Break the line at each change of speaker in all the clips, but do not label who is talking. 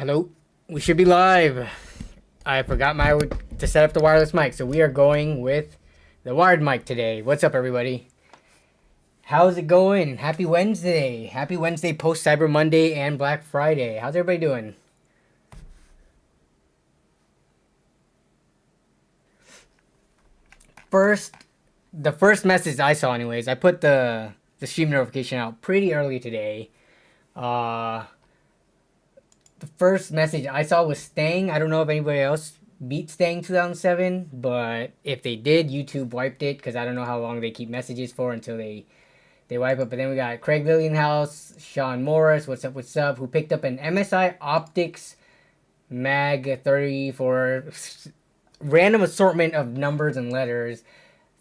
Hello, we should be live. I forgot to set up the wireless mic, so we are going with the wired mic today. What's up, everybody? How's it going? Happy Wednesday. Happy Wednesday post Cyber Monday and Black Friday. How's everybody doing? The first message I saw anyways, I put the stream notification out pretty early today. The first message I saw was Stang. I don't know if anybody else beat Stang 2007, but if they did, YouTube wiped it because I don't know how long they keep messages for until they wipe it. But then we got Craig Lillianhouse, Sean Morris, what's up, who picked up an MSI Optics Mag 34 random assortment of numbers and letters,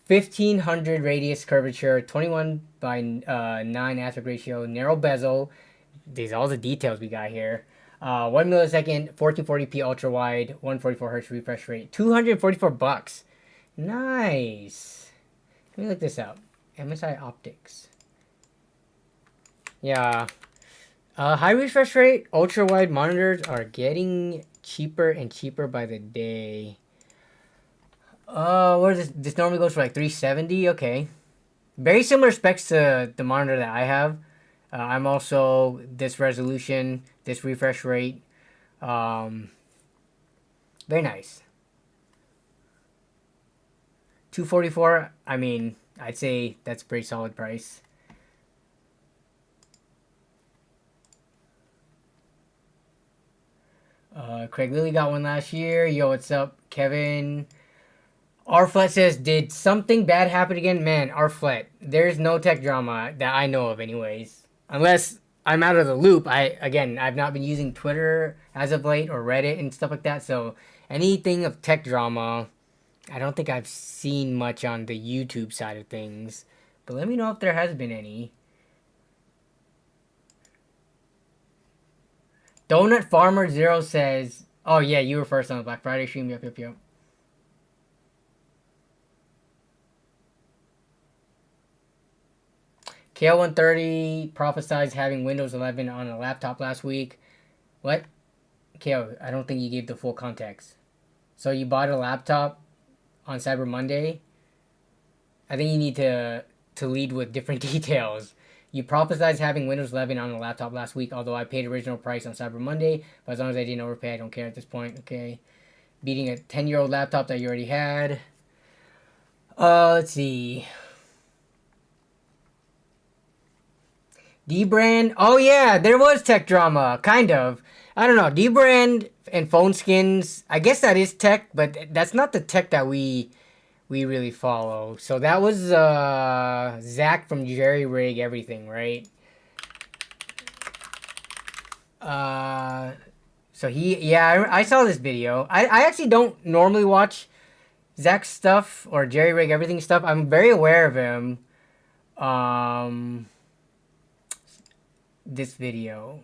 1500 radius curvature, 21 by 9 aspect ratio, narrow bezel. These are all the details we got here. 1 millisecond, 1440p ultra wide, 144 hertz refresh rate, $244. Nice. Let me look this up. MSI Optics. Yeah. High refresh rate, ultra wide monitors are getting cheaper and cheaper by the day. What is this? This normally goes for like $370. Okay. Very similar specs to the monitor that I have. I'm also this resolution, this refresh rate. Very nice. 244. I mean, I'd say that's a pretty solid price. Craig Lilly got one last year. Yo, what's up, Kevin? Arflet says, did something bad happen again? Man, Arflet, there's no tech drama that I know of anyways. Unless I'm out of the loop. I've not been using Twitter as of late or Reddit and stuff like that. So anything of tech drama, I don't think I've seen much on the YouTube side of things. But let me know if there has been any. Donut Farmer Zero says, oh yeah, you were first on the Black Friday stream. Yep. KL130 prophesized having Windows 11 on a laptop last week. What? KL, I don't think you gave the full context. So you bought a laptop on Cyber Monday? I think you need to lead with different details. You prophesized having Windows 11 on a laptop last week, although I paid original price on Cyber Monday. But as long as I didn't overpay, I don't care at this point. Okay. Beating a 10-year-old laptop that you already had. Let's see. D-Brand. Oh, yeah, there was tech drama. Kind of. I don't know. D-Brand and phone skins. I guess that is tech, but that's not the tech that we really follow. So that was Zach from Jerry Rig Everything, right? So I saw this video. I actually don't normally watch Zach's stuff or Jerry Rig Everything stuff. I'm very aware of him. This video.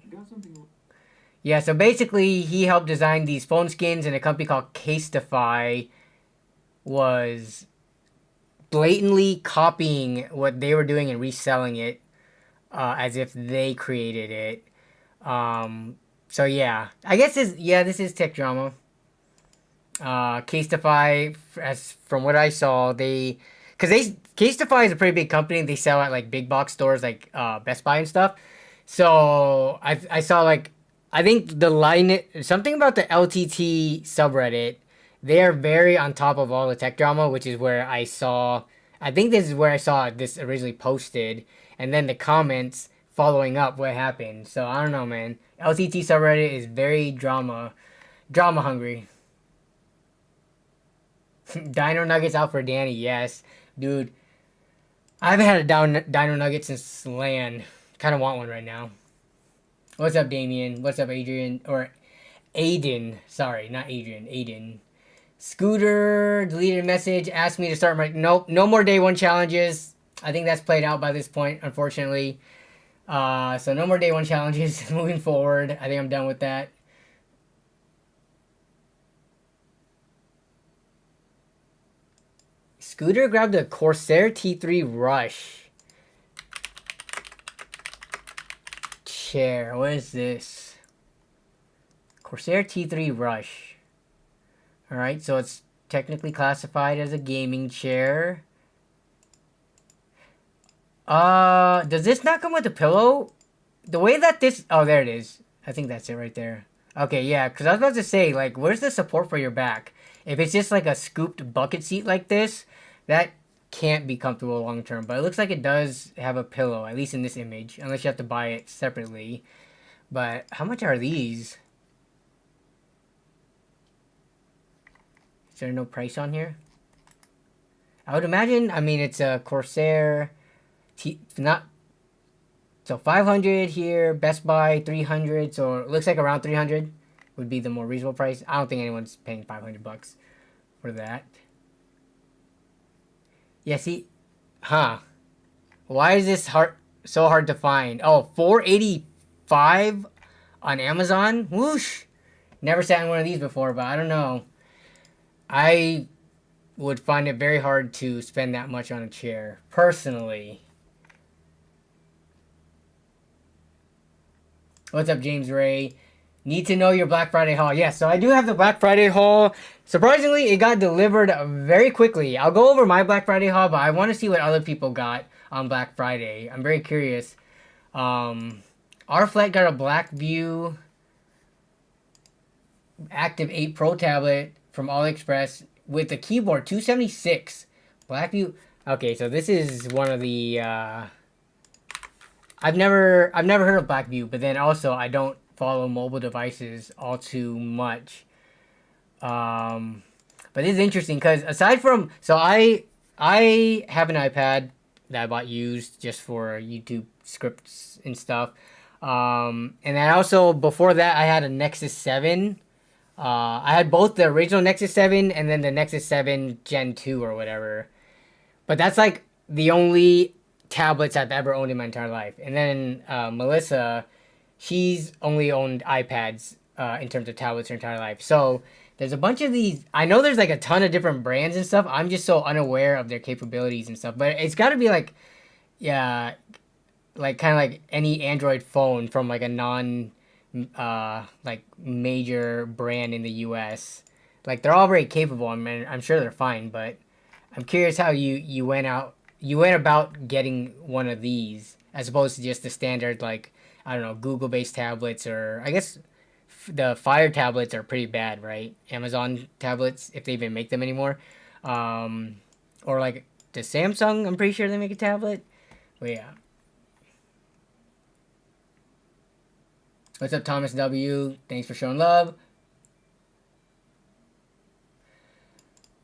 Yeah, so basically he helped design these phone skins, and a company called Casetify was blatantly copying what they were doing and reselling it as if they created it. So yeah, I guess this is tech drama. Casetify, as from what I saw, Casetify is a pretty big company. They sell at like big box stores like Best Buy and stuff. So I saw like, I think something about the LTT subreddit, they are very on top of all the tech drama, which is where I think this is where I saw this originally posted, and then the comments following up what happened. So I don't know, man. LTT subreddit is very drama hungry. Dino Nuggets out for Danny, yes. Dude, I haven't had a Dino Nugget since LAN. Kind of want one right now. What's up, Damien? What's up, Adrian? Or Aiden. Sorry, not Adrian. Aiden. Scooter deleted a message. Asked me to start my... Nope. No more day one challenges. I think that's played out by this point, unfortunately. So no more day one challenges moving forward. I think I'm done with that. Scooter grabbed a Corsair T3 Rush. What is this? Corsair T3 Rush. Alright, so it's technically classified as a gaming chair. Does this not come with a pillow? The way that this... Oh, there it is. I think that's it right there. Okay, yeah, because I was about to say, like, where's the support for your back? If it's just like a scooped bucket seat like this, that can't be comfortable long term. But it looks like it does have a pillow, at least in this image, unless you have to buy it separately. But how much are these? Is there no price on here? I would imagine, I mean, it's a Corsair... So 500 here, Best Buy 300, so it looks like around 300 would be the more reasonable price. I don't think anyone's paying 500 bucks for that. Yeah, see, why is this so hard to find? Oh, $485 on Amazon. Whoosh! Never sat in one of these before, but I don't know. I would find it very hard to spend that much on a chair personally. What's up, James Ray? Need to know your Black Friday haul. Yes, so I do have the Black Friday haul. Surprisingly, it got delivered very quickly. I'll go over my Black Friday haul, but I want to see what other people got on Black Friday. I'm very curious. Our flat got a Blackview Active 8 Pro tablet from AliExpress with the keyboard, $276. Blackview. Okay, so this is one of the... I've never heard of Blackview, but then also I don't follow mobile devices all too much. But this is interesting because aside from, so I have an iPad that I bought used just for YouTube scripts and stuff. And then also before that I had a Nexus 7. I had both the original Nexus 7 and then the Nexus 7 Gen 2 or whatever. But that's like the only tablets I've ever owned in my entire life. And then Melissa, she's only owned iPads in terms of tablets her entire life. So there's a bunch of these. I know there's like a ton of different brands and stuff. I'm just so unaware of their capabilities and stuff. But it's got to be like, yeah, like kind of like any Android phone from like a non like major brand in the US. Like they're all very capable. I mean, I'm sure they're fine, but I'm curious how you went about getting one of these as opposed to just the standard, like, I don't know, Google-based tablets, or I guess the Fire tablets are pretty bad, right? Amazon tablets, if they even make them anymore. Or like the Samsung, I'm pretty sure they make a tablet. But yeah. What's up, Thomas W? Thanks for showing love.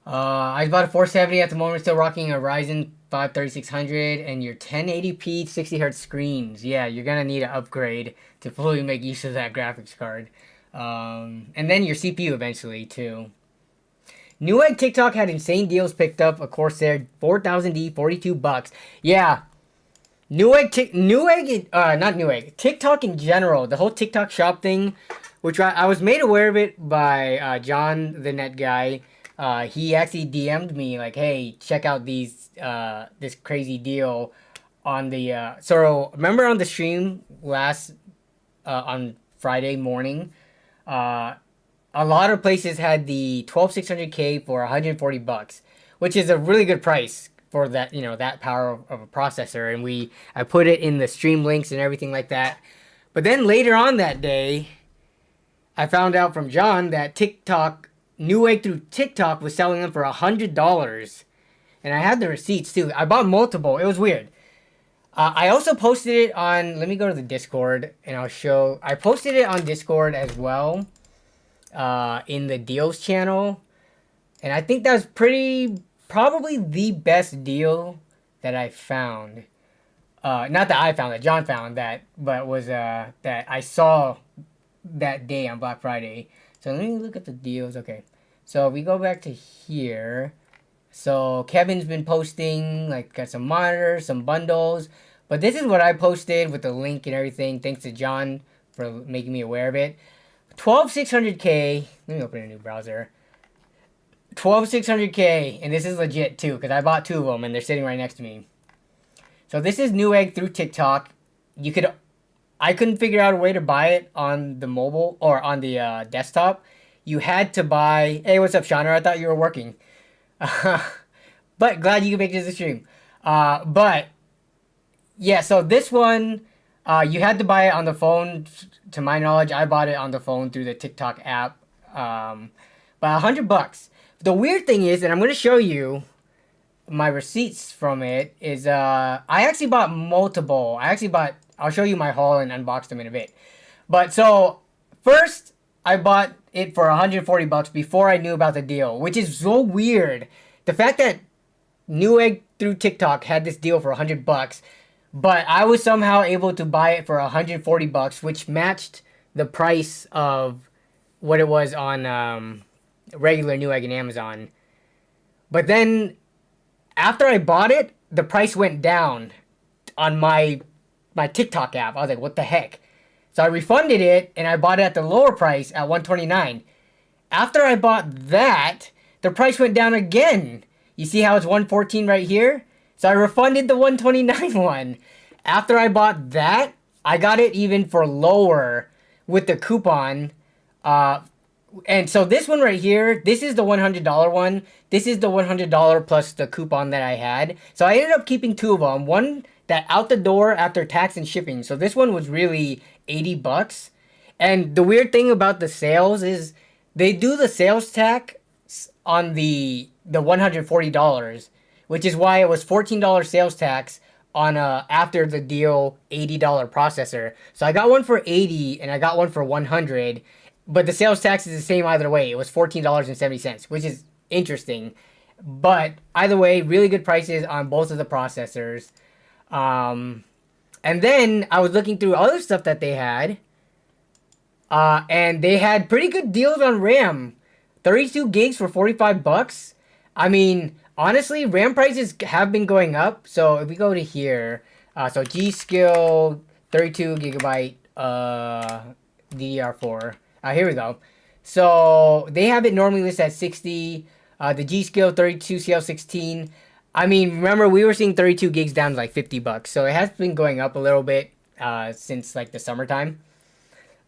I bought a 470 at the moment, still rocking a Ryzen 5 3600 and your 1080p 60Hz screens. Yeah, you're gonna need an upgrade to fully make use of that graphics card. And then your CPU eventually too. Newegg TikTok had insane deals picked up. A Corsair 4000D, $42. Yeah. Not Newegg. TikTok in general, the whole TikTok shop thing, which I was made aware of it by John, the net guy. He actually DM'd me like, hey, check out these this crazy deal on the so remember on the stream last on Friday morning, a lot of places had the 12600K for $140, which is a really good price for that, you know, that power of a processor. And I put it in the stream links and everything like that. But then later on that day, I found out from John that Newegg through TikTok was selling them for $100. And I had the receipts too. I bought multiple. It was weird. I also posted it on, let me go to the Discord and I'll show. I posted it on Discord as well in the deals channel. And I think that was probably the best deal that I found. Not that I found, that John found that, but was that I saw that day on Black Friday. So let me look at the deals. Okay. So we go back to here. So Kevin's been posting, like, got some monitors, some bundles. But this is what I posted with the link and everything. Thanks to John for making me aware of it. 12600K. Let me open a new browser. 12600K. And this is legit too, because I bought two of them and they're sitting right next to me. So this is Newegg through TikTok. You could I couldn't figure out a way to buy it on the mobile or on the desktop. You had to buy. Hey, what's up, Shauna? I thought you were working. But glad you can make it to the stream. But yeah, so this one, you had to buy it on the phone. To my knowledge, I bought it on the phone through the TikTok app. But $100. The weird thing is, and I'm gonna show you my receipts from it. Is I actually bought multiple. I'll show you my haul and unbox them in a bit. But so first, I bought it for $140 before I knew about the deal, which is so weird. The fact that Newegg through TikTok had this deal for $100, but I was somehow able to buy it for $140, which matched the price of what it was on regular Newegg and Amazon. But then after I bought it, the price went down on my TikTok app. I was like, what the heck? So I refunded it and I bought it at the lower price at $129. After I bought that, the price went down again. You see how it's $114 right here? So I refunded the $129 one. After I bought that, I got it even for lower with the coupon. And so this one right here, this is the $100 one. This is the $100 plus the coupon that I had. So I ended up keeping two of them. One that out the door after tax and shipping. So this one was really $80. And the weird thing about the sales is they do the sales tax on the $140, which is why it was $14 sales tax on after the deal $80 processor. So I got one for $80 and I got one for $100, but the sales tax is the same either way. It was $14.70, which is interesting. But either way, really good prices on both of the processors. And then I was looking through other stuff that they had, and they had pretty good deals on RAM. 32 gigs for $45. I mean, honestly, RAM prices have been going up. So if we go to here, so G.Skill 32 gigabyte DDR4. Here we go. So they have it normally listed at 60. The G.Skill 32 CL16. I mean, remember we were seeing 32 gigs down to like $50. So it has been going up a little bit since like the summertime.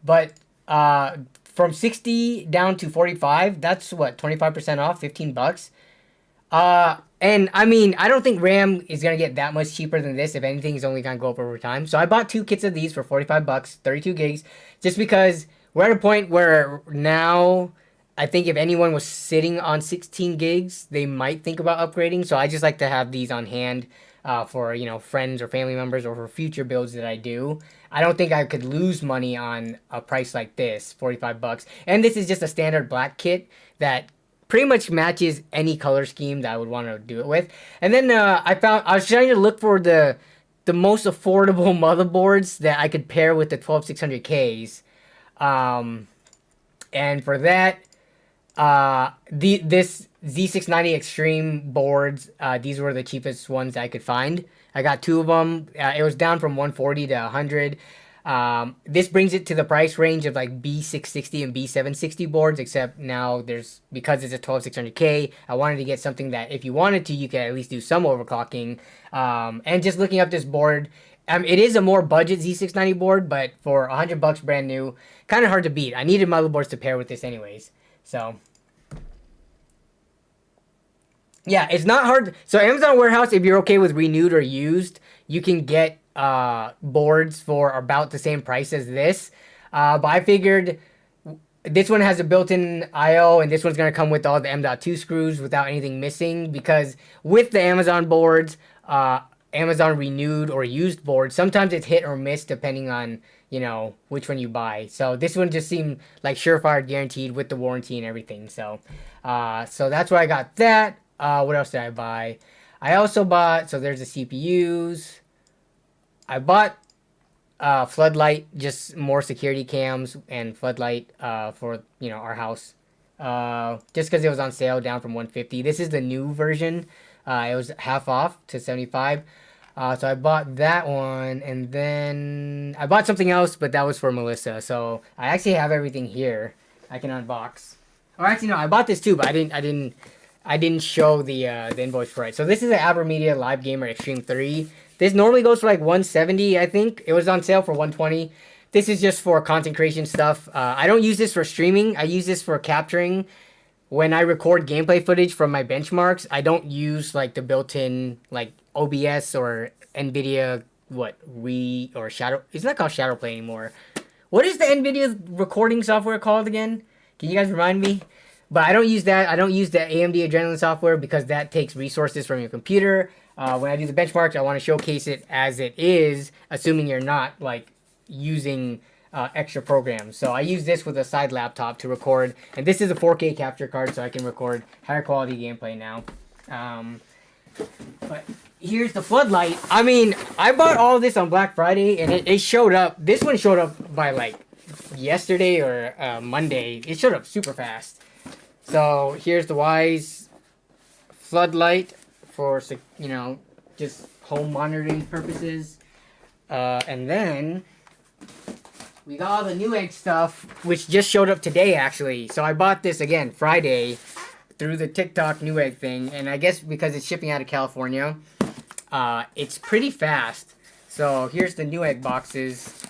But from 60 down to 45, that's what, 25% off, $15. And I mean, I don't think RAM is going to get that much cheaper than this. If anything, it's only going to go up over time. So I bought two kits of these for $45, 32 gigs, just because we're at a point where now I think if anyone was sitting on 16 gigs, they might think about upgrading. So I just like to have these on hand for, you know, friends or family members or for future builds that I do. I don't think I could lose money on a price like this, $45. And this is just a standard black kit that pretty much matches any color scheme that I would want to do it with. And then I was trying to look for the most affordable motherboards that I could pair with the 12600Ks. And for that, this Z690 Extreme boards, these were the cheapest ones I could find. I got two of them. It was down from 140 to 100. This brings it to the price range of like B660 and B760 boards, except now because it's a 12600K, I wanted to get something that if you wanted to, you could at least do some overclocking. And just looking up this board, it is a more budget Z690 board, but for $100 brand new, kind of hard to beat. I needed motherboards to pair with this anyways. So yeah, it's not hard. So Amazon Warehouse, if you're okay with renewed or used, you can get boards for about the same price as this. But I figured this one has a built-in I/O, and this one's going to come with all the M.2 screws without anything missing, because with the Amazon boards, Amazon renewed or used boards, sometimes it's hit or miss depending on, you know, which one you buy. So this one just seemed like surefire guaranteed with the warranty and everything. So so that's where I got that. What else did I buy? I also bought, so there's the CPUs. I bought floodlight, just more security cams and floodlight for, you know, our house. Just because it was on sale, down from 150. This is the new version. It was half off to 75. So I bought that one, and then I bought something else, but that was for Melissa. So I actually have everything here. I can unbox. Or actually, no, I bought this too, but I didn't show the invoice for it. So this is an AberMedia Live Gamer Extreme 3. This normally goes for like 170, I think. It was on sale for 120. This is just for content creation stuff. I don't use this for streaming. I use this for capturing. When I record gameplay footage from my benchmarks, I don't use like the built-in like OBS or NVIDIA or Shadow. It's not called Shadowplay anymore. What is the NVIDIA recording software called again? Can you guys remind me? But I don't use that. I don't use the AMD Adrenalin software because that takes resources from your computer. When I do the benchmarks, I want to showcase it as it is, assuming you're not like using extra programs. So I use this with a side laptop to record, and this is a 4K capture card, so I can record higher quality gameplay now. But here's the floodlight. I mean, I bought all of this on Black Friday, and it showed up. This one showed up by like yesterday or Monday. It showed up super fast. So here's the Wyze floodlight for, you know, just home monitoring purposes. And then we got all the Newegg stuff, which just showed up today, actually. So I bought this, again, Friday, through the TikTok Newegg thing. And I guess because it's shipping out of California, it's pretty fast. So here's the Newegg boxes.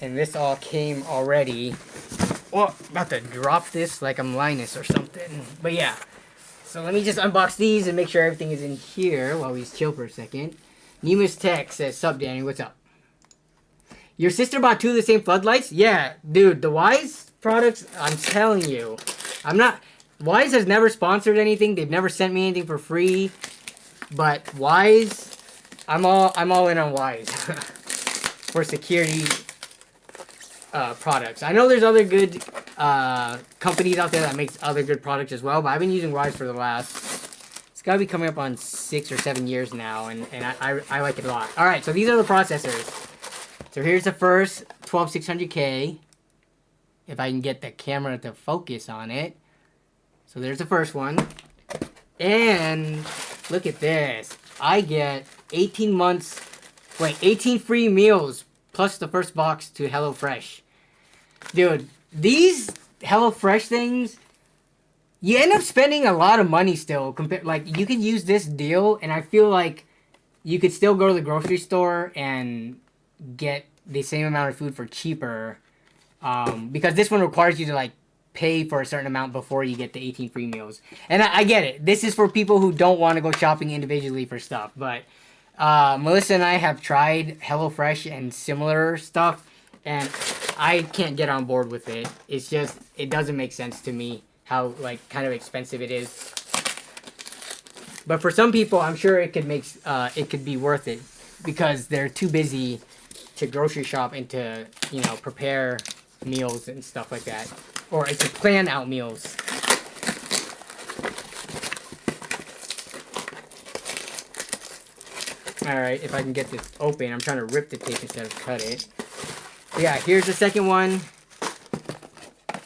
And this all came already. Oh, about to drop this like I'm Linus or something. But yeah. So let me just unbox these and make sure everything is in here while we chill for a second. Nemus Tech says, "Sup, Danny, what's up? Your sister bought 2 of the same floodlights?" Yeah, dude, the Wyze products, I'm telling you. Wyze has never sponsored anything. They've never sent me anything for free. But Wyze, I'm all in on Wyze for security products. I know there's other good companies out there that makes other good products as well, but I've been using Wyze for the last, it's got to be coming up on 6 or 7 years now, and I like it a lot. Alright, so these are the processors. So here's the first 12600K, if I can get the camera to focus on it. So there's the first one. And look at this. I get 18 free meals plus the first box to HelloFresh. Dude, these HelloFresh things, you end up spending a lot of money still. Like, you could use this deal, and I feel like you could still go to the grocery store and get the same amount of food for cheaper, because this one requires you to like pay for a certain amount before you get the 18 free meals. And I get it. This is for people who don't want to go shopping individually for stuff. But Melissa and I have tried HelloFresh and similar stuff, and I can't get on board with it. It's just, it doesn't make sense to me how like kind of expensive it is. But for some people, I'm sure it could be worth it because they're too busy to grocery shop and to, you know, prepare meals and stuff like that, or to plan out meals. All right, if I can get this open, I'm trying to rip the tape instead of cut it. But yeah, here's the second one.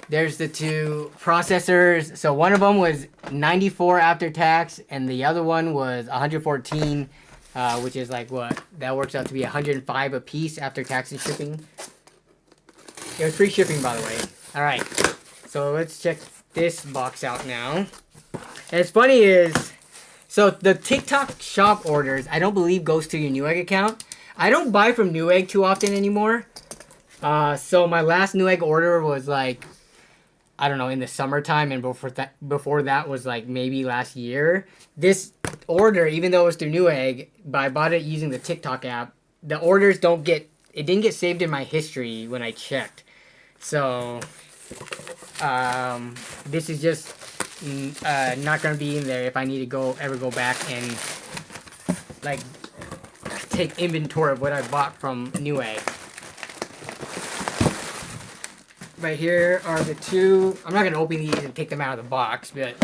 There's the 2 processors. So one of them was 94 after tax, and the other one was 114. Which is like what? That works out to be 105 a piece after tax and shipping. It was free shipping, by the way. Alright, so let's check this box out now. And it's funny is, so the TikTok shop orders, I don't believe goes to your Newegg account. I don't buy from Newegg too often anymore. So my last Newegg order was like, I don't know, in the summertime, and before that was like maybe last year. This order, even though it was through Newegg, but I bought it using the TikTok app, the orders didn't get saved in my history when I checked. So this is just not gonna be in there if I need to ever go back and like take inventory of what I bought from Newegg. Right here are the 2. I'm not gonna open these and take them out of the box, but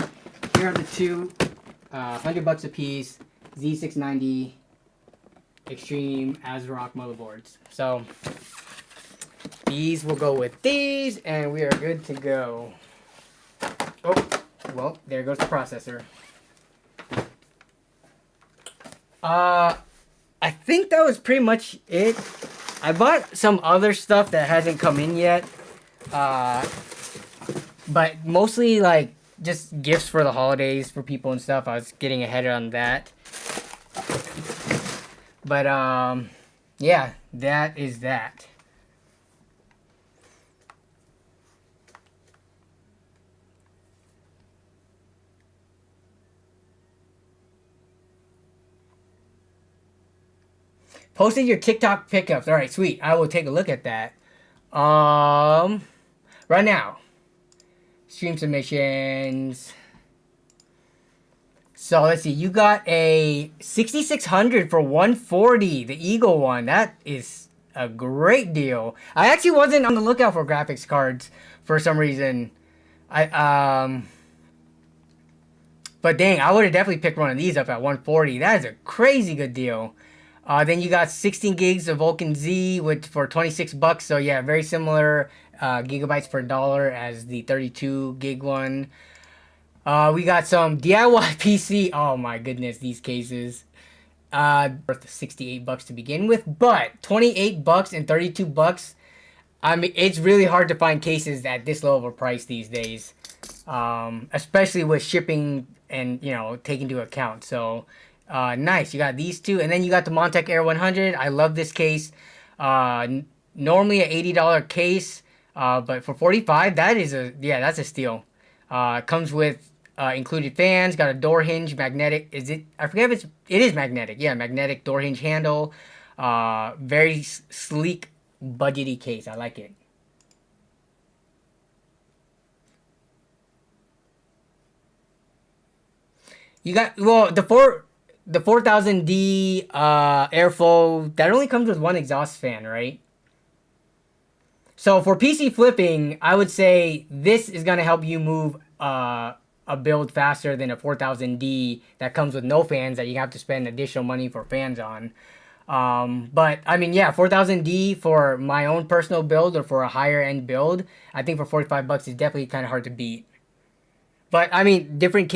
here are the 2 $100 a piece Z690 Extreme ASRock motherboards. So these will go with these, and we are good to go. Oh, well, there goes the processor. I think that was pretty much it. I bought some other stuff that hasn't come in yet. But mostly like just gifts for the holidays for people and stuff. I was getting ahead on that. But yeah, that is that. Posted your TikTok pickups. All right, sweet. I will take a look at that. Right now, stream submissions. So let's see. You got a 6600 for 140, the Eagle one. That is a great deal. I actually wasn't on the lookout for graphics cards for some reason. But dang, I would have definitely picked one of these up at 140. That is a crazy good deal. Then you got 16 gigs of Vulcan Z for 26 bucks. So yeah, very similar gigabytes per dollar as the 32 gig one. We got some DIY PC. Oh my goodness, these cases. Worth 68 bucks to begin with, but 28 bucks and 32 bucks. I mean, it's really hard to find cases at this low of a price these days. Especially with shipping and, you know, taking into account. So, nice. You got these two. And then you got the Montec Air 100. I love this case. Normally an $80 case. But for 45, that's a steal. Comes with included fans, got a door hinge, magnetic. I forget if it is magnetic. Yeah, magnetic door hinge handle. Very sleek, budgety case. I like it. You got, well, the 4000D airflow, that only comes with one exhaust fan, right? So for PC flipping, I would say this is going to help you move a build faster than a 4000D that comes with no fans that you have to spend additional money for fans on. But I mean, yeah, 4000D for my own personal build or for a higher end build, I think for 45 bucks is definitely kind of hard to beat. But I mean, different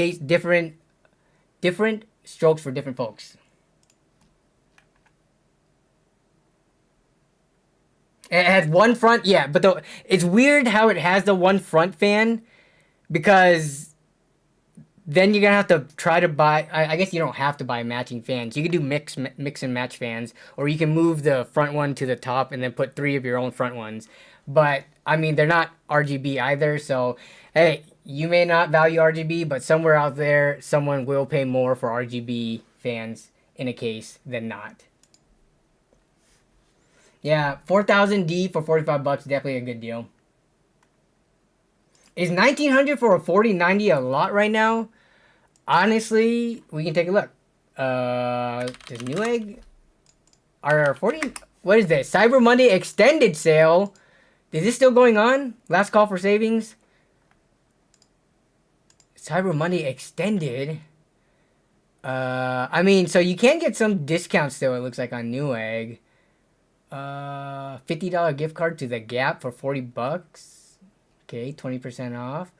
strokes for different folks. It has one front, yeah, but it's weird how it has the one front fan because then you're gonna have to try to buy. I guess you don't have to buy matching fans. You can do mix and match fans, or you can move the front one to the top and then put 3 of your own front ones. But I mean, they're not RGB either, so hey, you may not value RGB, but somewhere out there, someone will pay more for RGB fans in a case than not. Yeah, 4000D for 45 bucks, definitely a good deal. Is 1900 for a 4090 a lot right now? Honestly, we can take a look. Does Newegg? Our 40, what is this? Cyber Monday extended sale. Is this still going on? Last call for savings. Cyber Monday extended. I mean, so you can get some discounts still, it looks like, on Newegg. $50 gift card to the Gap for 40 bucks. Okay, 20% off.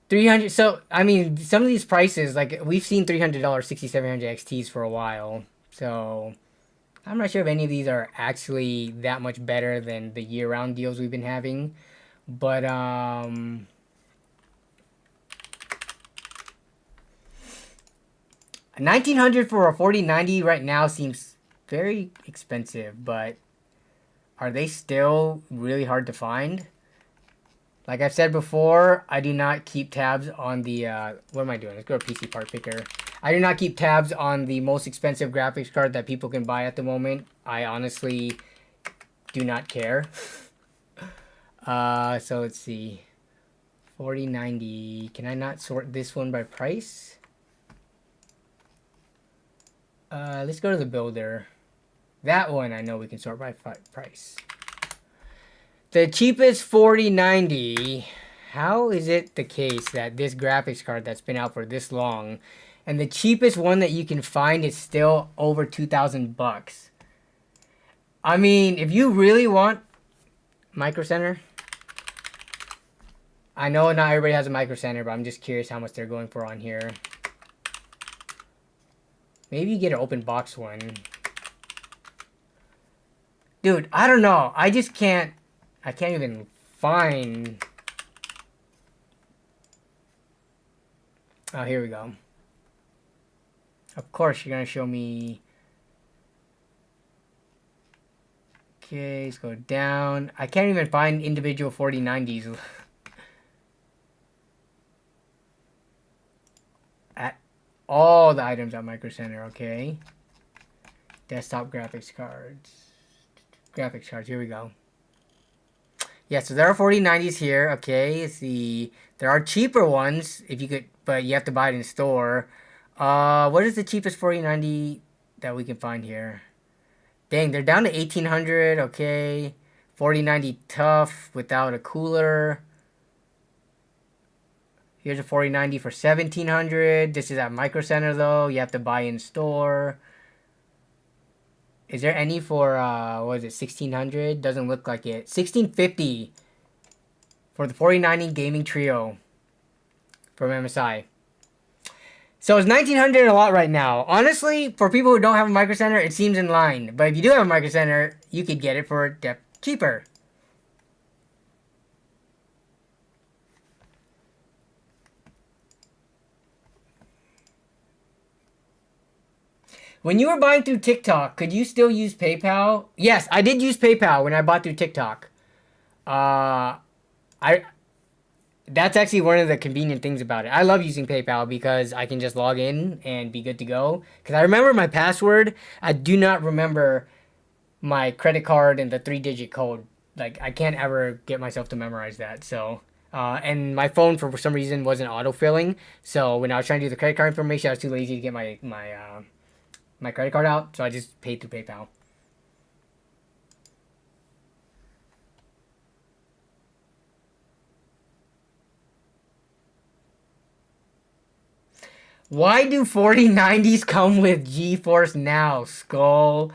300. So, I mean, some of these prices, like, we've seen $300 6700 XTs for a while. So, I'm not sure if any of these are actually that much better than the year-round deals we've been having. But, 1900 for a 4090 right now seems very expensive, but are they still really hard to find? Like I've said before, I do not keep tabs on the, what am I doing? Let's go to PC Part Picker. I do not keep tabs on the most expensive graphics card that people can buy at the moment. I honestly do not care. So let's see. 4090. Can I not sort this one by price? Let's go to the builder. That one I know we can sort by price. The cheapest 4090. How is it the case that this graphics card that's been out for this long, and the cheapest one that you can find is still over 2,000 bucks? I mean, if you really want Micro Center, I know not everybody has a Micro Center, but I'm just curious how much they're going for on here. Maybe you get an open box one. Dude, I don't know. I just can't. I can't even find. Oh, here we go. Of course, you're going to show me Okay, let's go down. I can't even find individual 4090s. At all the items at Micro Center, okay. Desktop graphics cards. Graphics cards, here we go. Yeah, so there are 4090s here, okay. There are cheaper ones, if you could, but you have to buy it in store. What is the cheapest 4090 that we can find here? Dang, they're down to 1800, okay. 4090 tough without a cooler. Here's a 4090 for 1700. This is at Micro Center though. You have to buy in store. Is there any for what is it, 1600? Doesn't look like it. 1650 for the 4090 Gaming Trio from MSI. So it's 1900 a lot right now. Honestly, for people who don't have a Micro Center, it seems in line. But if you do have a Micro Center, you could get it for cheaper. When you were buying through TikTok, could you still use PayPal? Yes, I did use PayPal when I bought through TikTok. That's actually one of the convenient things about it. I love using PayPal because I can just log in and be good to go. Because I remember my password. I do not remember my credit card and the 3-digit code. Like, I can't ever get myself to memorize that. So, and my phone for some reason wasn't autofilling. So when I was trying to do the credit card information, I was too lazy to get my credit card out. So I just paid through PayPal. Why do 4090s come with GeForce Now, Skull?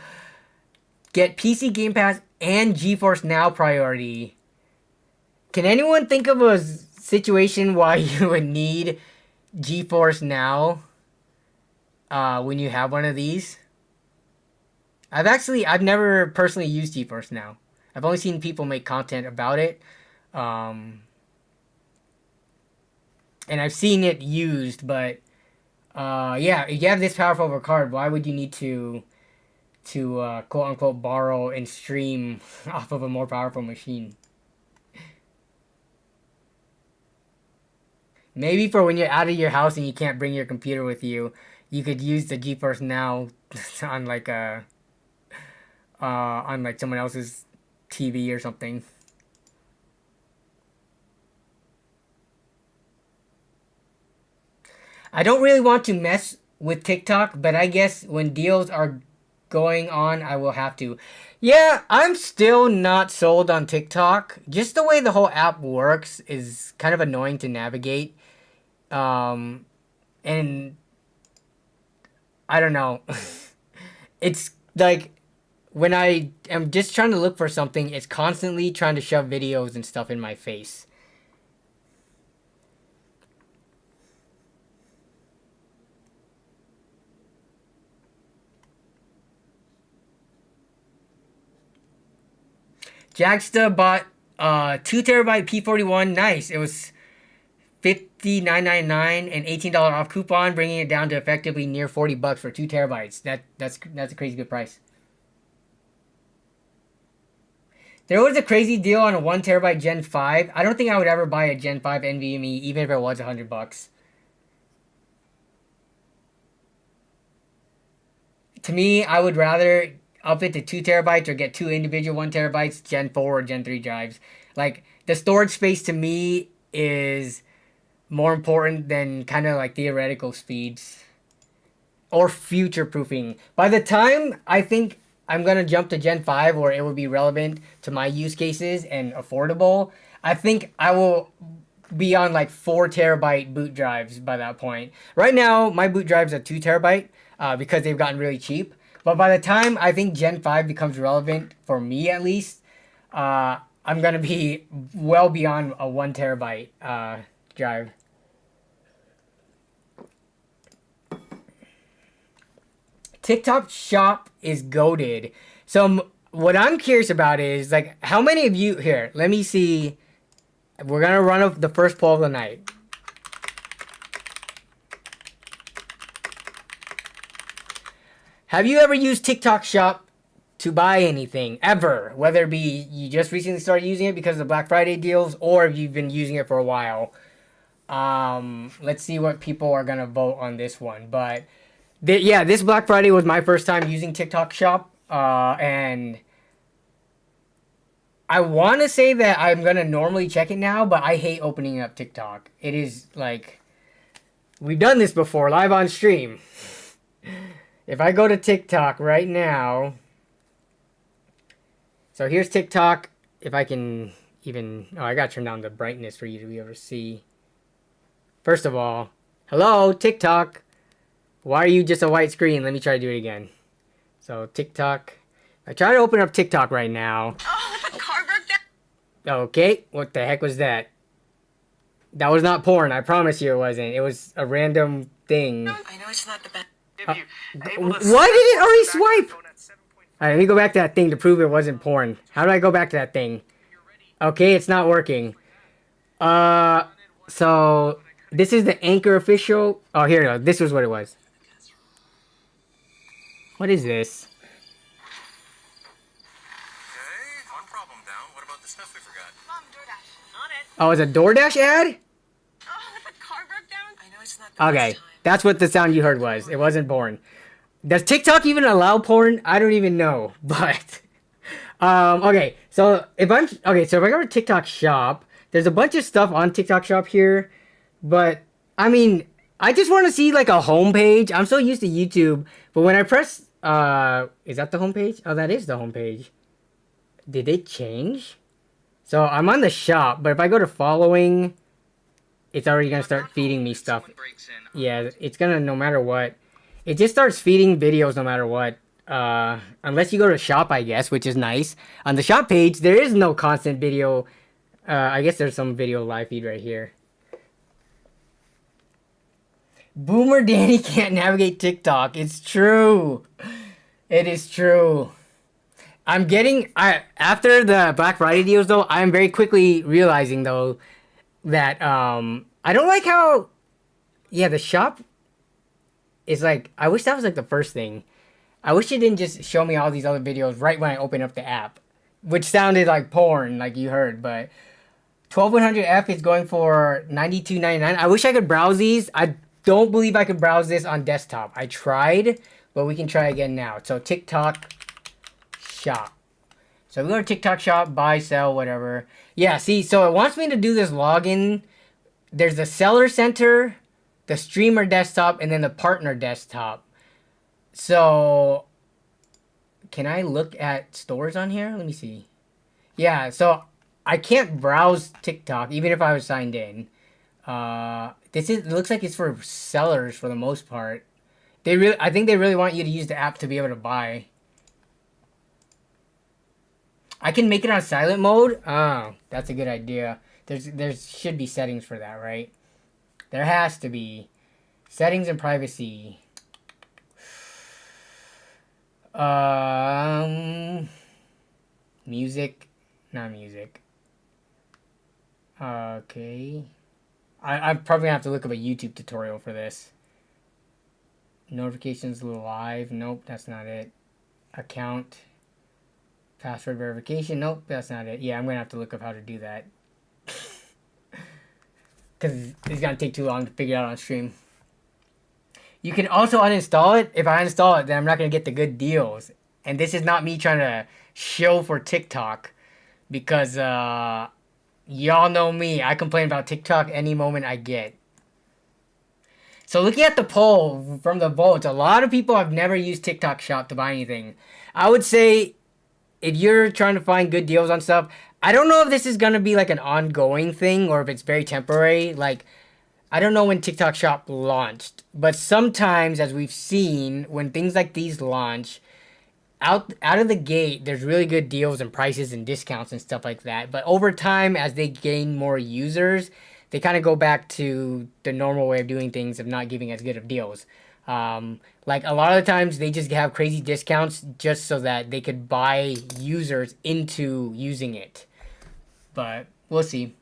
Get PC Game Pass and GeForce Now priority. Can anyone think of a situation why you would need GeForce Now when you have one of these? I've never personally used GeForce Now. I've only seen people make content about it. And I've seen it used, but yeah, if you have this powerful of a card, why would you need to quote unquote borrow and stream off of a more powerful machine? Maybe for when you're out of your house and you can't bring your computer with you, you could use the GeForce Now on like someone else's TV or something. I don't really want to mess with TikTok, but I guess when deals are going on, I will have to. Yeah, I'm still not sold on TikTok. Just the way the whole app works is kind of annoying to navigate. And I don't know. It's like when I am just trying to look for something, it's constantly trying to shove videos and stuff in my face. Jagsta bought 2TB P41. Nice. It was $59.99 and $18 off coupon, bringing it down to effectively near $40 for 2 TB. That's a crazy good price. There was a crazy deal on a 1 TB Gen 5. I don't think I would ever buy a Gen 5 NVMe, even if it was $100. To me, I would rather up it to 2 TB or get two individual 1 TB Gen 4 or Gen 3 drives. Like, the storage space to me is more important than kind of like theoretical speeds or future proofing. By the time I think I'm going to jump to Gen 5 where it would be relevant to my use cases and affordable, I think I will be on like 4 TB boot drives by that point. Right now, my boot drives are 2 TB because they've gotten really cheap. But by the time I think Gen 5 becomes relevant, for me at least, I'm going to be well beyond a 1 TB drive. TikTok Shop is goated. So what I'm curious about is, like, how many of you... Here, let me see. We're going to run the first poll of the night. Have you ever used TikTok Shop to buy anything ever, whether it be you just recently started using it because of the Black Friday deals or if you've been using it for a while. Let's see what people are gonna vote on this one. But yeah, this Black Friday was my first time using TikTok Shop, and I want to say that I'm gonna normally check it now, but I hate opening up TikTok. It is like we've done this before live on stream. If I go to TikTok right now, so here's TikTok. If I can even, oh, I gotta turn down the brightness for you to be able to see. First of all, hello TikTok. Why are you just a white screen? Let me try to do it again. So TikTok. I try to open up TikTok right now.
Oh, the car broke down.
Okay, what the heck was that? That was not porn. I promise you it wasn't. It was a random thing.
I know it's not the best.
Why did it already swipe? Alright, let me go back to that thing to prove it wasn't porn. How do I go back to that thing? Okay, it's not working. So this is the Anchor official. Oh, here we go. This was what it was. What is this?
Okay, one problem down. What about the stuff we forgot?
Mom, DoorDash. On it.
Oh, it's a DoorDash ad?
Oh, the car broke down. I know it's not the
Okay,
best time.
that's what the sound you heard was. It wasn't porn. Does TikTok even allow porn? I don't even know. But okay, so if I go to TikTok Shop, there's a bunch of stuff on TikTok Shop here, but I mean, I just want to see like a homepage. I'm so used to YouTube, but when I press is that the homepage? Oh, that is the homepage. Did it change? So I'm on the shop, but if I go to following, it's already gonna start feeding me stuff. Yeah, it's gonna, no matter what. It just starts feeding videos no matter what. Unless you go to shop, I guess, which is nice. On the shop page, there is no constant video. I guess there's some video live feed right here. Boomer Danny can't navigate TikTok. It's true. It is true. After the Black Friday deals though, I'm very quickly realizing though that I don't like how, yeah, the shop is like, I wish that was like the first thing. I wish it didn't just show me all these other videos right when I open up the app, which sounded like porn, like you heard. But 12100F is going for $92.99. I wish I could browse these. I don't believe I could browse this on desktop. I tried, but we can try again now. So TikTok Shop. So we go to TikTok Shop, buy, sell, whatever. Yeah, see, so it wants me to do this login. There's the seller center, the streamer desktop, and then the partner desktop. So can I look at stores on here? Let me see. Yeah, so I can't browse TikTok even if I was signed in. It looks like it's for sellers for the most part. I think they really want you to use the app to be able to buy. I can make it on silent mode. Oh, that's a good idea. There should be settings for that, right? There has to be settings and privacy. Music, not music. Okay. I'm probably gonna have to look up a YouTube tutorial for this. Notifications live. Nope, that's not it. Account. Password verification. Nope, that's not it. Yeah, I'm gonna have to look up how to do that. Because it's gonna take too long to figure out on stream. You can also uninstall it. If I uninstall it, then I'm not gonna get the good deals. And this is not me trying to shill for TikTok. Because, y'all know me. I complain about TikTok any moment I get. So looking at the poll from the votes, a lot of people have never used TikTok Shop to buy anything. I would say if you're trying to find good deals on stuff, I don't know if this is going to be like an ongoing thing or if it's very temporary. Like, I don't know when TikTok Shop launched. But sometimes, as we've seen, when things like these launch, out of the gate, there's really good deals and prices and discounts and stuff like that. But over time, as they gain more users, they kind of go back to the normal way of doing things of not giving as good of deals. Like a lot of the times they just have crazy discounts just so that they could buy users into using it. But we'll see.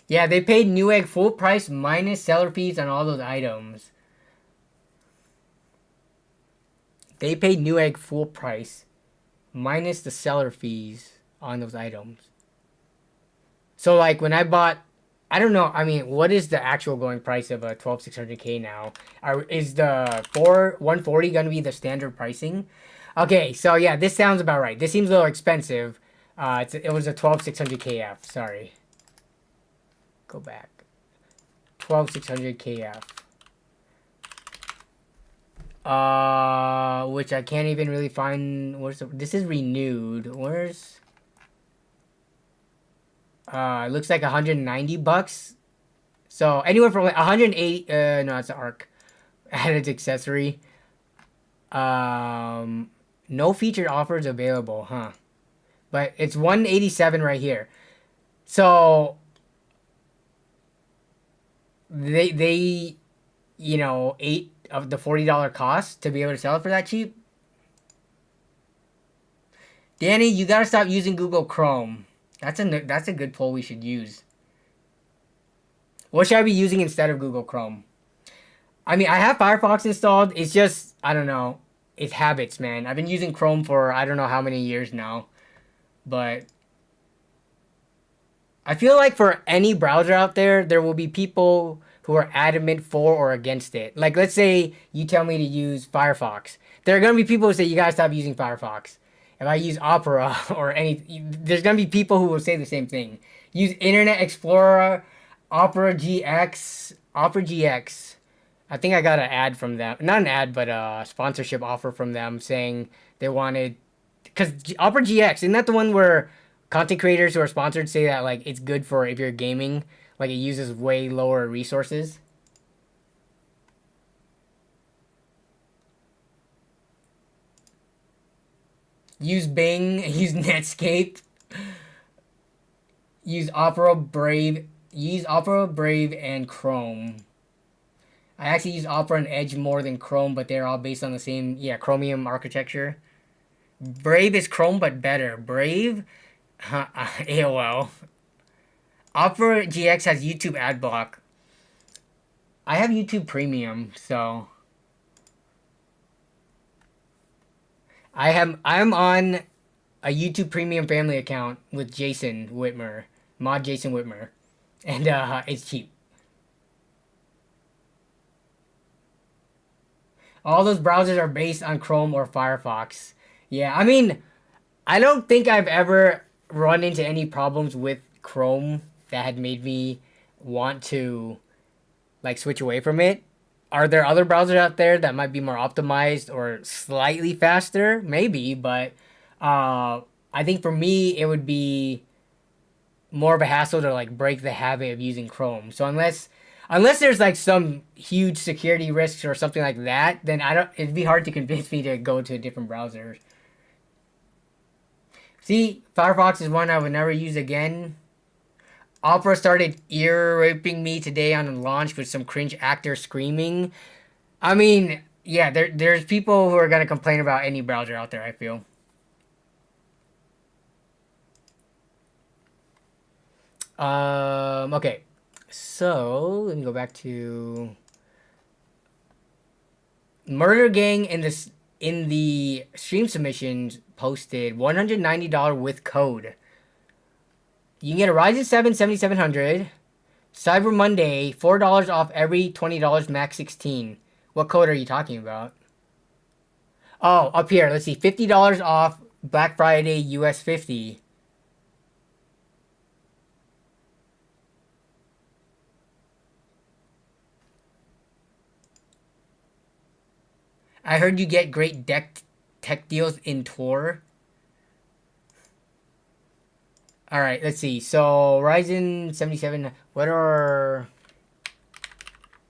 Yeah, they paid Newegg full price minus seller fees on all those items. They paid Newegg full price minus the seller fees on those items. So like when I bought, I don't know. I mean, what is the actual going price of a 12600K now? Is the 140 gonna be the standard pricing? Okay, so yeah, this sounds about right. This seems a little expensive. It was a 12600KF. Sorry. Go back. 12600KF. Which I can't even really find. This is renewed. Where's? It looks like $190. So anywhere from like 180. No, it's an ARC. Added accessory. No featured offers available, huh? But it's 187 right here. So they you know, ate of the $40 cost to be able to sell it for that cheap. Danny, you gotta stop using Google Chrome. That's a good poll we should use. What should I be using instead of Google Chrome? I mean, I have Firefox installed. It's just, I don't know. It's habits, man. I've been using Chrome for I don't know how many years now. But I feel like for any browser out there, there will be people who are adamant for or against it. Like, let's say you tell me to use Firefox. There are going to be people who say, you got to stop using Firefox. If I use Opera or there's going to be people who will say the same thing. Use Internet Explorer, Opera GX. I think I got an ad from them. Not an ad, but a sponsorship offer from them saying they wanted... Because Opera GX, isn't that the one where content creators who are sponsored say that like it's good for if you're gaming? Like it uses way lower resources? Use Bing, use Netscape, use Opera, Brave, and Chrome. I actually use Opera and Edge more than Chrome, but they're all based on the same, Chromium architecture. Brave is Chrome, but better. Brave? AOL. Opera GX has YouTube ad block. I have YouTube Premium, so... I'm on a YouTube Premium family account with Jason Whitmer. Mod Jason Whitmer. And it's cheap. All those browsers are based on Chrome or Firefox. Yeah, I mean, I don't think I've ever run into any problems with Chrome that had made me want to, like, switch away from it. Are there other browsers out there that might be more optimized or slightly faster? Maybe, but I think for me, it would be more of a hassle to, like, break the habit of using Chrome. So unless there's like some huge security risks or something like that, then it'd be hard to convince me to go to a different browser. See, Firefox is one I would never use again. Opera started ear raping me today on the launch with some cringe actor screaming. I mean, yeah, there's people who are gonna complain about any browser out there, I feel. Okay. So, let me go back to Murder Gang in the stream submissions posted $190 with code. You can get a Ryzen 7 7700, Cyber Monday, $4 off every $20 Max 16. What code are you talking about? Oh, up here, let's see, $50 off Black Friday US 50. I heard you get great tech deals in Tor. Alright, let's see. So, Ryzen 77... What are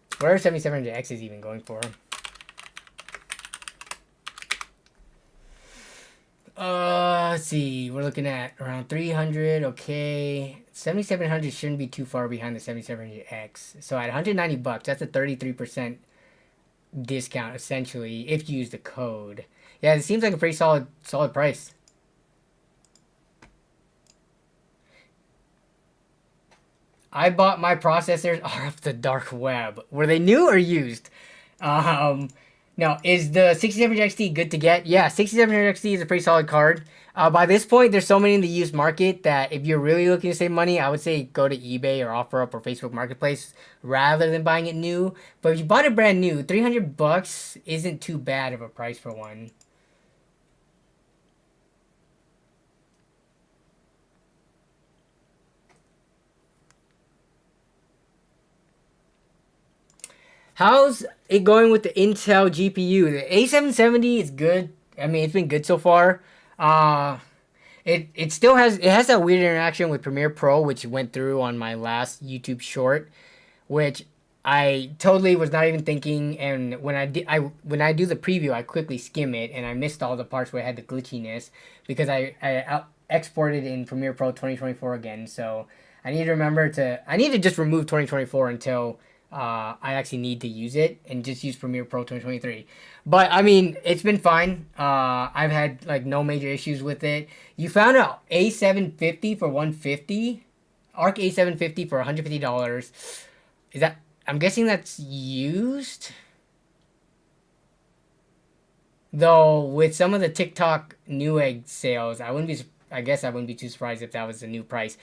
7700Xs even going for? Let's see. We're looking at around 300. Okay. 7700 shouldn't be too far behind the 7700X. So, at $190, that's a 33% discount, essentially, if you use the code. Yeah, it seems like a pretty solid price. I bought my processors off the dark web. Were they new or used? Um, no, is the 6700XT good to get? Yeah, 6700XT is a pretty solid card. By this point, there's so many in the used market that if you're really looking to save money, I would say go to eBay or OfferUp or Facebook Marketplace rather than buying it new. But if you bought it brand new, $300 isn't too bad of a price for one. How's it going with the Intel GPU? The A770 is good. I mean, it's been good so far. It still has that weird interaction with Premiere Pro, which went through on my last YouTube short, which I totally was not even thinking. And when I do the preview, I quickly skim it, and I missed all the parts where it had the glitchiness because I exported in Premiere Pro 2024 again. So I need to just remove 2024 until I actually need to use it and just use Premiere Pro 2023. But I mean, it's been fine. I've had like no major issues with it. You found an A750 for $150, Arc A750 for $150. Is that? I'm guessing that's used. Though with some of the TikTok Newegg sales, I guess I wouldn't be too surprised if that was the new price.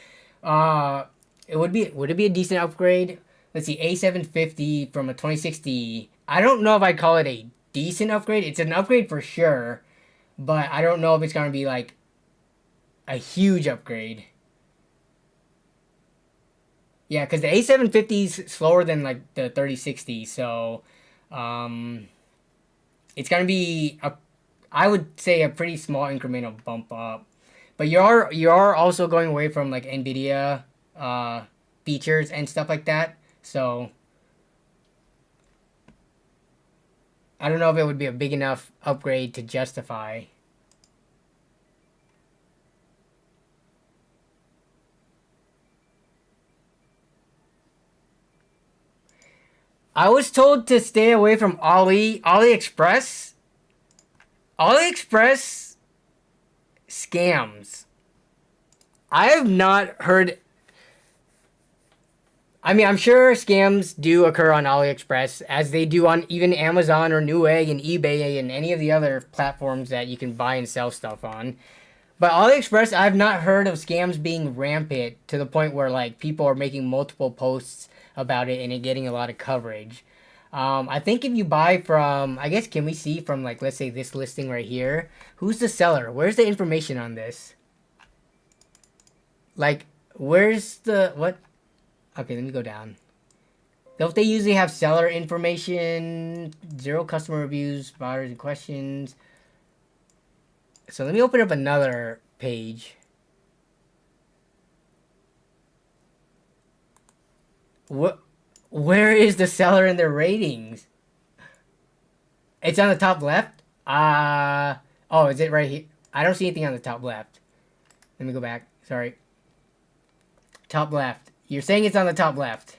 Would it be a decent upgrade? Let's see, A750 from a 2060. I don't know if I'd call it a decent upgrade. It's an upgrade for sure, but I don't know if it's going to be like a huge upgrade. Yeah, because the A750 is slower than like the 3060, so it's going to be, I would say, a pretty small incremental bump up. But you are also going away from like NVIDIA features and stuff like that. So I don't know if it would be a big enough upgrade to justify. I was told to stay away from AliExpress. AliExpress scams. I have not heard. I mean, I'm sure scams do occur on AliExpress, as they do on even Amazon or Newegg and eBay and any of the other platforms that you can buy and sell stuff on. But AliExpress, I've not heard of scams being rampant to the point where like people are making multiple posts about it and it getting a lot of coverage. I think if you buy from, I guess, can we see from like, let's say this listing right here, who's the seller? Where's the information on this? Like, where's the, what? Okay, let me go down. Don't they usually have seller information, 0 customer reviews, buyers and questions? So let me open up another page. Where is the seller in their ratings? It's on the top left? Oh, is it right here? I don't see anything on the top left. Let me go back. Sorry. Top left. You're saying it's on the top left.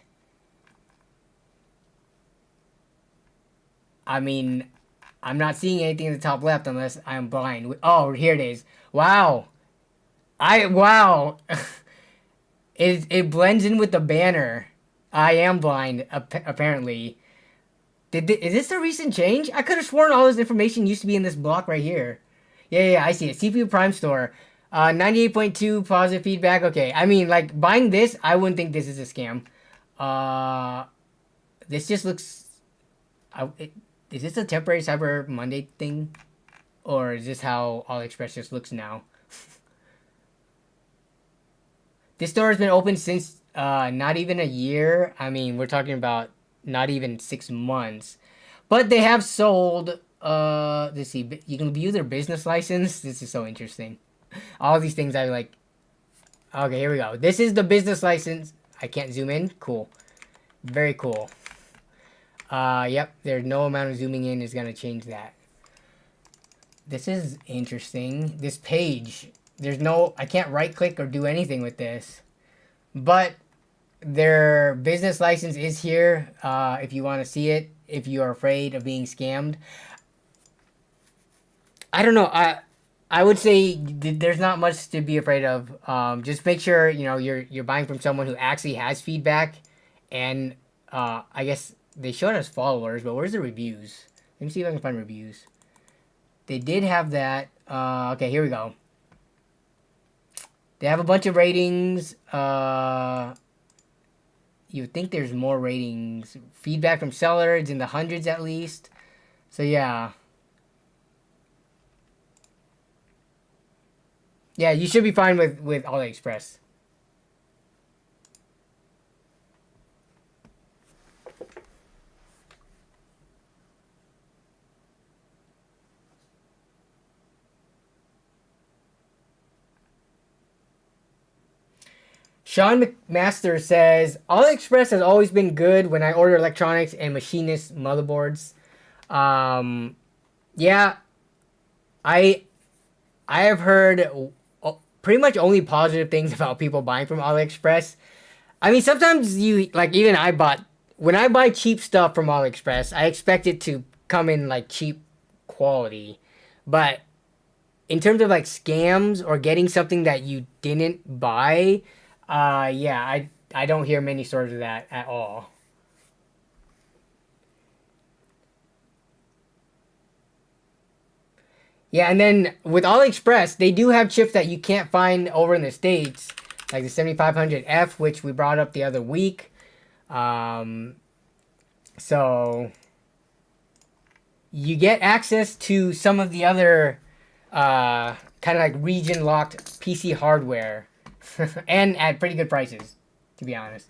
I mean, I'm not seeing anything in the top left unless I'm blind. Oh, here it is. Wow. Wow. It blends in with the banner. I am blind, apparently. Is this the recent change? I could have sworn all this information used to be in this block right here. Yeah, I see it. CPU Prime Store. 98.2 positive feedback. Okay, I mean, like, buying this, I wouldn't think this is a scam. This just looks... is this a temporary Cyber Monday thing? Or is this how AliExpress just looks now? This store has been open since not even a year. I mean, we're talking about not even 6 months. But they have sold... let's see. You can view their business license. This is so interesting. All these things I like. Okay, here we go. This is the business license. I can't zoom in. Cool. Very cool. Yep. There's no amount of zooming in is going to change that. This is interesting. This page. I can't right click or do anything with this. But their business license is here. If you want to see it. If you are afraid of being scammed. I don't know. I would say there's not much to be afraid of. Just make sure you're buying from someone who actually has feedback, and I guess they showed us followers, but where's the reviews? Let me see if I can find reviews. They did have that. Okay, here we go. They have a bunch of ratings. You would think there's more ratings. Feedback from sellers in the hundreds at least. So yeah. Yeah, you should be fine with AliExpress. Sean McMaster says, AliExpress has always been good when I order electronics and machinist motherboards. Yeah, I have heard pretty much only positive things about people buying from AliExpress. I mean, sometimes even when I buy cheap stuff from AliExpress, I expect it to come in like cheap quality. But in terms of like scams or getting something that you didn't buy, yeah, I don't hear many stories of that at all. Yeah, and then with AliExpress, they do have chips that you can't find over in the States, like the 7500F, which we brought up the other week. So you get access to some of the other kind of like region-locked PC hardware, and at pretty good prices, to be honest.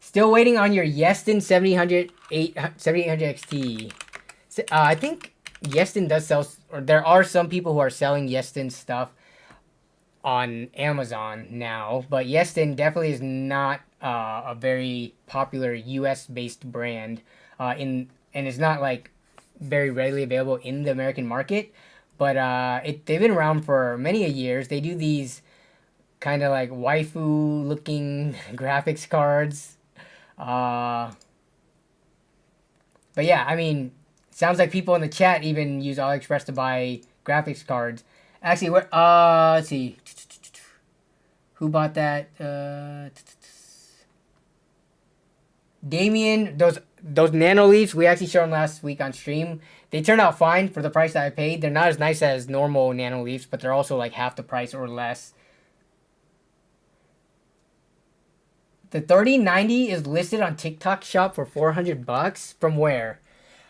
Still waiting on your Yeston 7800 XT. I think Yeston does sell, or there are some people who are selling Yeston stuff on Amazon now, but Yeston definitely is not a very popular US-based brand, and it's not like very readily available in the American market. But they've been around for many a years. They do these kind of like waifu-looking graphics cards. But yeah, I mean, sounds like people in the chat even use AliExpress to buy graphics cards. Actually, what? Let's see. Who bought that? Damien, those nano leaves we actually showed them last week on stream. They turned out fine for the price that I paid. They're not as nice as normal nano leaves, but they're also like half the price or less. The 3090 is listed on TikTok Shop for $400. From where?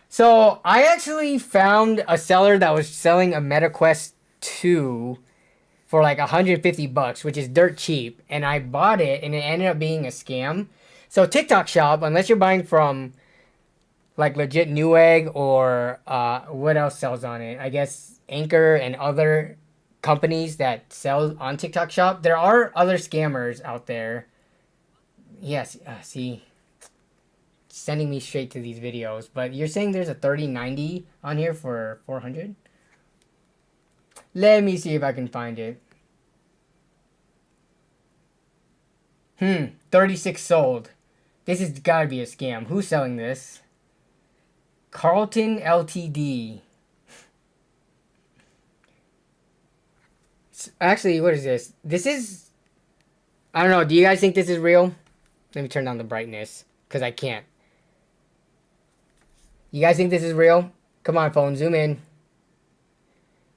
So I actually found a seller that was selling a MetaQuest 2 for like $150, which is dirt cheap, and I bought it, and it ended up being a scam. So TikTok Shop, unless you're buying from like legit Newegg or what else sells on it? I guess Anchor and other companies that sell on TikTok Shop. There are other scammers out there. Yes, see, sending me straight to these videos. But you're saying there's a 3090 on here for 400? Let me see if I can find it. 36 sold. This has gotta be a scam. Who's selling this? Carlton Ltd. Actually, what is this? This is... I don't know. Do you guys think this is real? Let me turn down the brightness, because I can't. You guys think this is real? Come on, phone. Zoom in.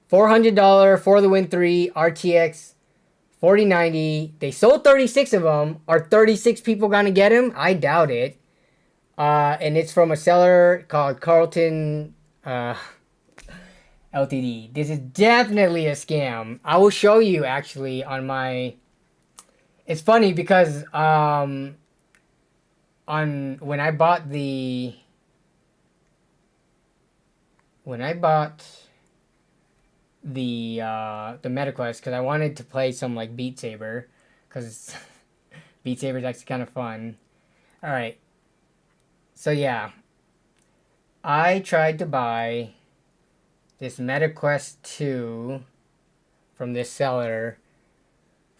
$400 for the Win 3 RTX 4090. They sold 36 of them. Are 36 people going to get them? I doubt it. And it's from a seller called Carlton Ltd. This is definitely a scam. I will show you actually on my... It's funny because when I bought the MetaQuest, because I wanted to play some like Beat Saber, because Beat Saber is actually kind of fun. All right, so yeah, I tried to buy this MetaQuest 2 from this seller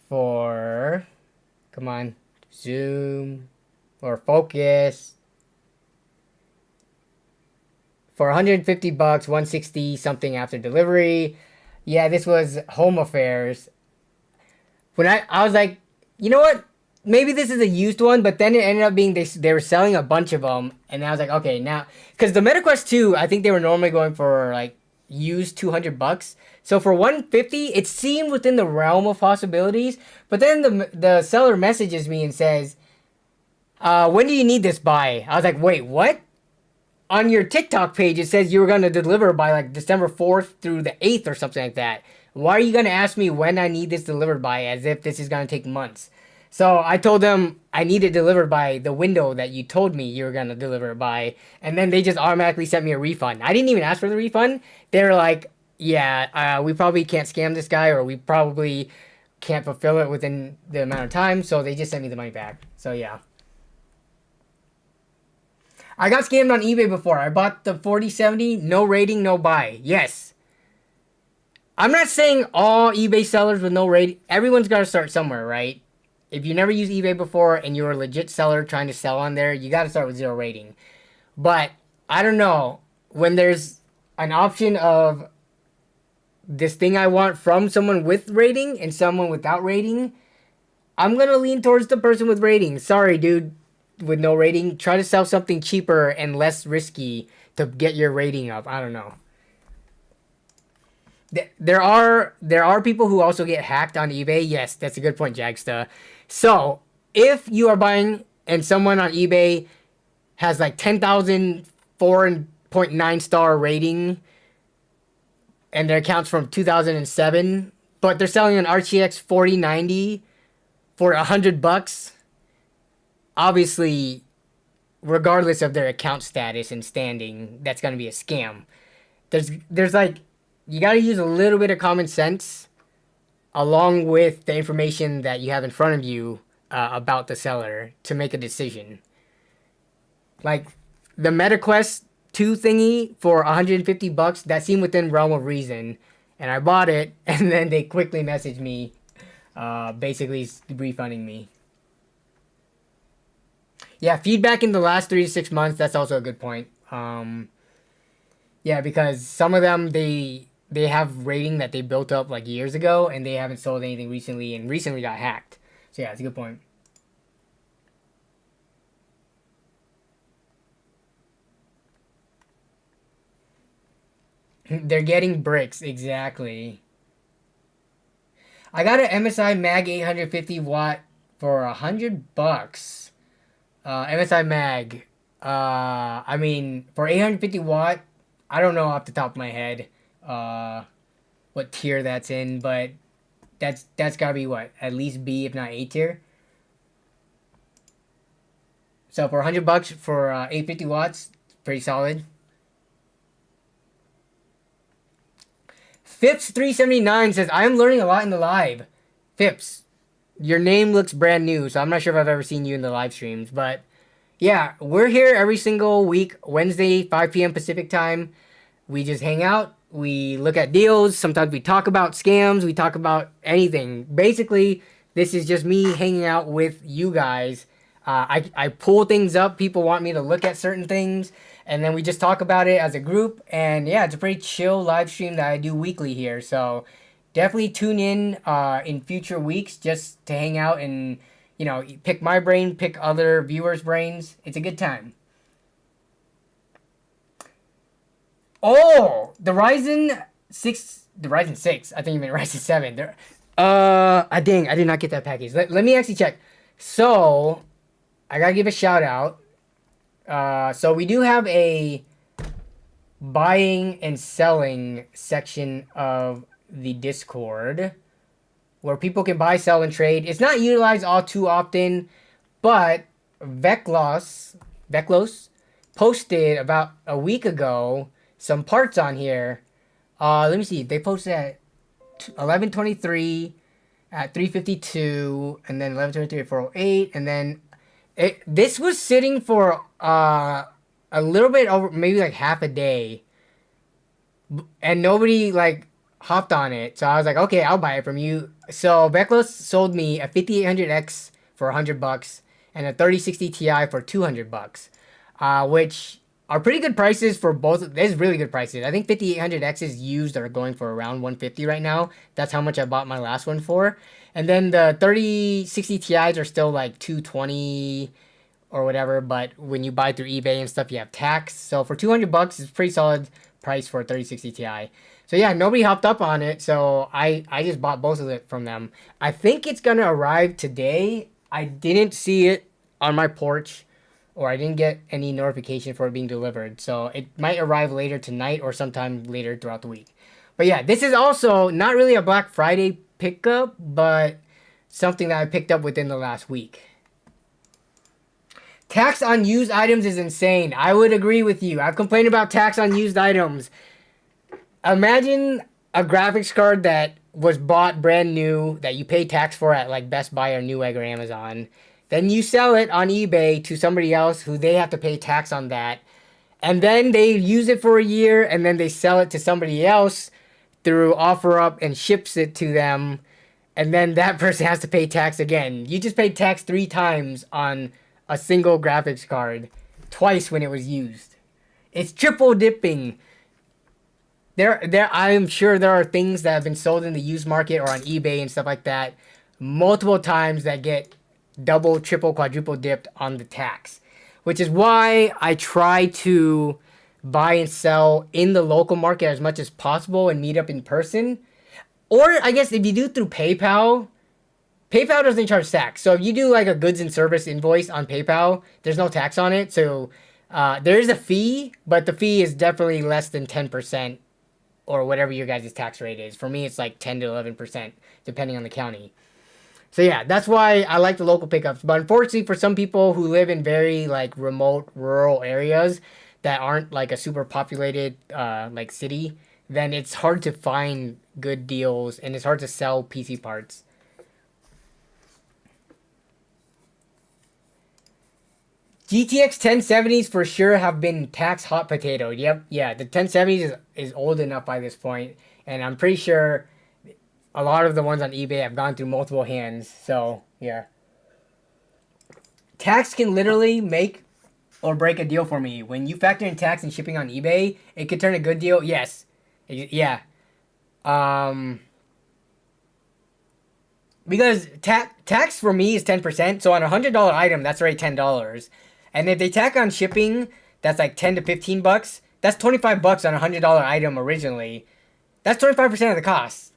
for, come on, zoom or focus, for $150, $160 something after delivery. Yeah, this was Home Affairs. When I was like, you know what? Maybe this is a used one, but then it ended up being they were selling a bunch of them, and I was like, okay, now because the MetaQuest 2, I think they were normally going for like used $200. So for 150, it seemed within the realm of possibilities. But then the seller messages me and says, when do you need this by? I was like, wait, what? On your TikTok page, it says you were going to deliver by like December 4th through the 8th or something like that. Why are you going to ask me when I need this delivered by as if this is going to take months? So I told them I need it delivered by the window that you told me you were going to deliver it by. And then they just automatically sent me a refund. I didn't even ask for the refund. They were like, yeah, we probably can't scam this guy, or we probably can't fulfill it within the amount of time. So they just sent me the money back. So yeah. I got scammed on eBay before. I bought the 4070, no rating, no buy. Yes. I'm not saying all eBay sellers with no rating. Everyone's got to start somewhere, right? If you never used eBay before and you're a legit seller trying to sell on there, you got to start with 0 rating. But I don't know. When there's an option of this thing I want from someone with rating and someone without rating, I'm going to lean towards the person with rating. Sorry, dude. With no rating, try to sell something cheaper and less risky to get your rating up. I don't know. There are people who also get hacked on eBay. Yes, that's a good point, Jagsta. So if you are buying and someone on eBay has like 10,000 4.9 star rating and their account's from 2007, but they're selling an RTX 4090 for $100. Obviously, regardless of their account status and standing, that's going to be a scam. There's like, you got to use a little bit of common sense along with the information that you have in front of you about the seller to make a decision. Like the MetaQuest 2 thingy for $150, that seemed within realm of reason, and I bought it, and then they quickly messaged me, basically refunding me. Yeah, feedback in the last 3 to 6 months, that's also a good point. Yeah, because some of them, they have rating that they built up like years ago, and they haven't sold anything recently, and recently got hacked. So yeah, it's a good point. They're getting bricks, exactly. I got an MSI Mag 850 watt for $100. MSI Mag. I mean, for 850 watt, I don't know off the top of my head what tier that's in, but that's gotta be what, at least B if not A tier. So for $100 for 850 watts, pretty solid. Phipps 379 says, I am learning a lot in the live. Phipps, your name looks brand new, so I'm not sure if I've ever seen you in the live streams, but yeah, we're here every single week, Wednesday, 5 p.m. Pacific time. We just hang out, we look at deals, sometimes we talk about scams, we talk about anything. Basically, this is just me hanging out with you guys. I pull things up, people want me to look at certain things, and then we just talk about it as a group, and yeah, it's a pretty chill live stream that I do weekly here, so definitely tune in future weeks just to hang out and, you know, pick my brain, pick other viewers' brains. It's a good time. Oh, the Ryzen 6, I think you meant Ryzen 7. Dang, I did not get that package. Let me actually check. So, I gotta give a shout out. So we do have a buying and selling section of the Discord where people can buy, sell, and trade. It's not utilized all too often, but Veklos posted about a week ago some parts on here. Let me see. They posted at 11:23, at 3:52, and then 11:23 at 4:08, and then this was sitting for a little bit over, maybe like half a day, and nobody like hopped on it. So I was like, okay, I'll buy it from you. So Veklos sold me a 5800X for $100 and a 3060 Ti for $200, which are pretty good prices for both. There's really good prices. I think 5800Xs used are going for around 150 right now. That's how much I bought my last one for. And then the 3060 Ti's are still like 220 or whatever, but when you buy through eBay and stuff, you have tax. So for $200, it's pretty solid price for a 3060 Ti. So yeah, nobody hopped up on it, so I just bought both of it from them. I think it's gonna arrive today. I didn't see it on my porch, or I didn't get any notification for it being delivered. So it might arrive later tonight or sometime later throughout the week. But yeah, this is also not really a Black Friday pickup, but something that I picked up within the last week. Tax on used items is insane. I would agree with you. I've complained about tax on used items. Imagine a graphics card that was bought brand new that you pay tax for at like Best Buy or Newegg or Amazon. Then you sell it on eBay to somebody else who they have to pay tax on that. And then they use it for a year and then they sell it to somebody else through OfferUp and ships it to them. And then that person has to pay tax again. You just paid tax 3 times on a single graphics card, twice when it was used. It's triple dipping. I'm sure there are things that have been sold in the used market or on eBay and stuff like that multiple times that get double, triple, quadruple dipped on the tax. Which is why I try to buy and sell in the local market as much as possible and meet up in person. Or I guess if you do through PayPal doesn't charge tax. So if you do like a goods and service invoice on PayPal, there's no tax on it. So there is a fee, but the fee is definitely less than 10% or whatever your guys' tax rate is. For me, it's like 10 to 11%, depending on the county. So yeah, that's why I like the local pickups. But unfortunately, for some people who live in very like remote rural areas that aren't like a super populated like city, then it's hard to find good deals and it's hard to sell PC parts. GTX 1070s for sure have been tax hot potato. Yep, yeah, the 1070s is old enough by this point, and I'm pretty sure a lot of the ones on eBay have gone through multiple hands. So yeah, tax can literally make or break a deal for me. When you factor in tax and shipping on eBay, it could turn a good deal. Yes, yeah. Because tax for me is 10%, so on a $100 item, that's already $10. And if they tack on shipping, that's like 10 to 15 bucks. That's 25 bucks on a $100 item originally. That's 25% of the cost.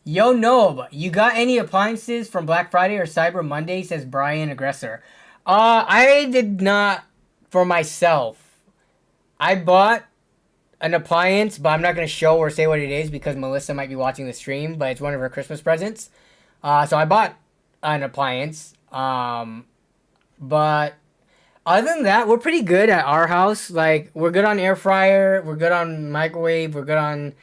Yo, Nob, you got any appliances from Black Friday or Cyber Monday, says Brian Aggressor. I did not for myself. I bought an appliance, but I'm not going to show or say what it is because Melissa might be watching the stream, but it's one of her Christmas presents. So I bought an appliance. But other than that, we're pretty good at our house. Like, we're good on air fryer, we're good on microwave, we're good on,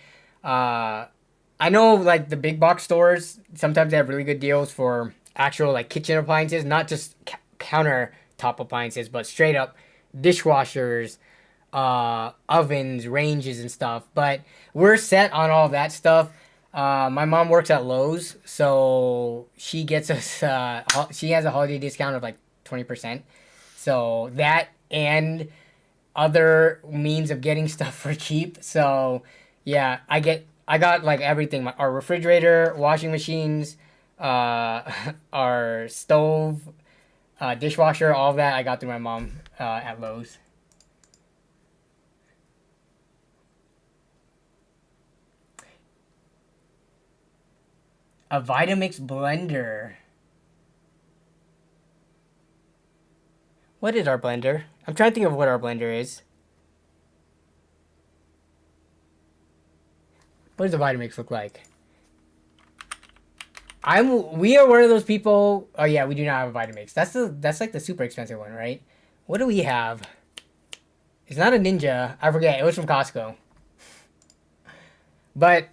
I know, like, the big box stores, sometimes they have really good deals for actual, like, kitchen appliances, not just countertop appliances, but straight up dishwashers, ovens, ranges, and stuff. But we're set on all that stuff. My mom works at Lowe's, so she gets us, she has a holiday discount of like 20%. So that and other means of getting stuff for cheap. So yeah, I got like everything. Our refrigerator, washing machines, our stove, dishwasher, all of that I got through my mom at Lowe's. A Vitamix blender. What is our blender? I'm trying to think of what our blender is. What does a Vitamix look like? We are one of those people. Oh yeah, we do not have a Vitamix. That's like the super expensive one, right? What do we have? It's not a Ninja. I forget. It was from Costco. But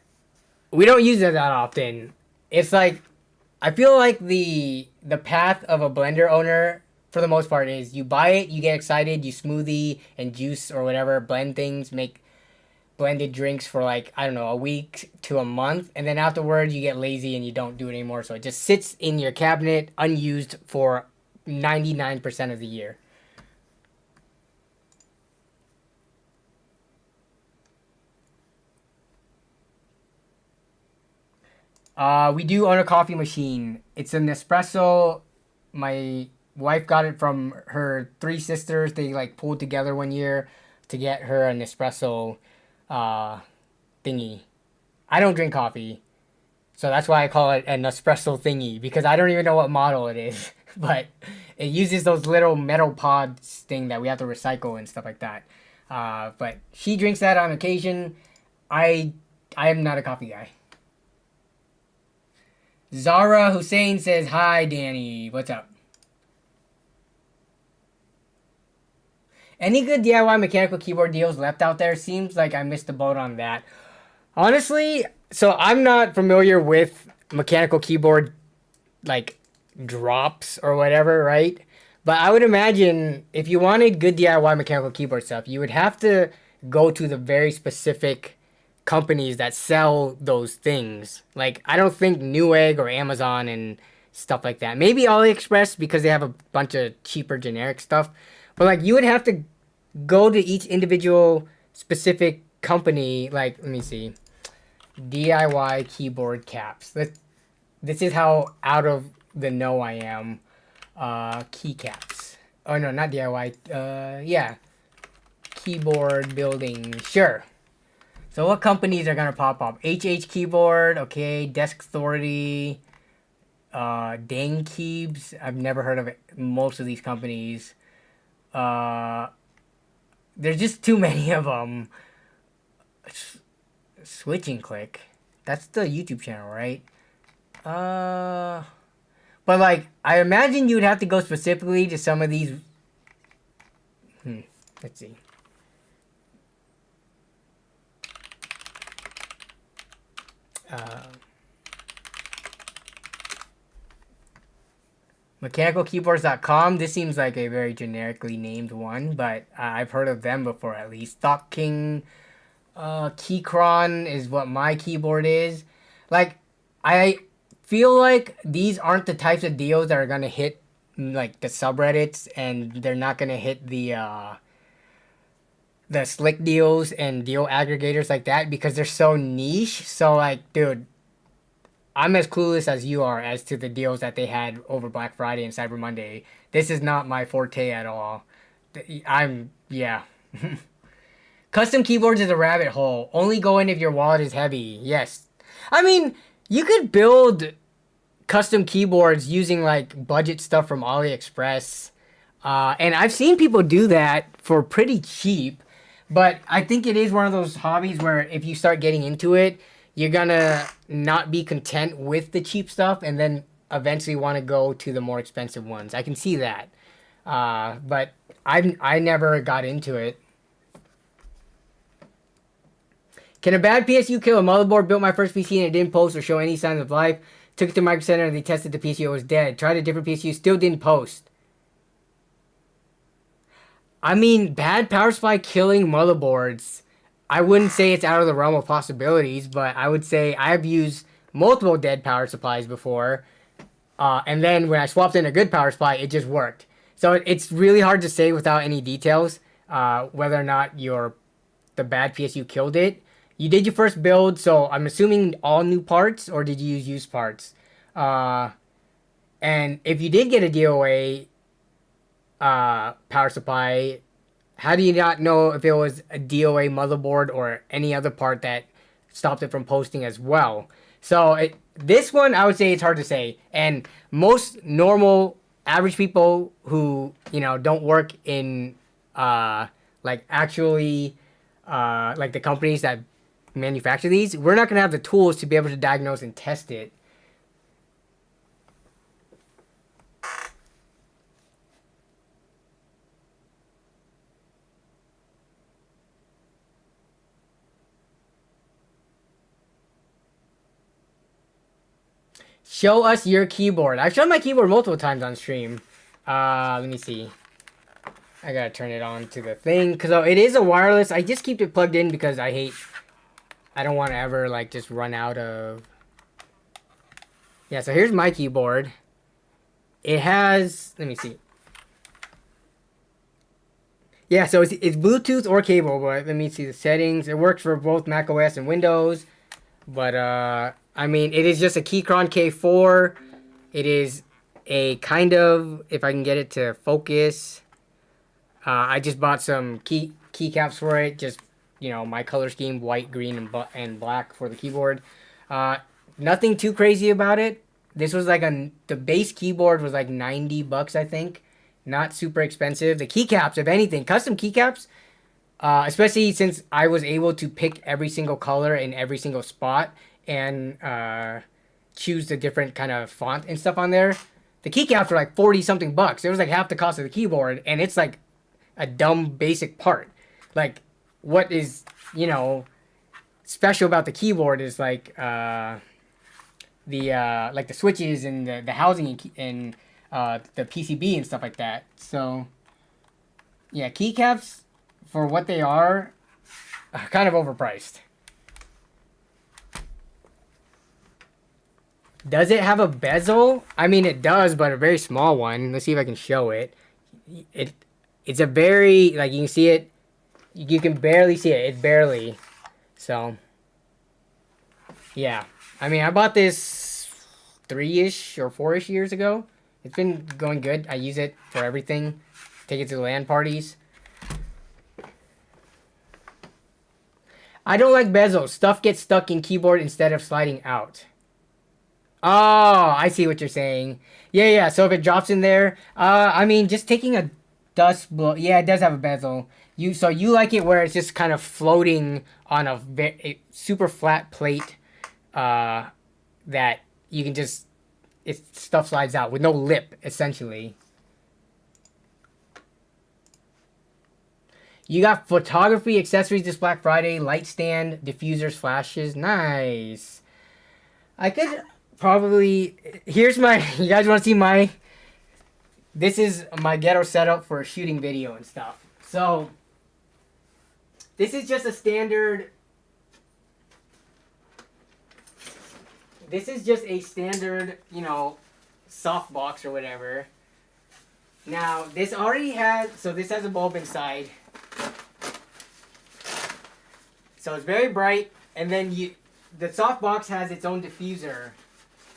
we don't use it that often. It's like, I feel like the path of a blender owner, for the most part, is you buy it, you get excited, you smoothie and juice or whatever, blend things, make blended drinks for like, I don't know, a week to a month, and then afterwards you get lazy and you don't do it anymore, so it just sits in your cabinet unused for 99% of the year. We do own a coffee machine. It's an espresso. My wife got it from her three sisters. They like pulled together one year to get her an espresso thingy. I don't drink coffee, so that's why I call it an espresso thingy, because I don't even know what model it is. But it uses those little metal pods thing that we have to recycle and stuff like that. But she drinks that on occasion. I am not a coffee guy. Zara Hussein says, hi, Danny. What's up? Any good DIY mechanical keyboard deals left out there? Seems like I missed the boat on that. Honestly, so I'm not familiar with mechanical keyboard, like, drops or whatever, right? But I would imagine if you wanted good DIY mechanical keyboard stuff, you would have to go to the very specific companies that sell those things. Like, I don't think Newegg or Amazon and stuff like that. Maybe AliExpress, because they have a bunch of cheaper generic stuff. But like, you would have to go to each individual specific company. Like, let me see, DIY keyboard caps. This is how out of the know I am. Keycaps. Oh no, not DIY. Yeah, keyboard building. Sure. So what companies are gonna pop up? HH Keyboard, okay. Desk Authority, Dang Keybs. I've never heard of it, most of these companies. There's just too many of them. Switch and Click. That's the YouTube channel, right? But like, I imagine you'd have to go specifically to some of these. Let's see. mechanicalkeyboards.com. This seems like a very generically named one, but I've heard of them before at least. Thought King, Keychron is what my keyboard is. Like, I feel like these aren't the types of deals that are gonna hit like the subreddits, and they're not gonna hit the slick deals and deal aggregators like that, because they're so niche. So like, dude, I'm as clueless as you are as to the deals that they had over Black Friday and Cyber Monday. This is not my forte at all. Yeah. Custom keyboards is a rabbit hole. Only go in if your wallet is heavy. Yes. I mean, you could build custom keyboards using like budget stuff from AliExpress. And I've seen people do that for pretty cheap. But I think it is one of those hobbies where if you start getting into it, you're gonna not be content with the cheap stuff and then eventually want to go to the more expensive ones. I can see that. But I never got into it. Can a bad PSU kill a motherboard? Built my first PC and it didn't post or show any signs of life. Took it to Micro Center and they tested the PSU. It was dead. Tried a different PSU. Still didn't post. I mean, bad power supply killing motherboards. I wouldn't say it's out of the realm of possibilities, but I would say I've used multiple dead power supplies before. And then when I swapped in a good power supply, it just worked. So it's really hard to say without any details whether or not the bad PSU killed it. You did your first build, so I'm assuming all new parts, or did you use used parts? And if you did get a DOA power supply, how do you not know if it was a DOA motherboard or any other part that stopped it from posting as well? So this one, I would say it's hard to say. And most normal, average people who, don't work in, like actually, like the companies that manufacture these, we're not going to have the tools to be able to diagnose and test it. Show us your keyboard. I've shown my keyboard multiple times on stream. Let me see. I gotta turn it on to the thing, because it is a wireless. I just keep it plugged in because I hate I don't want to ever like just run out of. Yeah, so here's my keyboard. It has, let me see. Yeah, so it's Bluetooth or cable, but let me see the settings. It works for both Mac OS and Windows. But I mean, it is just a Keychron K4. It is a kind of, if I can get it to focus. I just bought some keycaps for it. Just, you know, my color scheme, white, green, and black for the keyboard. Nothing too crazy about it. This was like the base keyboard was like $90, I think. Not super expensive. The keycaps, if anything, custom keycaps, especially since I was able to pick every single color in every single spot and choose the different kind of font and stuff on there. The keycaps were like 40 something bucks. It was like half the cost of the keyboard, and it's like a dumb basic part. Like, what is, you know, special about the keyboard is like like the switches and the housing and the PCB and stuff like that. So yeah, keycaps for what they are kind of overpriced. Does it have a bezel? I mean, it does, but a very small one. Let's see if I can show it. It's a very, like, you can see it. You can barely see it. It's barely. So yeah, I mean, I bought this 3-ish or 4-ish years ago. It's been going good. I use it for everything. Take it to the LAN parties. I don't like bezels. Stuff gets stuck in keyboard instead of sliding out. Oh, I see what you're saying. Yeah. So if it drops in there, I mean, just taking a dust blow. Yeah, it does have a bezel. So you like it where it's just kind of floating on a super flat plate, that you can just, stuff slides out with no lip, essentially. You got photography accessories this Black Friday, light stand, diffusers, flashes. Nice. I could probably, here's my, you guys want to see my, this is my ghetto setup for a shooting video and stuff. So this is just a standard, you know, softbox or whatever. Now, this already has, so this has a bulb inside. So it's very bright, and then the softbox has its own diffuser.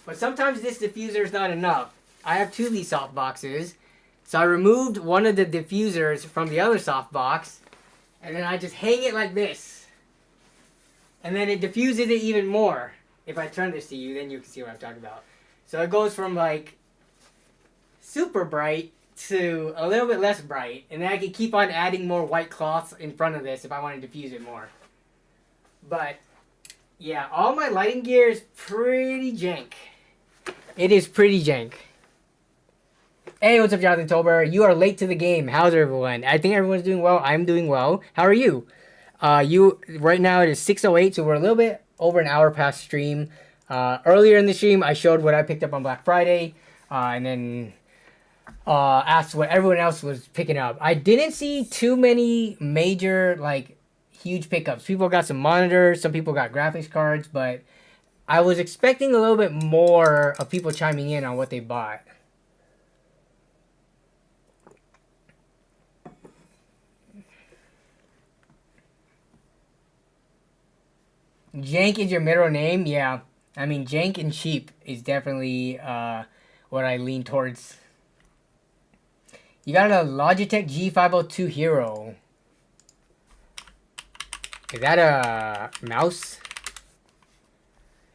But sometimes this diffuser is not enough. I have 2 of these softboxes. So I removed one of the diffusers from the other softbox, and then I just hang it like this. And then it diffuses it even more. If I turn this to you, then you can see what I'm talking about. So it goes from like super bright to a little bit less bright. And then I can keep on adding more white cloths in front of this if I want to diffuse it more. But yeah, all my lighting gear is pretty jank. It is pretty jank. Hey, what's up, Jonathan Tolber? You are late to the game. How's everyone? I think everyone's doing well. I'm doing well. How are you? Right now it is 6:08, so we're a little bit over an hour past stream. Earlier in the stream, I showed what I picked up on Black Friday, and then asked what everyone else was picking up. I didn't see too many major, like, huge pickups. People got some monitors, some people got graphics cards, but I was expecting a little bit more of people chiming in on what they bought. Jank is your middle name? Yeah. I mean, jank and cheap is definitely what I lean towards. You got a Logitech G502 Hero. Is that a mouse?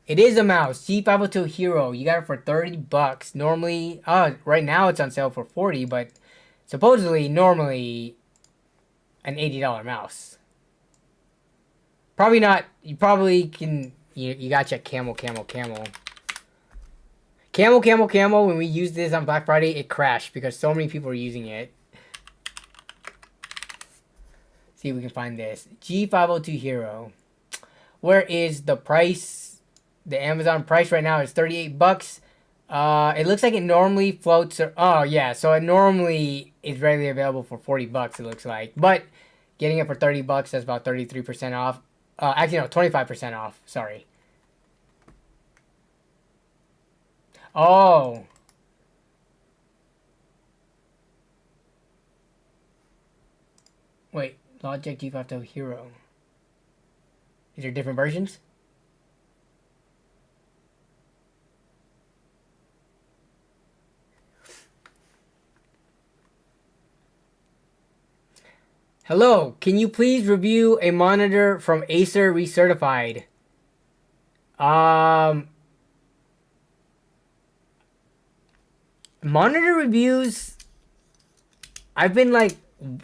It is a mouse. G502 Hero. You got it for $30. Normally, right now it's on sale for $40, but supposedly, normally, an $80 mouse. Probably not. You probably can. You gotta check camel. When we used this on Black Friday, it crashed because so many people were using it. See if we can find this G502 Hero. Where is the price? The Amazon price right now is $38. It looks like it normally floats. Oh yeah, so it normally is readily available for $40. It looks like, but getting it for $30, that's about 33% off. Actually, no, 25% off. Sorry. Oh. Wait, Logitech G5 Hero. Is there different versions? Hello, can you please review a monitor from Acer recertified? Monitor reviews, I've been like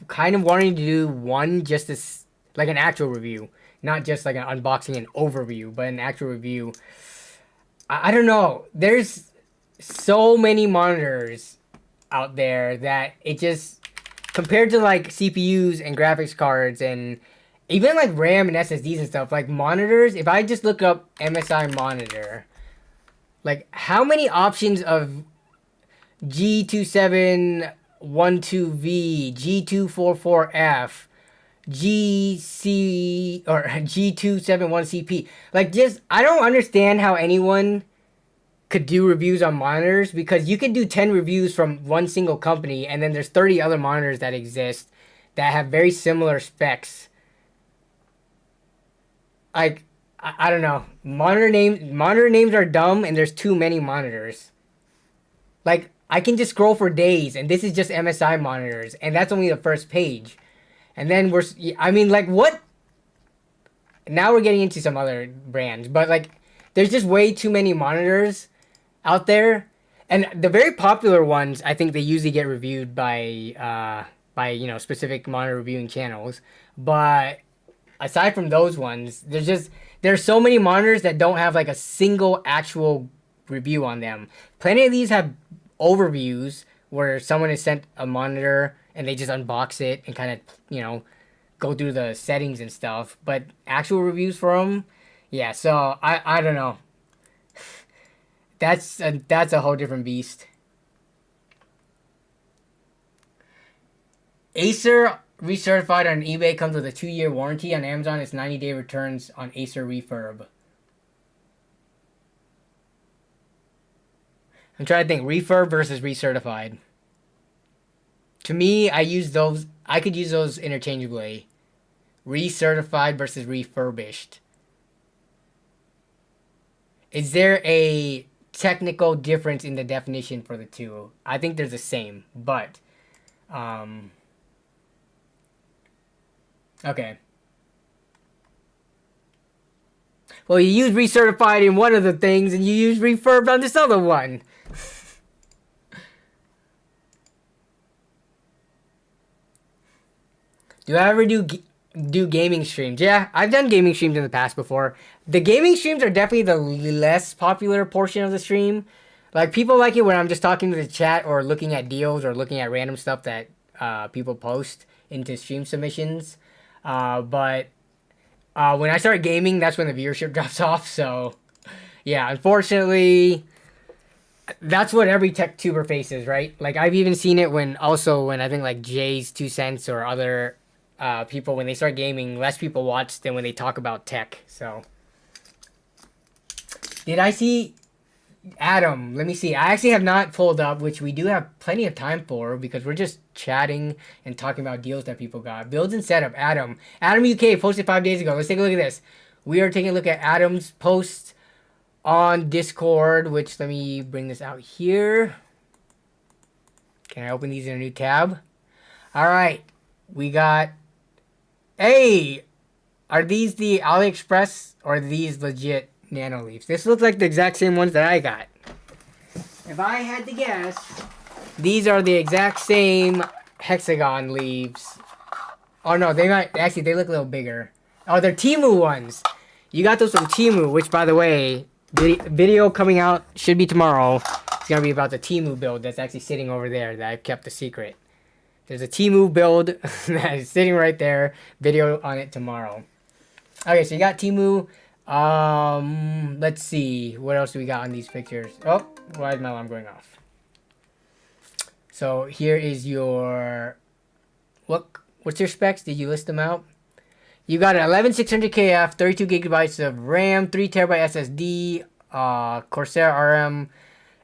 kind of wanting to do one just as like an actual review, not just like an unboxing and overview, but an actual review. I don't know. There's so many monitors out there that it just, compared to like CPUs and graphics cards and even like RAM and SSDs and stuff, like monitors, if I just look up MSI monitor, like how many options of G2712V, G244F, GC or G271CP. Like just I don't understand how anyone could do reviews on monitors, because you could do 10 reviews from one single company and then there's 30 other monitors that exist that have very similar specs. Like I don't know. Monitor names are dumb and there's too many monitors. Like I can just scroll for days and this is just MSI monitors and that's only the first page. And then I mean, like, what? Now we're getting into some other brands, but like, there's just way too many monitors out there. And the very popular ones, I think they usually get reviewed by specific monitor reviewing channels. But aside from those ones, there's so many monitors that don't have like a single actual review on them. Plenty of these have overviews where someone has sent a monitor and they just unbox it and kind of, go through the settings and stuff. But actual reviews for them, yeah, so I don't know. That's a whole different beast. Acer recertified on eBay comes with a 2-year warranty. On Amazon, it's 90-day returns on Acer refurb. I'm trying to think. Refurb versus recertified. To me, I could use those interchangeably. Recertified versus refurbished. Is there a technical difference in the definition for the two? I think they're the same, but okay. Well, you use recertified in one of the things and you use refurbed on this other one. Do I ever do gaming streams? Yeah, I've done gaming streams in the past before. The gaming streams are definitely the less popular portion of the stream. Like, people like it when I'm just talking to the chat or looking at deals or looking at random stuff that people post into stream submissions. But when I start gaming, that's when the viewership drops off. So, yeah, unfortunately, that's what every tech tuber faces, right? Like, I've even seen it when I think like Jay's 2 cents or other people, when they start gaming, less people watch than when they talk about tech. So, did I see Adam? Let me see. I actually have not pulled up, which we do have plenty of time for because we're just chatting and talking about deals that people got. Builds and setup. Adam UK posted 5 days ago. Let's take a look at this. We are taking a look at Adam's post on Discord, which, let me bring this out here. Can I open these in a new tab? All right. We got, hey, are these the AliExpress or are these legit nano leaves? This looks like the exact same ones that I got. If I had to guess, these are the exact same hexagon leaves. Oh no, they look a little bigger. Oh, they're Temu ones. You got those from Temu, which, by the way, the video coming out should be tomorrow. It's gonna be about the Temu build that's actually sitting over there that I've kept a secret. There's a Temu build that is sitting right there. Video on it tomorrow. Okay, so you got Temu. Let's see. What else do we got on these pictures? Oh, why is my alarm going off? So here is your... What's your specs? Did you list them out? You got an 11600KF, 32 gigabytes of RAM, 3 terabyte SSD, Corsair RM,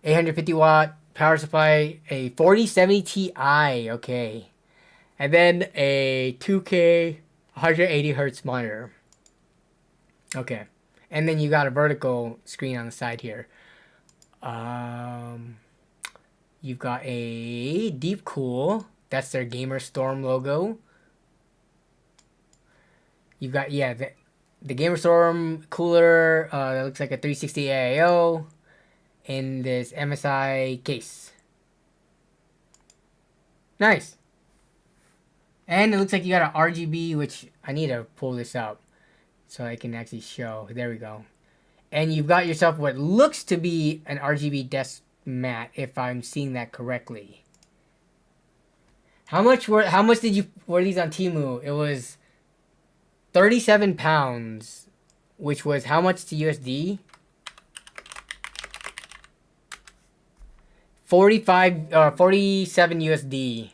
850 watt power supply, a 4070 Ti, okay. And then a 2K 180 hertz monitor. Okay. And then you got a vertical screen on the side here. You've got a Deep Cool. That's their Gamer Storm logo. You've got, yeah, the Gamer Storm cooler. That looks like a 360 AIO in this MSI case. Nice. And it looks like you got an RGB, which I need to pull this up so I can actually show. There we go. And you've got yourself what looks to be an RGB desk mat, if I'm seeing that correctly. How much were these on Temu? It was 37 pounds, which was how much to USD? 47 USD.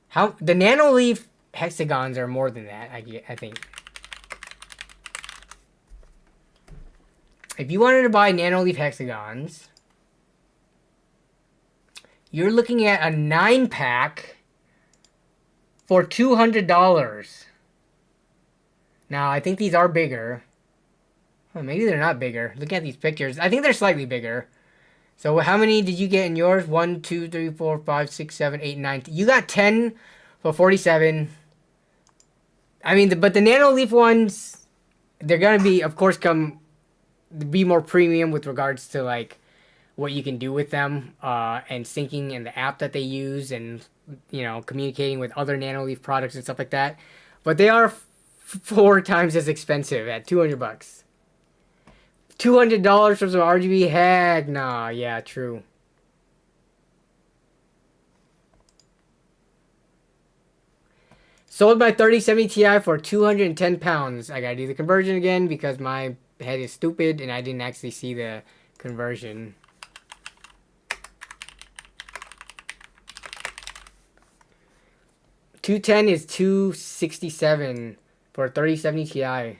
How the Nanoleaf hexagons are more than that, I think. If you wanted to buy Nanoleaf hexagons, you're looking at a 9-pack for $200. Now, I think these are bigger. Oh, maybe they're not bigger. Looking at these pictures, I think they're slightly bigger. So how many did you get in yours? 1, 2, 3, 4, 5, 6, 7, 8, 9. You got 10 for 47. I mean, but the Nanoleaf ones, they're going to be, of course, be more premium with regards to, like, what you can do with them, and syncing and the app that they use, and, you know, communicating with other Nanoleaf products and stuff like that. But they are 4 times as expensive at $200. $200 for some RGB? Heck nah. Yeah, true. Sold my 3070 Ti for 210 pounds. I gotta do the conversion again because my head is stupid and I didn't actually see the conversion. $210 is $267 for a 3070 Ti.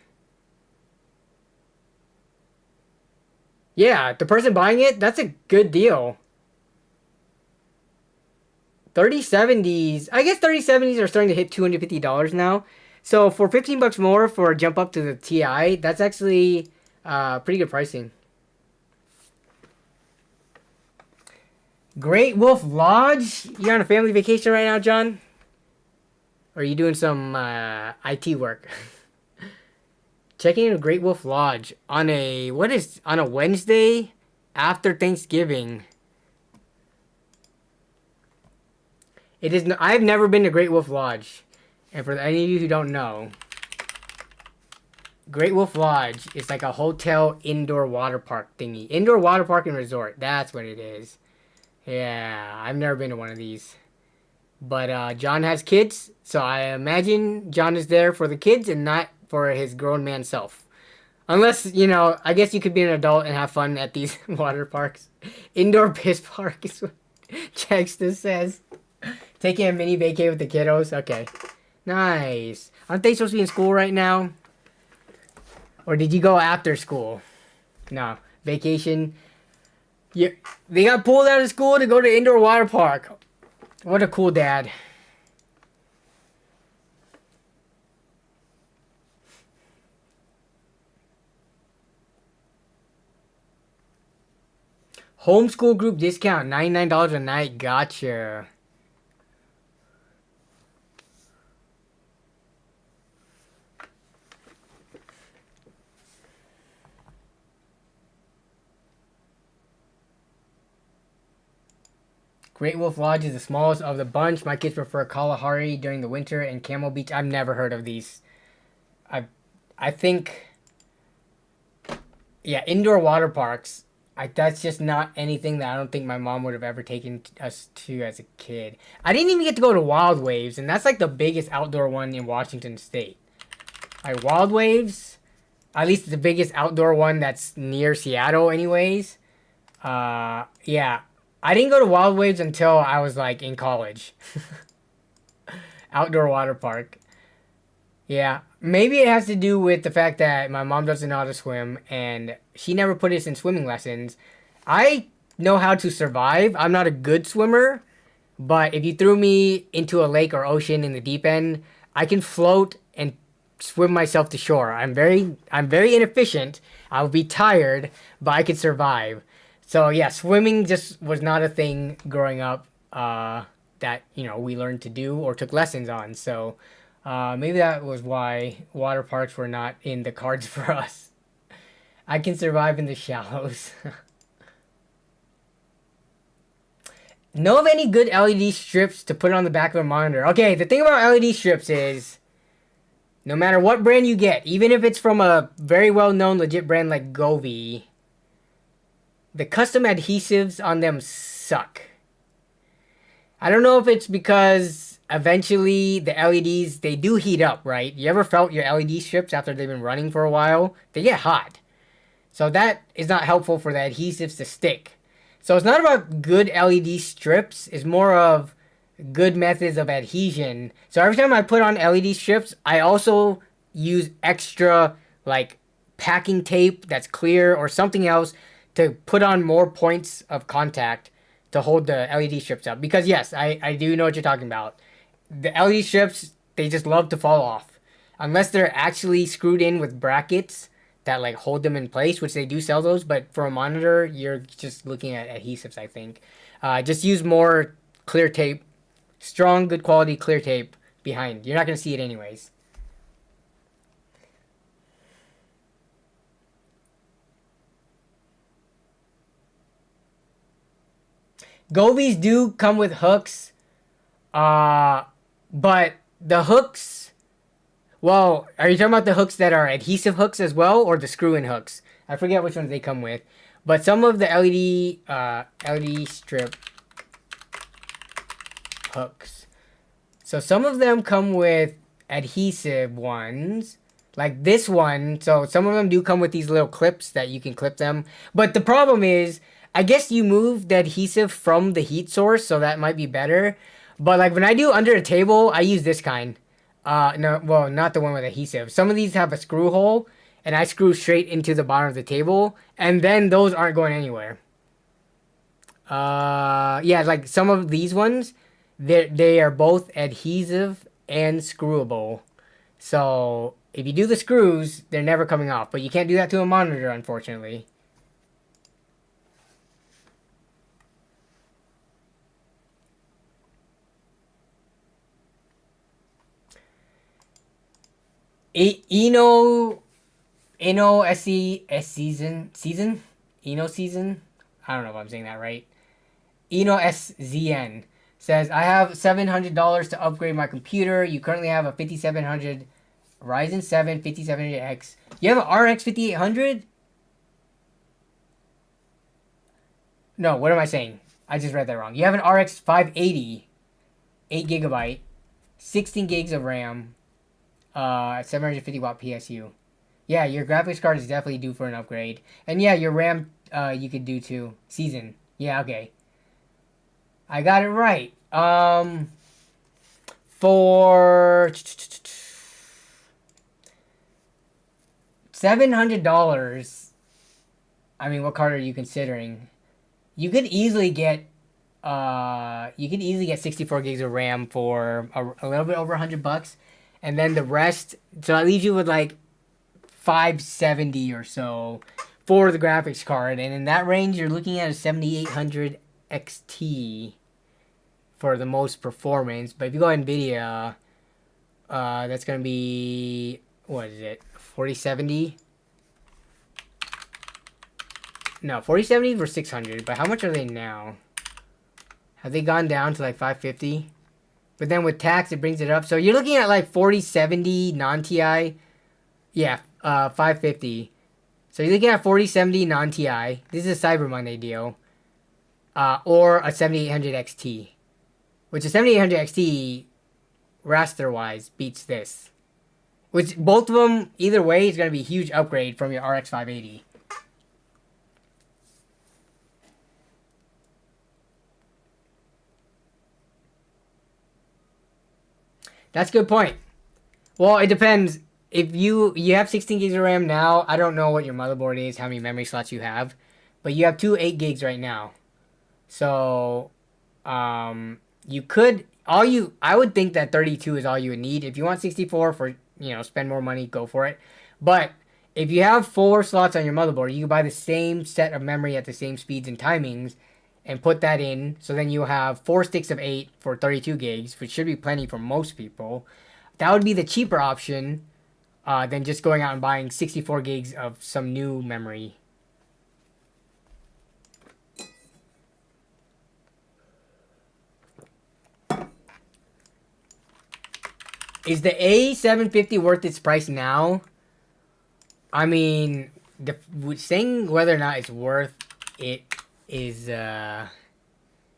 Yeah, the person buying it, that's a good deal. 3070s, I guess 3070s are starting to hit $250 now. So for 15 bucks more for a jump up to the Ti, that's actually pretty good pricing. Great Wolf Lodge? You're on a family vacation right now, John? Or are you doing some IT work? Checking in a Great Wolf Lodge on a Wednesday after Thanksgiving. It is. I've never been to Great Wolf Lodge, and for any of you who don't know, Great Wolf Lodge is like a hotel indoor water park thingy, indoor water park and resort. That's what it is. Yeah, I've never been to one of these, but John has kids, so I imagine John is there for the kids and not for his grown man self. Unless, you know, I guess you could be an adult and have fun at these water parks. Indoor piss park is what Jackson says. Taking a mini vacay with the kiddos? Okay. Nice. Aren't they supposed to be in school right now? Or did you go after school? No. Vacation. Yeah, they got pulled out of school to go to indoor water park. What a cool dad. Homeschool group discount, $99 a night. Gotcha. Great Wolf Lodge is the smallest of the bunch. My kids prefer Kalahari during the winter and Camel Beach. I've never heard of these. I think, yeah, indoor water parks. That's just not anything that I don't think my mom would have ever taken us to as a kid. I didn't even get to go to Wild Waves, and that's like the biggest outdoor one in Washington State. Like Wild Waves, at least the biggest outdoor one that's near Seattle anyways. Yeah. I didn't go to Wild Waves until I was like in college. Outdoor water park. Yeah, maybe it has to do with the fact that my mom doesn't know how to swim and she never put us in swimming lessons. I know how to survive. I'm not a good swimmer, but if you threw me into a lake or ocean in the deep end, I can float and swim myself to shore. I'm very inefficient. I'll be tired, but I could survive. So yeah, swimming just was not a thing growing up that we learned to do or took lessons on. So maybe that was why water parks were not in the cards for us. I can survive in the shallows. Know of any good LED strips to put on the back of a monitor? Okay, the thing about LED strips is no matter what brand you get, even if it's from a very well-known legit brand like Govee, the custom adhesives on them suck. I don't know if it's because eventually the LEDs, they do heat up, right? You ever felt your LED strips after they've been running for a while? They get hot. So that is not helpful for the adhesives to stick. So it's not about good LED strips. It's more of good methods of adhesion. So every time I put on LED strips, I also use extra like packing tape that's clear or something else to put on more points of contact to hold the LED strips up. Because yes, I do know what you're talking about. The LED strips, they just love to fall off. Unless they're actually screwed in with brackets that like hold them in place, which they do sell those, but for a monitor, you're just looking at adhesives, I think. Just use more clear tape, strong, good quality clear tape behind. You're not going to see it anyways. Govies do come with hooks, but the hooks, well, are you talking about the hooks that are adhesive hooks as well, or the screw-in hooks? I forget which ones they come with. But some of the LED strip hooks. So some of them come with adhesive ones, like this one. So some of them do come with these little clips that you can clip them. But the problem is, I guess you move the adhesive from the heat source, so that might be better. But like when I do under a table, I use this kind. No, well, not the one with adhesive. Some of these have a screw hole, and I screw straight into the bottom of the table, and then those aren't going anywhere. Yeah, like some of these ones, they are both adhesive and screwable. So if you do the screws, they're never coming off. But you can't do that to a monitor, unfortunately. Eno season Eno season. I don't know if I'm saying that right. Eno SZN says, I have $700 to upgrade my computer. You currently have a 5700 Ryzen 7 5700X. You have an RX 5800? No, what am I saying? I just read that wrong. You have an RX 580, 8GB, 16 gigs of RAM, 750 watt PSU. Yeah, your graphics card is definitely due for an upgrade. And yeah, your RAM, you could do too. Season. Yeah, okay. I got it right. For $700, I mean, what card are you considering? You could easily get 64 gigs of RAM for a little bit over $100, and then the rest. So that leaves you with like 570 or so for the graphics card, and in that range, you're looking at a 7800 XT for the most performance. But if you go NVIDIA, that's gonna be, what is it, 4070? No, 4070 were 600, but how much are they now? Have they gone down to like 550? But then with tax, it brings it up. So you're looking at like 4070 non-TI. Yeah, 550. So you're looking at 4070 non-TI. This is a Cyber Monday deal. Or a 7800 XT. Which a 7800 XT, raster-wise, beats this. Which, both of them, either way, is going to be a huge upgrade from your RX 580. That's a good point. Well, it depends. If you have 16 gigs of RAM now, I don't know what your motherboard is, how many memory slots you have, but you have two 8 gigs right now. So, you could I would think that 32 is all you would need. If you want 64 for, spend more money, go for it. But if you have 4 slots on your motherboard, you can buy the same set of memory at the same speeds and timings and put that in. So then you have 4 sticks of 8 for 32 gigs, which should be plenty for most people. That would be the cheaper option than just going out and buying 64 gigs of some new memory. Is the A750 worth its price now? I mean, saying whether or not it's worth it is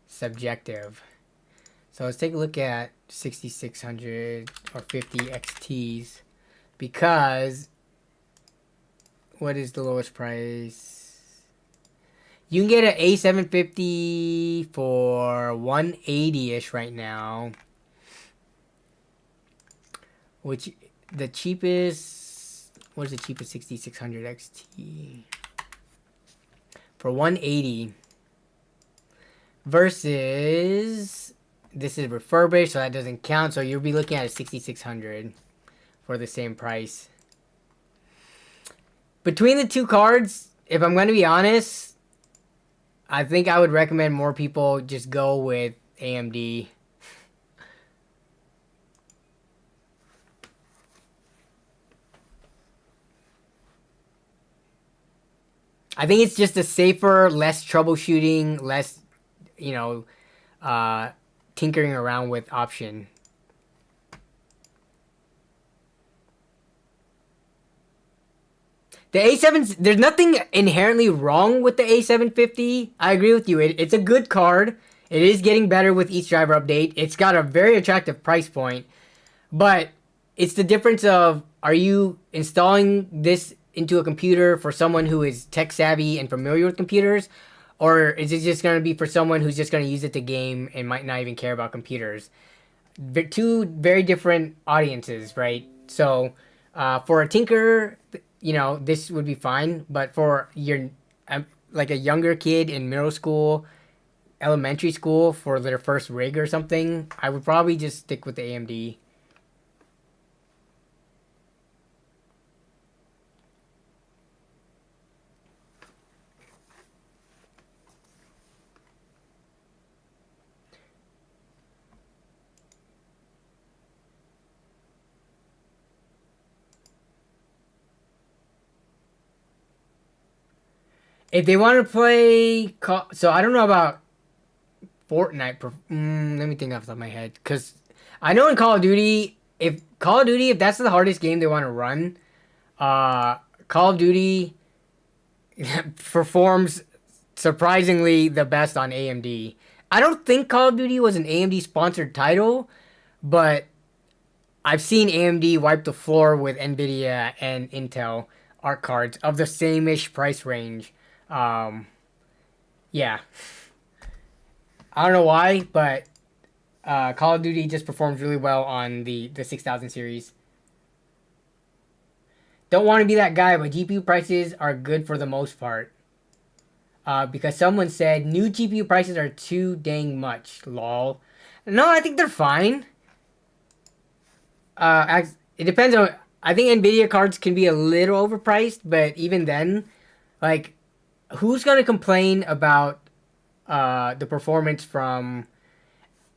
subjective. So let's take a look at 6600 or 50 XTs, because what is the lowest price? You can get an A750 for 180-ish right now. Which the cheapest, what is the cheapest 6600 XT? For 180 versus, this is refurbished, so that doesn't count. So you'll be looking at a 6600 for the same price. Between the two cards, if I'm going to be honest, I think I would recommend more people just go with AMD. I think it's just a safer, less troubleshooting, less, tinkering around with option. The A7, there's nothing inherently wrong with the A750. I agree with you. It's a good card. It is getting better with each driver update. It's got a very attractive price point. But it's the difference of, are you installing this into a computer for someone who is tech savvy and familiar with computers, or is it just going to be for someone who's just going to use it to game and might not even care about computers? Two very different audiences, right? So for a tinker, this would be fine, but for your like a younger kid in middle school, elementary school, for their first rig or something, I would probably just stick with the AMD. If they want to play, so I don't know about Fortnite. Let me think off the top of my head, because I know in Call of Duty, if that's the hardest game they want to run, Call of Duty performs surprisingly the best on AMD. I don't think Call of Duty was an AMD sponsored title, but I've seen AMD wipe the floor with Nvidia and Intel art cards of the same-ish price range. Yeah. I don't know why, but Call of Duty just performs really well on the 6000 series. Don't want to be that guy, but GPU prices are good for the most part. Because someone said new GPU prices are too dang much. Lol. No, I think they're fine. It depends on. I think Nvidia cards can be a little overpriced, but even then, like, who's gonna complain about the performance from?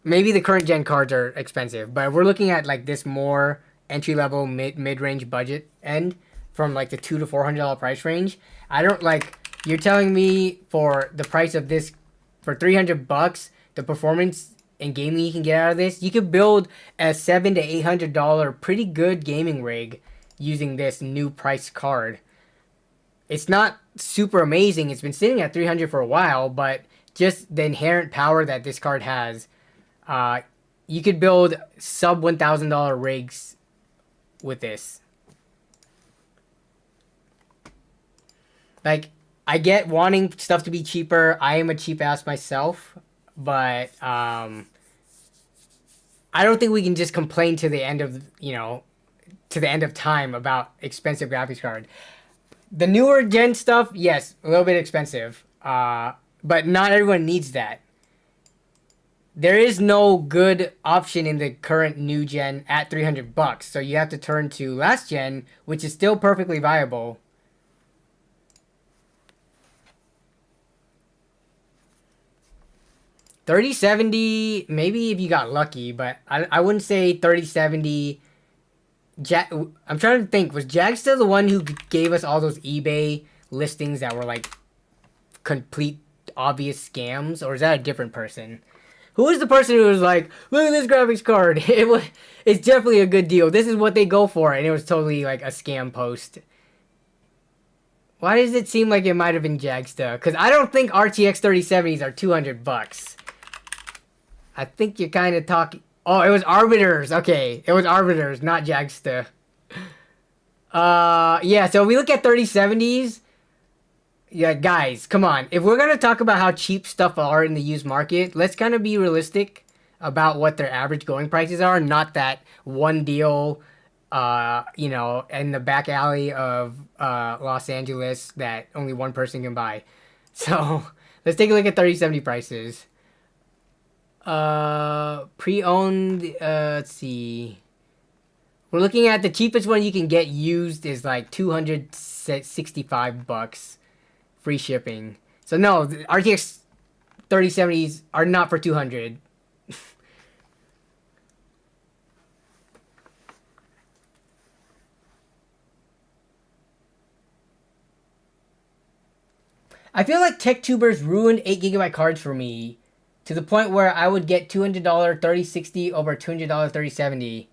Maybe the current gen cards are expensive, but we're looking at like this more entry level mid range budget end from like the $200 to $400 price range. I don't like. You're telling me for the price of this, for $300, the performance and gaming you can get out of this, you could build a $700 to $800 pretty good gaming rig using this new price card. It's not super amazing. It's been sitting at $300 for a while, but just the inherent power that this card has, you could build sub $1,000 rigs with this. Like, I get wanting stuff to be cheaper. I am a cheap ass myself, but I don't think we can just complain to the end of, to the end of time about expensive graphics card. The newer gen stuff, yes, a little bit expensive. But not everyone needs that. There is no good option in the current new gen at $300, so you have to turn to last gen, which is still perfectly viable. $3070, maybe if you got lucky, but I wouldn't say $3070. I'm trying to think, was Jagsta the one who gave us all those eBay listings that were like complete obvious scams, or is that a different person? Who is the person who was like, look at this graphics card, it's definitely a good deal, this is what they go for, and it was totally like a scam post? Why does it seem like it might have been Jagsta? Because I don't think RTX 3070s are $200. I think you're kind of talking... Oh, it was Arbiters. Okay, it was Arbiters, not Jagsta. Yeah, so if we look at 3070s... Yeah, guys, come on. If we're going to talk about how cheap stuff are in the used market, let's kind of be realistic about what their average going prices are, not that one deal, you know, in the back alley of Los Angeles that only one person can buy. So, let's take a look at 3070 prices. Pre-owned, let's see. We're looking at the cheapest one you can get used is like $265. Free shipping. So no, the RTX 3070s are not for $200. I feel like tech tubers ruined 8GB cards for me to the point where I would get $200 3060 over $200 3070.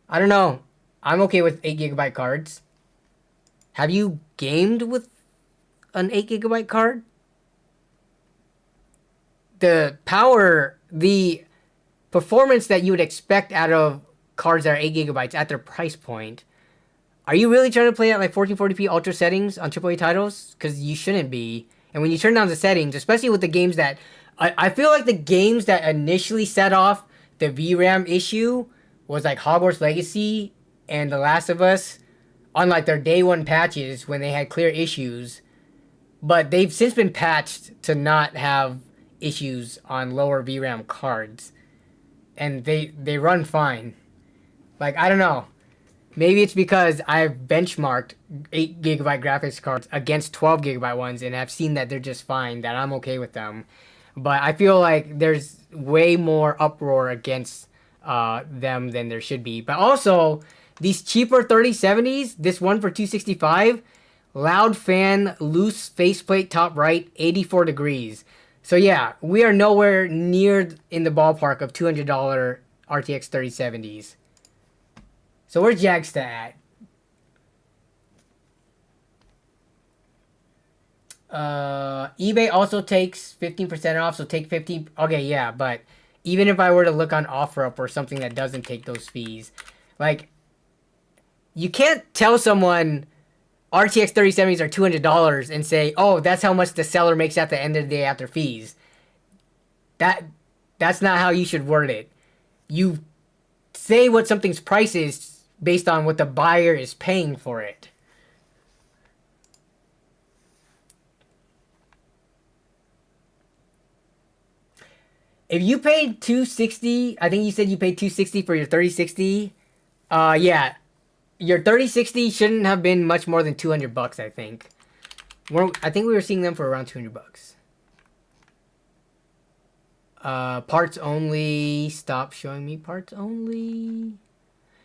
I don't know. I'm okay with 8GB cards. Have you gamed with an 8GB card? The power, the performance that you would expect out of cards that are 8GB at their price point. Are you really trying to play at like 1440p ultra settings on AAA titles? Because you shouldn't be. And when you turn down the settings, especially with the games that... I feel like the games that initially set off the VRAM issue was like Hogwarts Legacy and The Last of Us on like their day one patches when they had clear issues. But they've since been patched to not have issues on lower VRAM cards. And they run fine. Like, I don't know. Maybe it's because I've benchmarked 8GB graphics cards against 12GB ones and I've seen that they're just fine, that I'm okay with them. But I feel like there's way more uproar against them than there should be. But also, these cheaper 3070s, this one for $265, loud fan, loose faceplate top right, 84 degrees. So yeah, we are nowhere near in the ballpark of $200 RTX 3070s. So where's Jagsta at? eBay also takes 15% off, so take 15. Okay, yeah, but even if I were to look on OfferUp or something that doesn't take those fees, like, you can't tell someone RTX 3070s are $200 and say, oh, that's how much the seller makes at the end of the day after fees. That's not how you should word it. You say what something's price is based on what the buyer is paying for it. If you paid $260, I think you said you paid $260 for your 3060. Yeah, your 3060 shouldn't have been much more than $200, I think. I think we were seeing them for around $200. Parts only. Stop showing me parts only.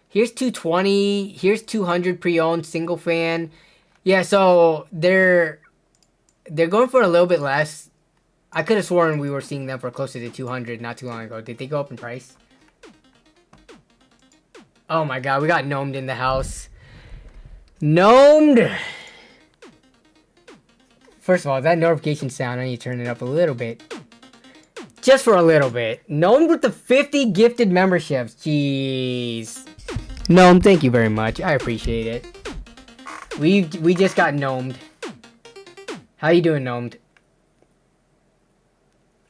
Here's 220. Here's 200 pre-owned single fan. Yeah, so they're going for a little bit less. I could have sworn we were seeing them for closer to 200 not too long ago. Did they go up in price? Oh my god, we got gnomed in the house. Gnomed! First of all, that notification sound, I need to turn it up a little bit. Just for a little bit. Gnomed with the 50 gifted memberships. Jeez. Gnome, thank you very much. I appreciate it. We just got gnomed. How you doing, gnomed?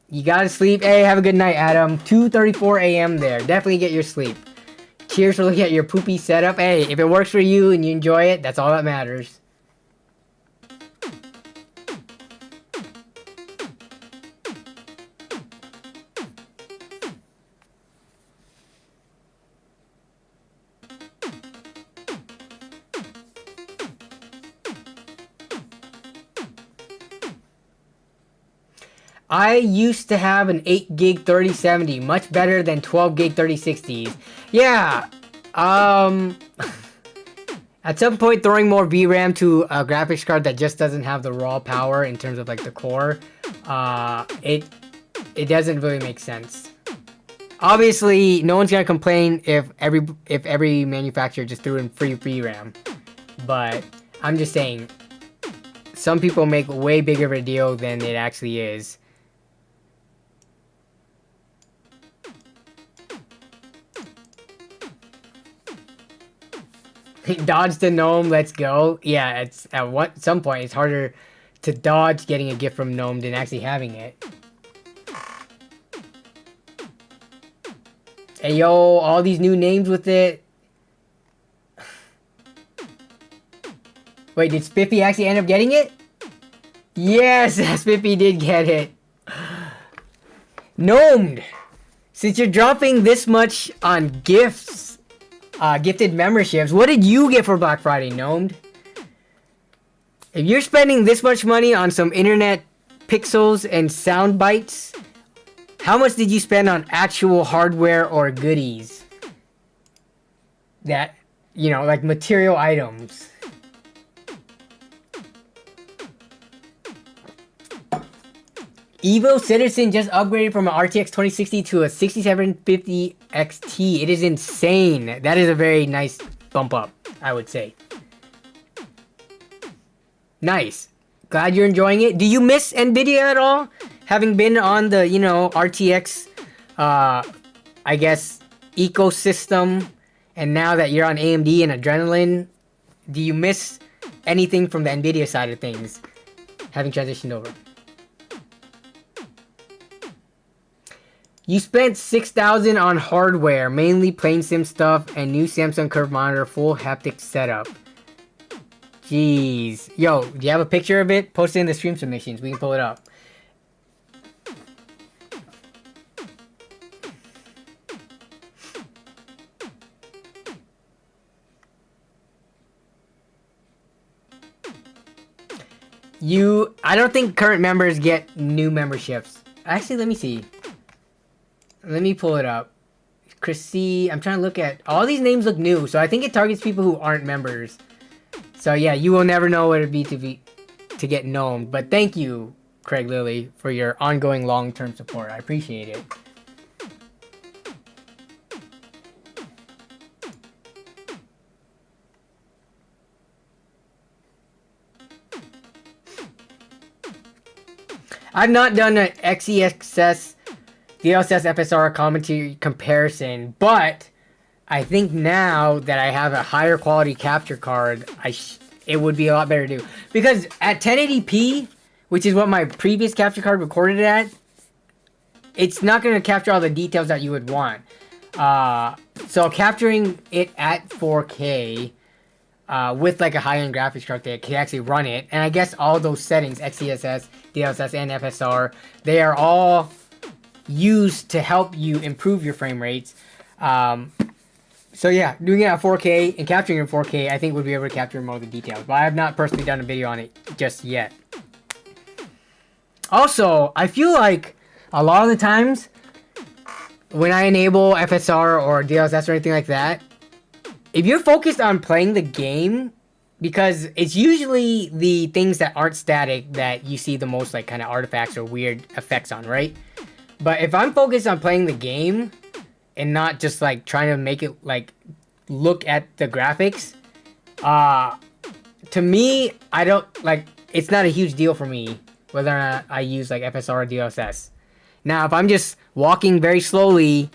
You gotta sleep. Hey, have a good night, Adam. 2:34 a.m. there. Definitely get your sleep. Cheers for looking at your poopy setup. Hey, if it works for you and you enjoy it, that's all that matters. I used to have an 8 gig 3070, much better than 12 gig 3060s. Yeah, at some point throwing more VRAM to a graphics card that just doesn't have the raw power in terms of like the core, it doesn't really make sense. Obviously, no one's gonna complain if every manufacturer just threw in free VRAM, but I'm just saying, some people make way bigger of a deal than it actually is. Dodge the gnome, let's go. Yeah, it's at some point it's harder to dodge getting a gift from gnome than actually having it. Hey yo, all these new names with it. Wait, did Spiffy actually end up getting it? Yes, Spiffy did get it. Gnomed, since you're dropping this much on gifts, gifted memberships, what did you get for Black Friday, Gnomed? If you're spending this much money on some internet pixels and sound bites, how much did you spend on actual hardware or goodies? That, you know, like material items. Evo Citizen just upgraded from an RTX 2060 to a 6750 XT. It is insane. That is a very nice bump up, I would say. Nice. Glad you're enjoying it. Do you miss NVIDIA at all? Having been on the, you know, RTX, I guess, ecosystem, and now that you're on AMD and Adrenaline, do you miss anything from the NVIDIA side of things, having transitioned over? You spent $6,000 on hardware, mainly plain sim stuff, and new Samsung Curve monitor, full haptic setup. Jeez. Yo, do you have a picture of it? Post it in the stream submissions. We can pull it up. I don't think current members get new memberships. Actually, let me see. Let me pull it up. Chrissy, I'm trying to look at... All these names look new, so I think it targets people who aren't members. So yeah, you will never know what it'd be to get known. But thank you, Craig Lilly, for your ongoing long-term support. I appreciate it. I've not done an XEXS DLSS FSR commentary comparison, but I think now that I have a higher quality capture card, it would be a lot better to do. Because at 1080p, which is what my previous capture card recorded at, it's not going to capture all the details that you would want. So capturing it at 4K with like a high-end graphics card that can actually run it, and I guess all those settings, XeSS, DLSS, and FSR, they are all used to help you improve your frame rates. So yeah, doing it at 4K and capturing it in 4K, I think would be able to capture more of the details. But I have not personally done a video on it just yet. Also, I feel like a lot of the times when I enable FSR or DLSS or anything like that, if you're focused on playing the game, because it's usually the things that aren't static that you see the most like kind of artifacts or weird effects on, right? But if I'm focused on playing the game and not just like trying to make it like look at the graphics, to me, I don't like, it's not a huge deal for me whether or not I use like FSR or DLSS. Now, if I'm just walking very slowly,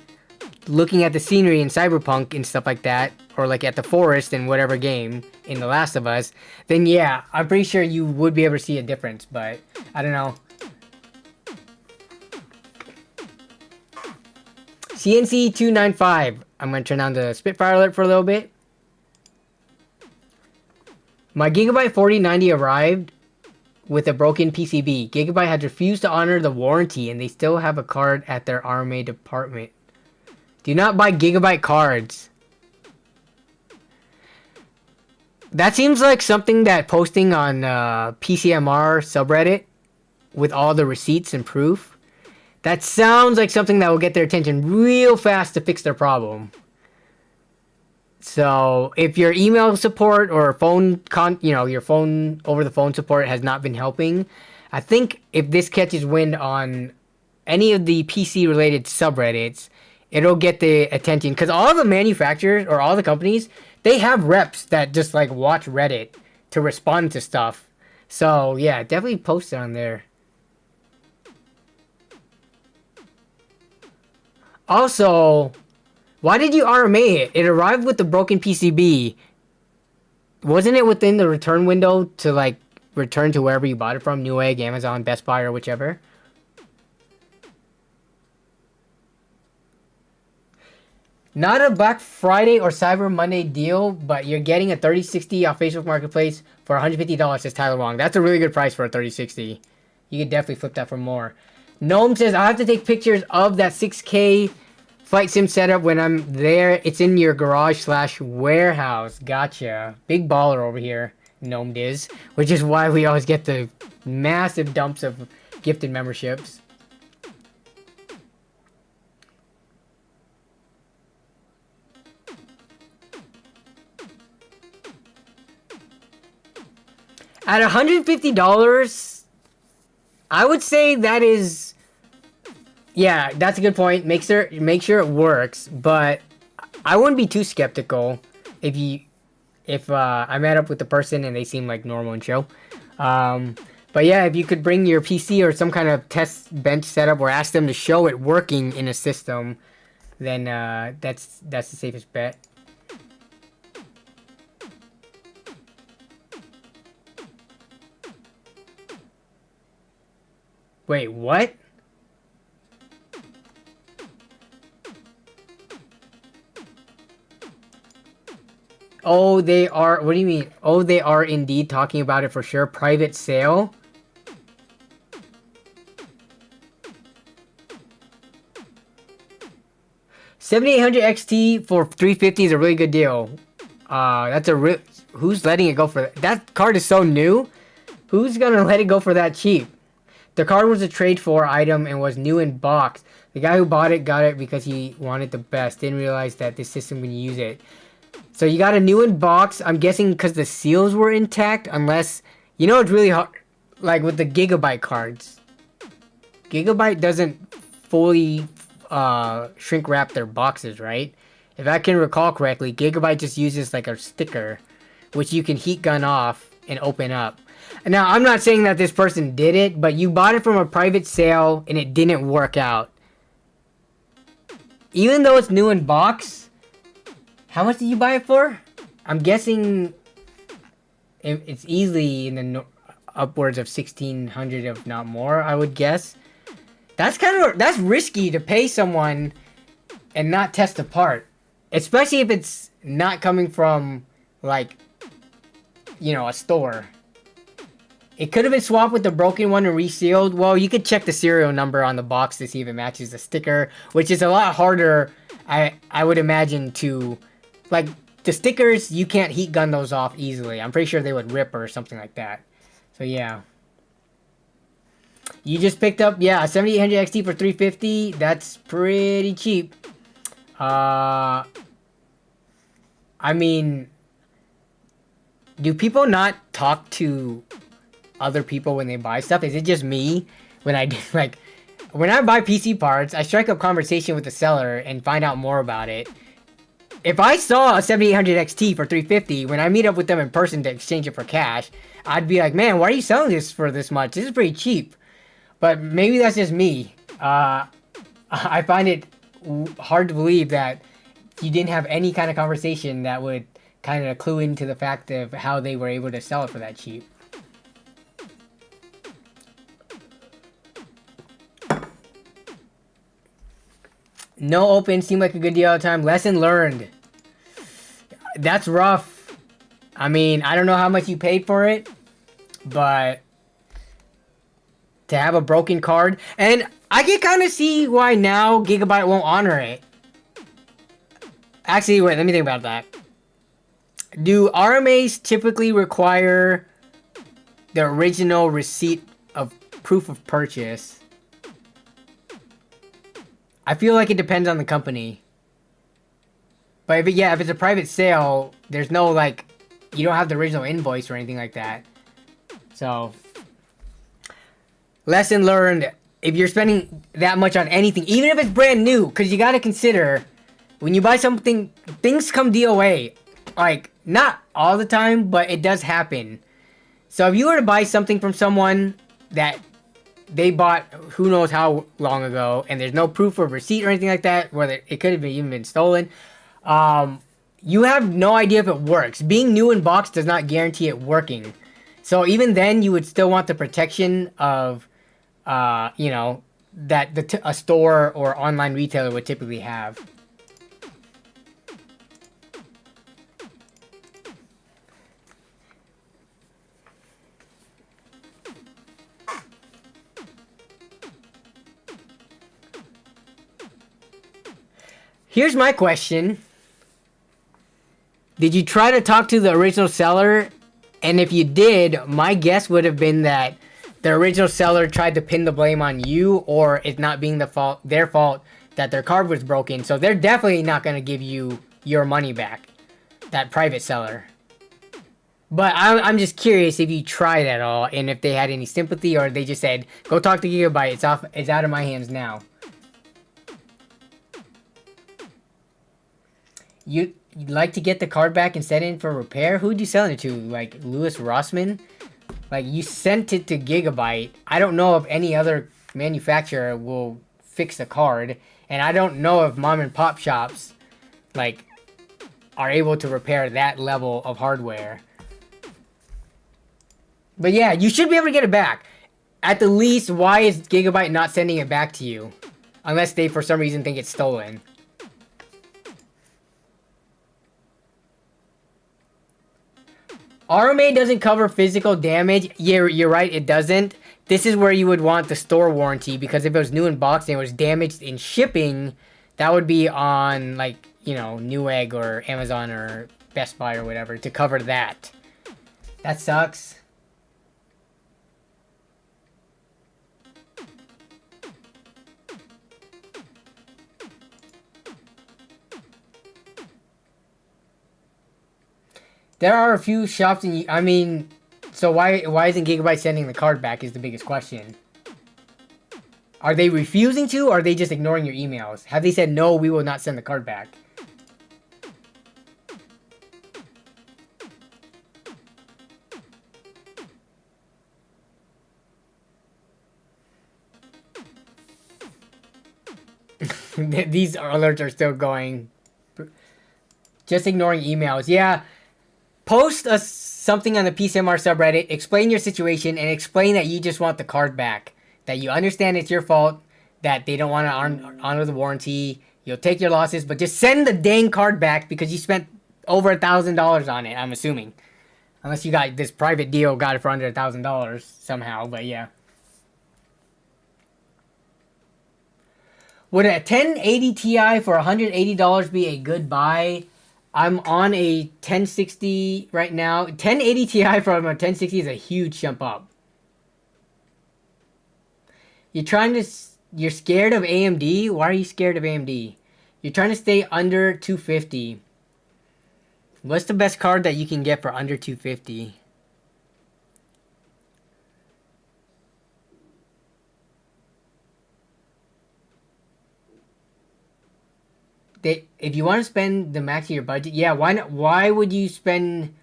looking at the scenery in Cyberpunk and stuff like that, or like at the forest in whatever game in The Last of Us, then yeah, I'm pretty sure you would be able to see a difference, but I don't know. CNC 295. I'm gonna turn on the Spitfire alert for a little bit. My Gigabyte 4090 arrived with a broken PCB. Gigabyte had refused to honor the warranty and they still have a card at their RMA department. Do not buy Gigabyte cards. That seems like something that posting on PCMR subreddit with all the receipts and proof. That sounds like something that will get their attention real fast to fix their problem. So if your email support or your phone over the phone support has not been helping, I think if this catches wind on any of the PC related subreddits, it'll get the attention, because all the manufacturers or all the companies, they have reps that just like watch Reddit to respond to stuff. So yeah, definitely post it on there. Also, why did you RMA it? It arrived with the broken PCB. Wasn't it within the return window to like return to wherever you bought it from? Newegg, Amazon, Best Buy, or whichever? Not a Black Friday or Cyber Monday deal, but you're getting a 3060 off Facebook Marketplace for $150, says Tyler Wong. That's a really good price for a 3060. You could definitely flip that for more. Gnome says, I have to take pictures of that 6K flight sim setup when I'm there. It's in your garage/warehouse. Gotcha. Big baller over here, Gnomed is. Which is why we always get the massive dumps of gifted memberships. At $150, I would say that is, yeah, that's a good point. Make sure it works, but I wouldn't be too skeptical if I met up with the person and they seem like normal and chill. But yeah, if you could bring your PC or some kind of test bench setup or ask them to show it working in a system, then that's the safest bet. Wait, what? Oh, they are. What do you mean? Oh, they are indeed talking about it for sure. Private sale? $7,800 XT for $350 is a really good deal. That's a real. Who's letting it go for that? That card is so new. Who's gonna let it go for that cheap? The card was a trade for item and was new in box. The guy who bought it got it because he wanted the best. Didn't realize that this system would use it. So you got a new in box. I'm guessing because the seals were intact. Unless, you know, it's really hard. Like with the Gigabyte cards. Gigabyte doesn't fully shrink wrap their boxes, right? If I can recall correctly, Gigabyte just uses like a sticker, which you can heat gun off and open up. Now, I'm not saying that this person did it, but you bought it from a private sale and it didn't work out. Even though it's new in box, how much did you buy it for? I'm guessing it's easily in the upwards of 1,600, if not more, I would guess. That's risky to pay someone and not test a part. Especially if it's not coming from, like, you know, a store. It could have been swapped with the broken one and resealed. Well, you could check the serial number on the box to see if it matches the sticker, which is a lot harder, I would imagine, to... Like, the stickers, you can't heat gun those off easily. I'm pretty sure they would rip or something like that. So, yeah. You just picked up, yeah, a 7800 XT for $350. That's pretty cheap. I mean... Do people not talk to other people when they buy stuff? Is it just me? When I buy PC parts, I strike up conversation with the seller and find out more about it. If I saw a 7800 XT for $350, when I meet up with them in person to exchange it for cash, I'd be like, man, why are you selling this for this much? This is pretty cheap. But maybe that's just me. I find it hard to believe that you didn't have any kind of conversation that would kind of clue into the fact of how they were able to sell it for that cheap. No open seemed like a good deal all the time. Lesson learned. That's rough. I mean, I don't know how much you paid for it, but to have a broken card, and I can kind of see why now Gigabyte won't honor it. Actually, wait, let me think about that. Do RMAs typically require the original receipt of proof of purchase? I feel like it depends on the company. But if it's a private sale, there's no, like, you don't have the original invoice or anything like that. So, lesson learned, if you're spending that much on anything, even if it's brand new, because you got to consider, when you buy something, things come DOA. Like, not all the time, but it does happen. So if you were to buy something from someone that they bought who knows how long ago, and there's no proof of receipt or anything like that, whether it could have even been stolen, you have no idea if it works. Being new in box does not guarantee it working. So even then, you would still want the protection of, you know, that a store or online retailer would typically have. Here's my question. Did you try to talk to the original seller? And if you did, my guess would have been that the original seller tried to pin the blame on you, or it not being their fault that their card was broken. So they're definitely not going to give you your money back, that private seller. But I'm just curious if you tried at all, and if they had any sympathy, or they just said, go talk to Gigabyte, it's out of my hands now. You'd like to get the card back and send it in for repair? Who'd you sell it to? Like, Louis Rossmann? Like, you sent it to Gigabyte. I don't know if any other manufacturer will fix a card. And I don't know if mom and pop shops, like, are able to repair that level of hardware. But yeah, you should be able to get it back. At the least, why is Gigabyte not sending it back to you? Unless they, for some reason, think it's stolen. RMA doesn't cover physical damage. Yeah, you're right, it doesn't. This is where you would want the store warranty, because if it was new in box and it was damaged in shipping, that would be on, like, you know, Newegg or Amazon or Best Buy or whatever to cover that. That sucks. There are a few shops in, I mean, so why isn't Gigabyte sending the card back is the biggest question. Are they refusing to, or are they just ignoring your emails? Have they said, no, we will not send the card back? These alerts are still going. Just ignoring emails. Yeah. Post something on the PCMR subreddit, explain your situation, and explain that you just want the card back. That you understand it's your fault, that they don't want to honor the warranty, you'll take your losses, but just send the dang card back because you spent over $1,000 on it, I'm assuming. Unless you got this private deal, got it for under $1,000 somehow, but yeah. Would a 1080 Ti for $180 be a good buy? I'm on a 1060 right now. 1080 Ti from a 1060 is a huge jump up. You're scared of AMD? Why are you scared of AMD? You're trying to stay under 250. What's the best card that you can get for under 250? If you want to spend the max of your budget, yeah, why not? Why would you spend?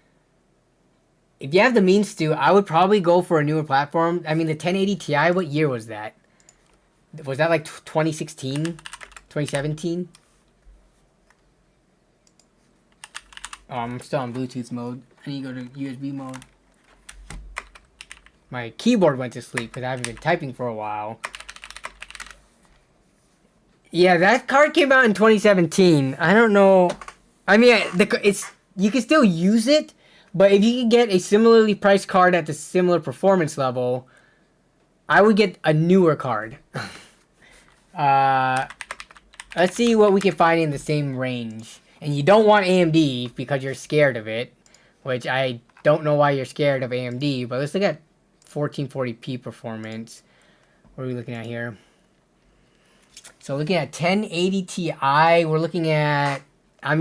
If you have the means to, I would probably go for a newer platform. I mean, the 1080 Ti, what year was that? Was that like 2016? 2017? Oh, I'm still on Bluetooth mode. I need to go to USB mode. My keyboard went to sleep because I haven't been typing for a while. Yeah, that card came out in 2017. I don't know. I mean, you can still use it, but if you can get a similarly priced card at the similar performance level, I would get a newer card. Let's see what we can find in the same range. And you don't want AMD because you're scared of it, which I don't know why you're scared of AMD, but let's look at 1440p performance. What are we looking at here? So looking at 1080 Ti, we're looking at, I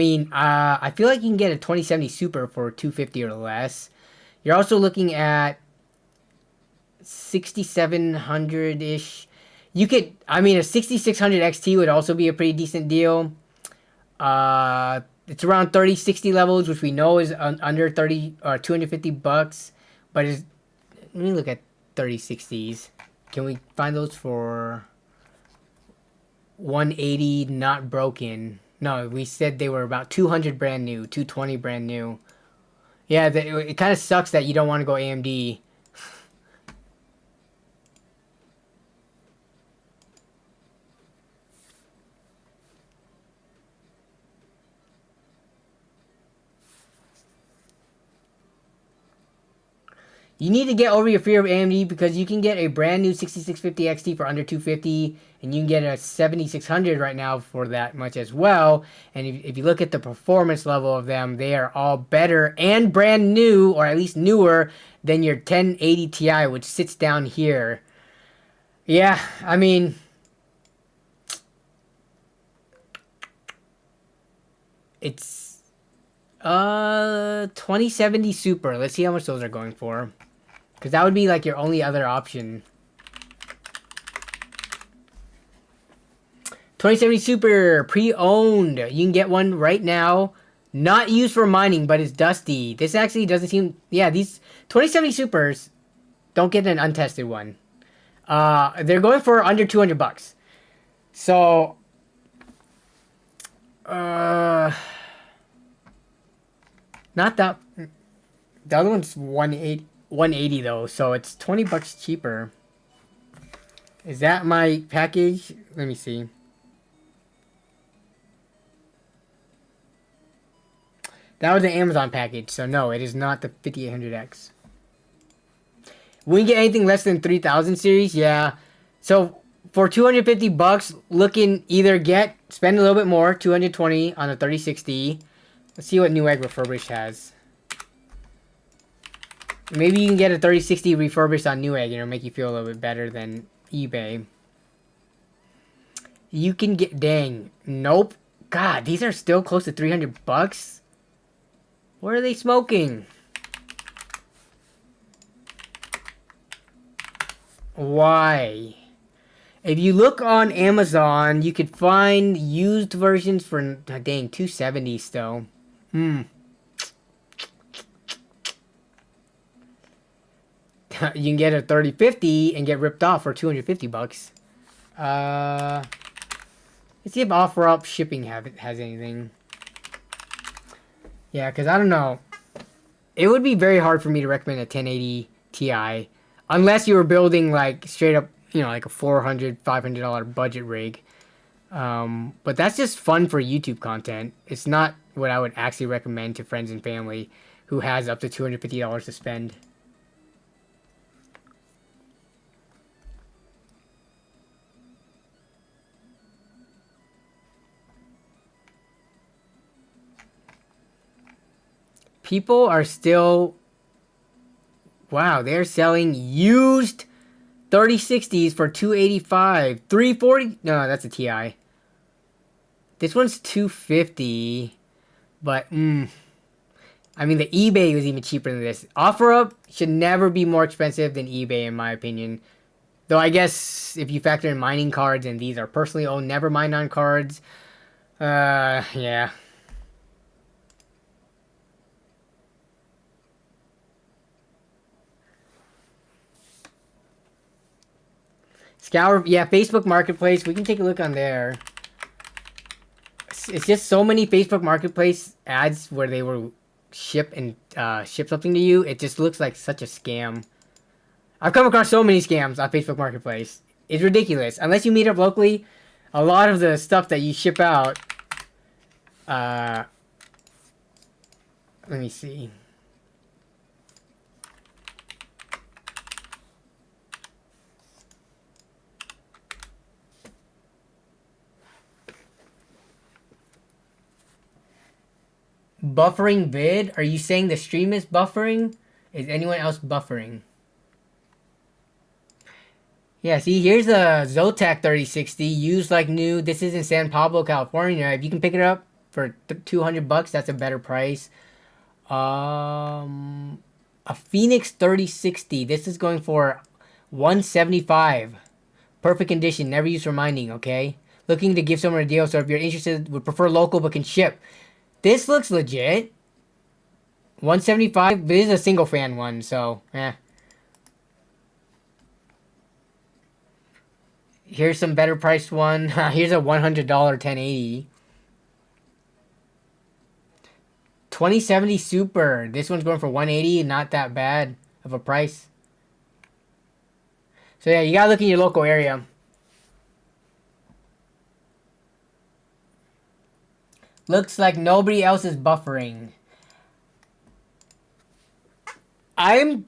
feel like you can get a 2070 Super for $250 or less. You're also looking at 6700-ish. You could, a 6600 XT would also be a pretty decent deal. It's around 3060 levels, which we know is under 30 or $250, but let me look at 3060s. Can we find those for 180 not broken? No, we said they were about 200 brand new, 220 brand new. Yeah, it kind of sucks that you don't want to go AMD. You need to get over your fear of AMD because you can get a brand new 6650 XT for under $250, and you can get a 7600 right now for that much as well. And if you look at the performance level of them, they are all better and brand new, or at least newer, than your 1080 Ti, which sits down here. Yeah, it's 2070 Super. Let's see how much those are going for. Because that would be like your only other option. 2070 Super, pre-owned. You can get one right now. Not used for mining, but it's dusty. This actually doesn't seem... Yeah, these 2070 Supers don't get an untested one. They're going for under $200. So... not that... The other one's 180 though, so it's $20 cheaper. Is that my package? Let me see. That was an Amazon package, so no, it is not the 5800X. When you get anything less than 3000 series, yeah. So for $250, looking either spend a little bit more, 220 on a 3060. Let's see what Newegg refurbished has. Maybe you can get a 3060 refurbished on Newegg, make you feel a little bit better than eBay. You can get, dang, nope. God, these are still close to $300. What are they smoking? Why? If you look on Amazon, you could find used versions for, dang, $270 still. You can get a 3050 and get ripped off for $250. Let's see if OfferUp shipping has anything. Yeah, because I don't know. It would be very hard for me to recommend a 1080 Ti unless you were building like straight up, like a $400, $500 budget rig. But that's just fun for YouTube content. It's not what I would actually recommend to friends and family who has up to $250 to spend. People are still... Wow, they're selling used 3060s for $285. $340... No, that's a Ti. This one's $250. But, the eBay was even cheaper than this. OfferUp should never be more expensive than eBay, in my opinion. Though I guess if you factor in mining cards, and these are personally owned, never mined on cards. Yeah. Scour, yeah, Facebook Marketplace. We can take a look on there. It's just so many Facebook Marketplace ads where they will ship something to you. It just looks like such a scam. I've come across so many scams on Facebook Marketplace. It's ridiculous. Unless you meet up locally, a lot of the stuff that you ship out. Let me see. Buffering vid? Are you saying the stream is buffering? Is anyone else buffering? Yeah, see, here's a Zotac 3060, used like new. This is in San Pablo, California. If you can pick it up for $200, that's a better price. A Phoenix 3060. This is going for $175. Perfect condition, never use reminding, okay? Looking to give someone a deal, so if you're interested, would prefer local but can ship. This looks legit. $175, but this is a single fan one, so Here's some better priced one. Here's a $100 1080. 2070 Super. This one's going for $180. Not that bad of a price. So yeah, you gotta look in your local area. Looks like nobody else is buffering. I'm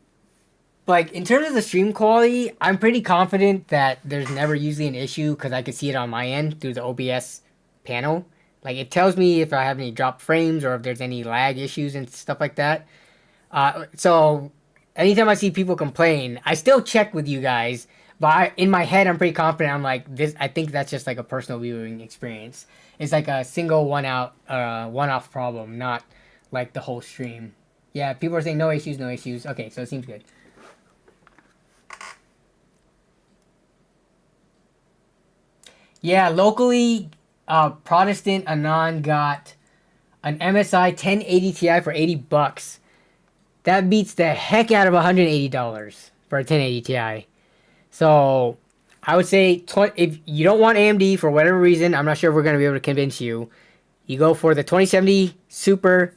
like, in terms of the stream quality, I'm pretty confident that there's never usually an issue because I can see it on my end through the OBS panel. Like, it tells me if I have any dropped frames or if there's any lag issues and stuff like that. So anytime I see people complain, I still check with you guys. But in my head, I'm pretty confident. I'm like, this. I think that's just like a personal viewing experience. It's like a single one-off problem, not like the whole stream. Yeah, people are saying no issues, no issues. Okay, so it seems good. Yeah, locally, Protestant Anon got an MSI 1080 Ti for $80. That beats the heck out of $180 for a 1080 Ti. So, I would say if you don't want AMD for whatever reason, I'm not sure if we're going to be able to convince you. You go for the 2070 Super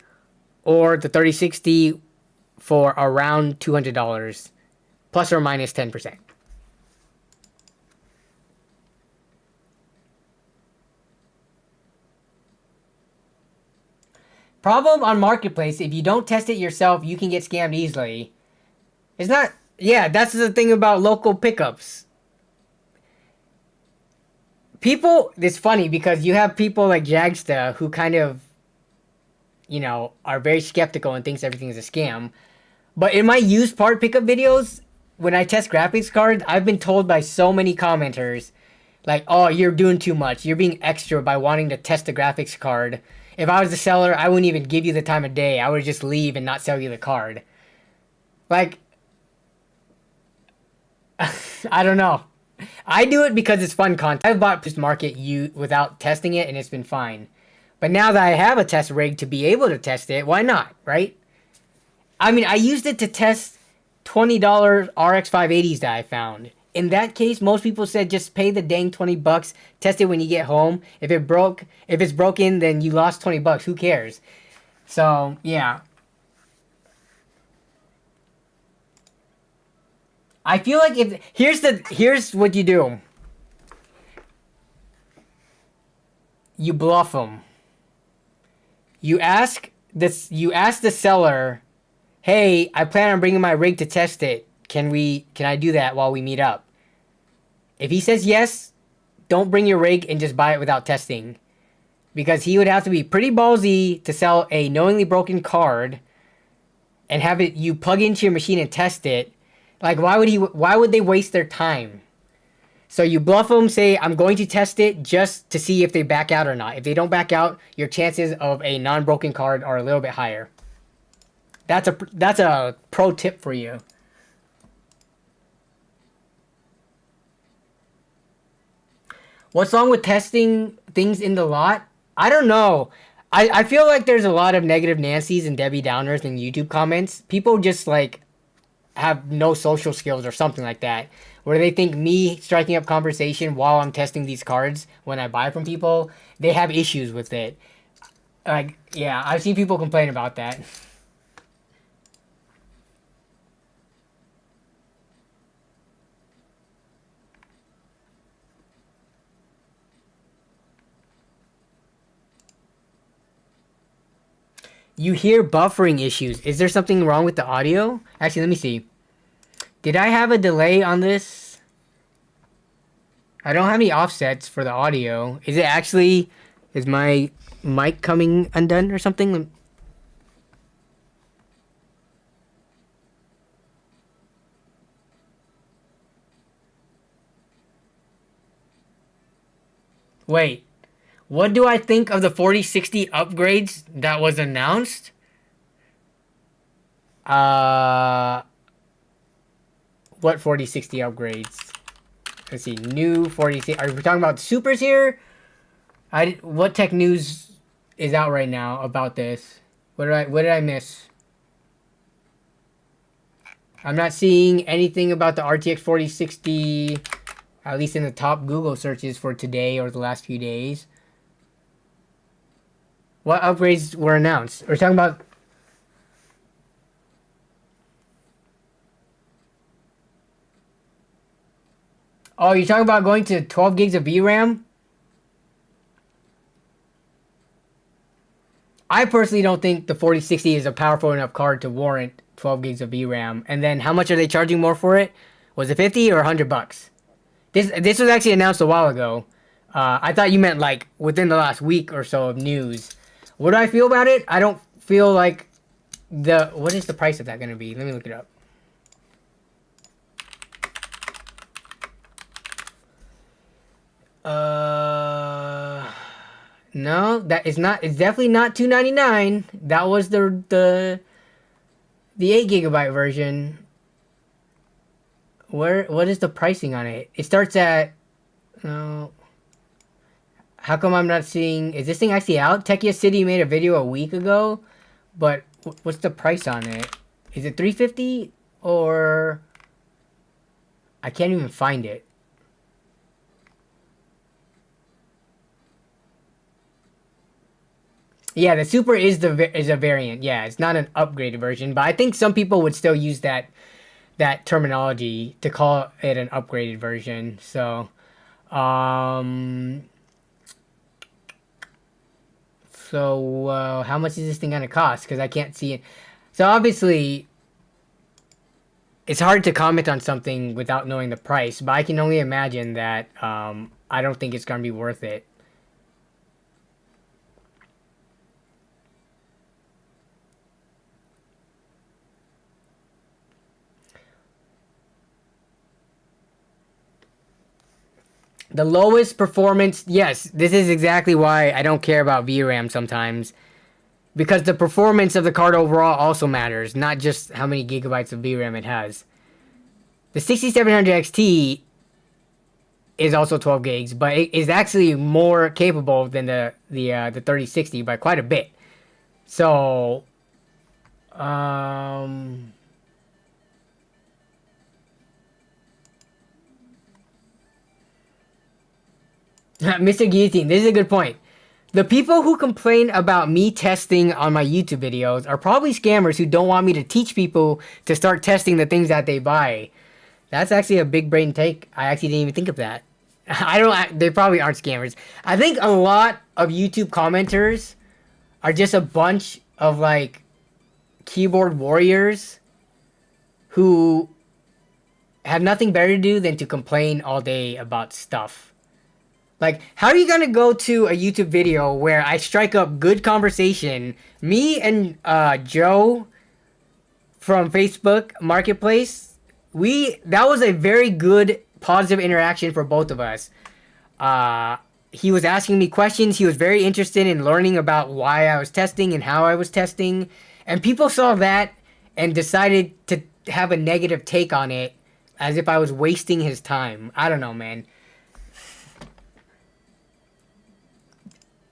or the 3060 for around $200, plus or minus 10%. Problem on Marketplace, if you don't test it yourself, you can get scammed easily. It's not... Yeah, that's the thing about local pickups. People... It's funny because you have people like Jagsta who kind of, you know, are very skeptical and thinks everything is a scam. But in my used part pickup videos, when I test graphics cards, I've been told by so many commenters, like, oh, you're doing too much. You're being extra by wanting to test the graphics card. If I was the seller, I wouldn't even give you the time of day. I would just leave and not sell you the card. Like, I don't know. I do it because it's fun content. I've bought this market without testing it, and it's been fine. But now that I have a test rig to be able to test it, why not, right? I mean, I used it to test $20 RX 580s that I found. In that case, most people said just pay the dang $20, test it when you get home. If it's broken, then you lost $20. Who cares? So, yeah. I feel like here's what you do. You bluff them. You ask the seller, "Hey, I plan on bringing my rig to test it. Can I do that while we meet up?" If he says yes, don't bring your rig and just buy it without testing. Because he would have to be pretty ballsy to sell a knowingly broken card and have it you plug into your machine and test it. Like, why would they waste their time? So you bluff them, say, I'm going to test it just to see if they back out or not. If they don't back out, your chances of a non-broken card are a little bit higher. That's a pro tip for you. What's wrong with testing things in the lot? I don't know. I feel like there's a lot of negative Nancy's and Debbie Downers in YouTube comments. People just, like, have no social skills or something like that. Where they think me striking up conversation while I'm testing these cards when I buy from people, they have issues with it. Like, yeah, I've seen people complain about that. You hear buffering issues. Is there something wrong with the audio? Actually, let me see. Did I have a delay on this? I don't have any offsets for the audio. Is it actually... Is my mic coming undone or something? Wait. What do I think of the 4060 upgrades that was announced? What 4060 upgrades? Let's see. New 4060. Are we talking about supers here? What tech news is out right now about this? What did I miss? I'm not seeing anything about the RTX 4060, at least in the top Google searches for today or the last few days. What upgrades were announced? We're talking about... Oh, you're talking about going to 12 gigs of VRAM? I personally don't think the 4060 is a powerful enough card to warrant 12 gigs of VRAM. And then how much are they charging more for it? Was it 50 or 100 bucks? This was actually announced a while ago. I thought you meant like within the last week or so of news. What do I feel about it? I don't feel like what is the price of that going to be? Let me look it up. No, that is not. It's definitely not $299. That was the 8 GB version. What is the pricing on it? It starts at no. How come I'm not seeing... Is this thing actually out? Techia City made a video a week ago, but what's the price on it? Is it $350 or... I can't even find it. Yeah, the Super is a variant. Yeah, it's not an upgraded version, but I think some people would still use that terminology to call it an upgraded version. So, how much is this thing gonna cost? Because I can't see it. So obviously, it's hard to comment on something without knowing the price. But I can only imagine that I don't think it's gonna be worth it. The lowest performance, yes, this is exactly why I don't care about VRAM sometimes. Because the performance of the card overall also matters, not just how many gigabytes of VRAM it has. The 6700 XT is also 12 gigs, but it is actually more capable than the 3060 by quite a bit. So, Mr. Guillotine, this is a good point. The people who complain about me testing on my YouTube videos are probably scammers who don't want me to teach people to start testing the things that they buy. That's actually a big brain take. I actually didn't even think of that. They probably aren't scammers. I think a lot of YouTube commenters are just a bunch of like keyboard warriors who have nothing better to do than to complain all day about stuff. Like, how are you going to go to a YouTube video where I strike up good conversation? Me and Joe from Facebook Marketplace, that was a very good, positive interaction for both of us. He was asking me questions. He was very interested in learning about why I was testing and how I was testing. And people saw that and decided to have a negative take on it as if I was wasting his time. I don't know, man.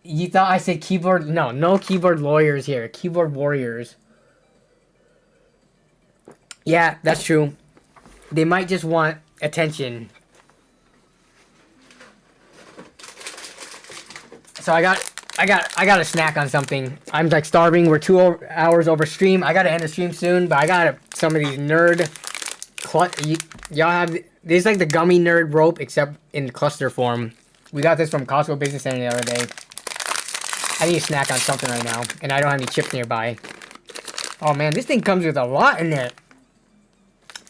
You thought I said keyboard? No keyboard lawyers here. Keyboard warriors. Yeah, that's true. They might just want attention. So I got a snack on something. I'm like starving. We're 2 hours over stream. I gotta end the stream soon, but I got some of these nerd. Y'all have this is like the gummy nerd rope, except in cluster form. We got this from Costco Business Center the other day. I need to snack on something right now, and I don't have any chips nearby. Oh man, this thing comes with a lot in it.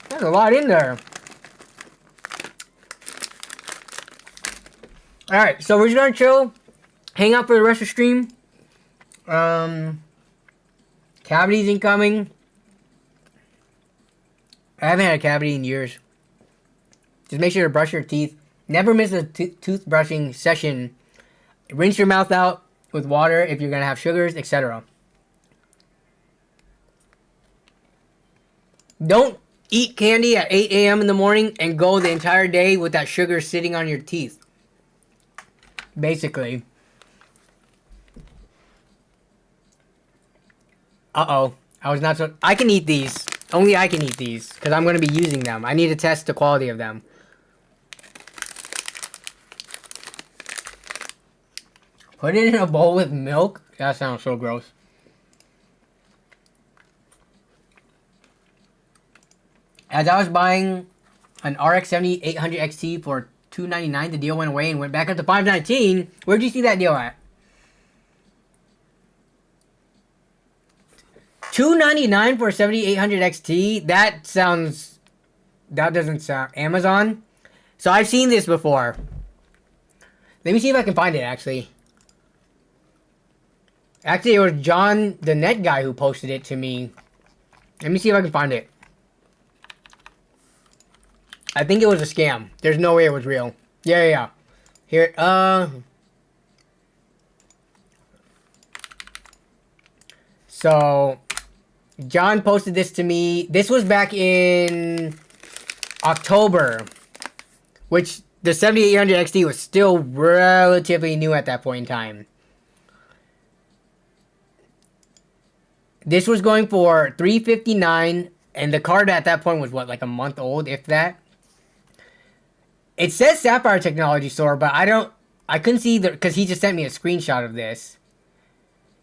There's a lot in there. Alright, so we're just gonna chill, hang out for the rest of the stream. Cavities incoming. I haven't had a cavity in years. Just make sure to brush your teeth. Never miss a toothbrushing session. Rinse your mouth out with water if you're gonna have sugars, etc. Don't eat candy at 8 a.m. in the morning and go the entire day with that sugar sitting on your teeth. Basically. Uh-oh. I was not so... I can eat these. Only I can eat these. Because I'm going to be using them. I need to test the quality of them. Put it in a bowl with milk? That sounds so gross. As I was buying an RX 7800 XT for $299, the deal went away and went back up to $519. Where'd you see that deal at? $299 for a 7800 XT? That doesn't sound... Amazon? So I've seen this before. Let me see if I can find it, actually. Actually, it was John, the net guy, who posted it to me. Let me see if I can find it. I think it was a scam. There's no way it was real. Yeah. Here, So, John posted this to me. This was back in October. Which, the 7800 XT was still relatively new at that point in time. This was going for $359, and the card at that point was, what, like a month old, if that? It says Sapphire Technology Store, but I couldn't see because he just sent me a screenshot of this.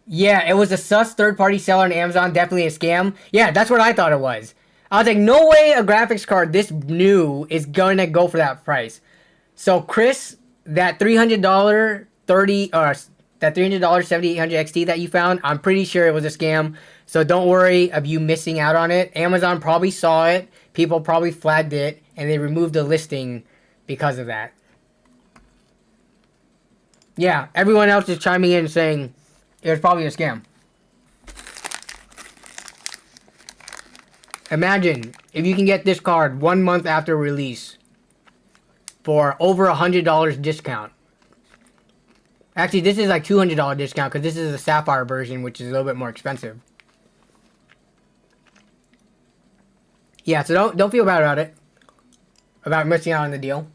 Yeah, it was a sus third-party seller on Amazon, definitely a scam. Yeah, that's what I thought it was. I was like, no way a graphics card this new is gonna go for that price. So Chris, that $300 7800 XT that you found, I'm pretty sure it was a scam. So don't worry of you missing out on it. Amazon probably saw it, people probably flagged it, and they removed the listing because of that. Yeah, everyone else is chiming in and saying it was probably a scam. Imagine if you can get this card 1 month after release for over $100 discount. Actually, this is like $200 discount because this is the Sapphire version, which is a little bit more expensive. Yeah, so don't feel bad about it. About missing out on the deal.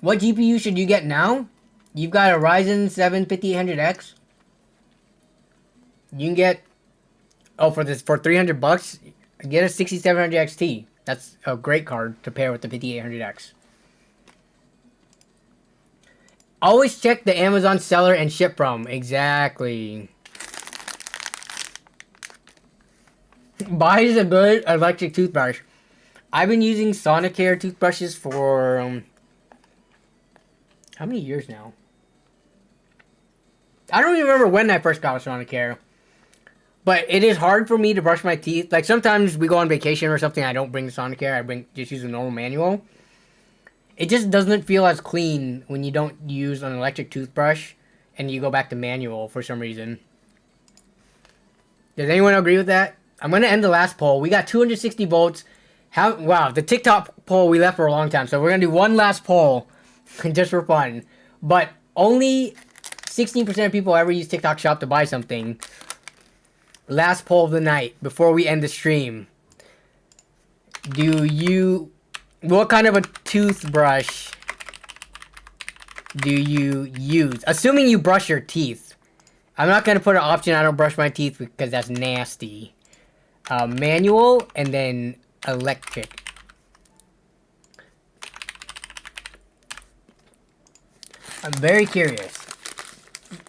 What GPU should you get now? You've got a Ryzen 7 5800X. You can get... Oh, for $300, get a 6700 XT. That's a great card to pair with the 5800X. Always check the Amazon seller and ship from. Exactly. Buys a good electric toothbrush. I've been using Sonicare toothbrushes for... how many years now? I don't even remember when I first got a Sonicare. But it is hard for me to brush my teeth. Like, sometimes we go on vacation or something, I don't bring the Sonicare. I just use a normal manual. It just doesn't feel as clean when you don't use an electric toothbrush and you go back to manual for some reason. Does anyone agree with that? I'm going to end the last poll. We got 260 votes. Wow, the TikTok poll we left for a long time. So we're going to do one last poll just for fun. But only 16% of people ever use TikTok Shop to buy something. Last poll of the night before we end the stream. What kind of a toothbrush do you use? Assuming you brush your teeth. I'm not going to put an option, I don't brush my teeth because that's nasty. Manual and then electric. I'm very curious.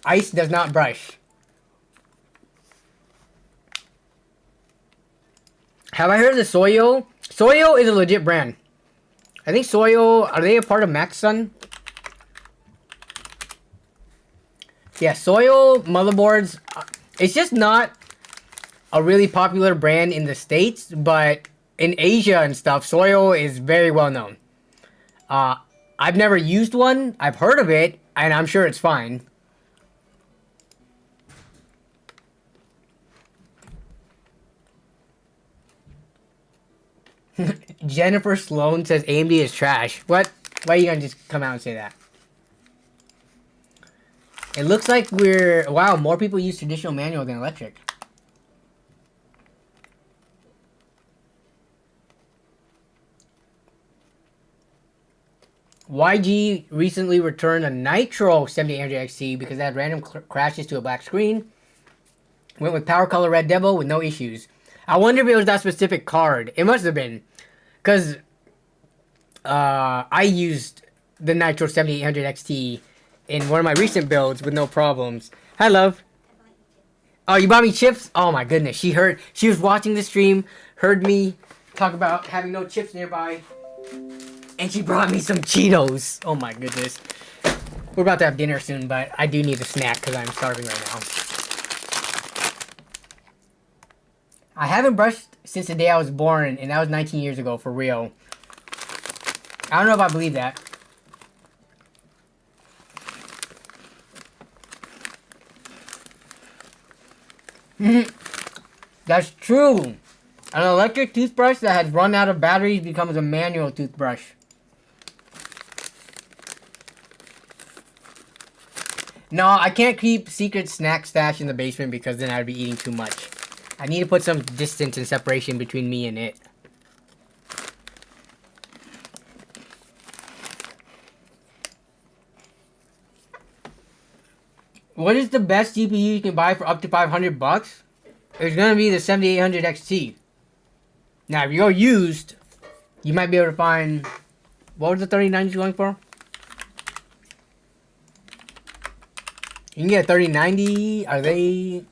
Ice does not brush. Have I heard of the Soyo? Soyo is a legit brand. I think Soyo, are they a part of Maxsun? Yeah, Soil motherboards, it's just not a really popular brand in the States, but in Asia and stuff, Soil is very well known. I've never used one. I've heard of it, and I'm sure it's fine. Jennifer Sloan says AMD is trash. What? Why are you gonna just come out and say that? It looks like we're... Wow, more people use traditional manual than electric. YG recently returned a Nitro 7800XT because it had random crashes to a black screen. Went with Power Color Red Devil with no issues. I wonder if it was that specific card. It must have been. Because I used the Nitro 7800XT in one of my recent builds with no problems. Hi, love. Oh, you bought me chips? Oh my goodness. She was watching the stream, heard me talk about having no chips nearby, and she brought me some Cheetos. Oh my goodness. We're about to have dinner soon, but I do need a snack because I'm starving right now. I haven't brushed since the day I was born, and that was 19 years ago, for real. I don't know if I believe that. That's true. An electric toothbrush that has run out of batteries becomes a manual toothbrush. No, I can't keep secret snack stash in the basement because then I'd be eating too much. I need to put some distance and separation between me and it. What is the best GPU you can buy for up to $500? It's gonna be the 7800 XT. Now, if you go used, you might be able to find... What was the 3090 going for? You can get a 3090. Are they...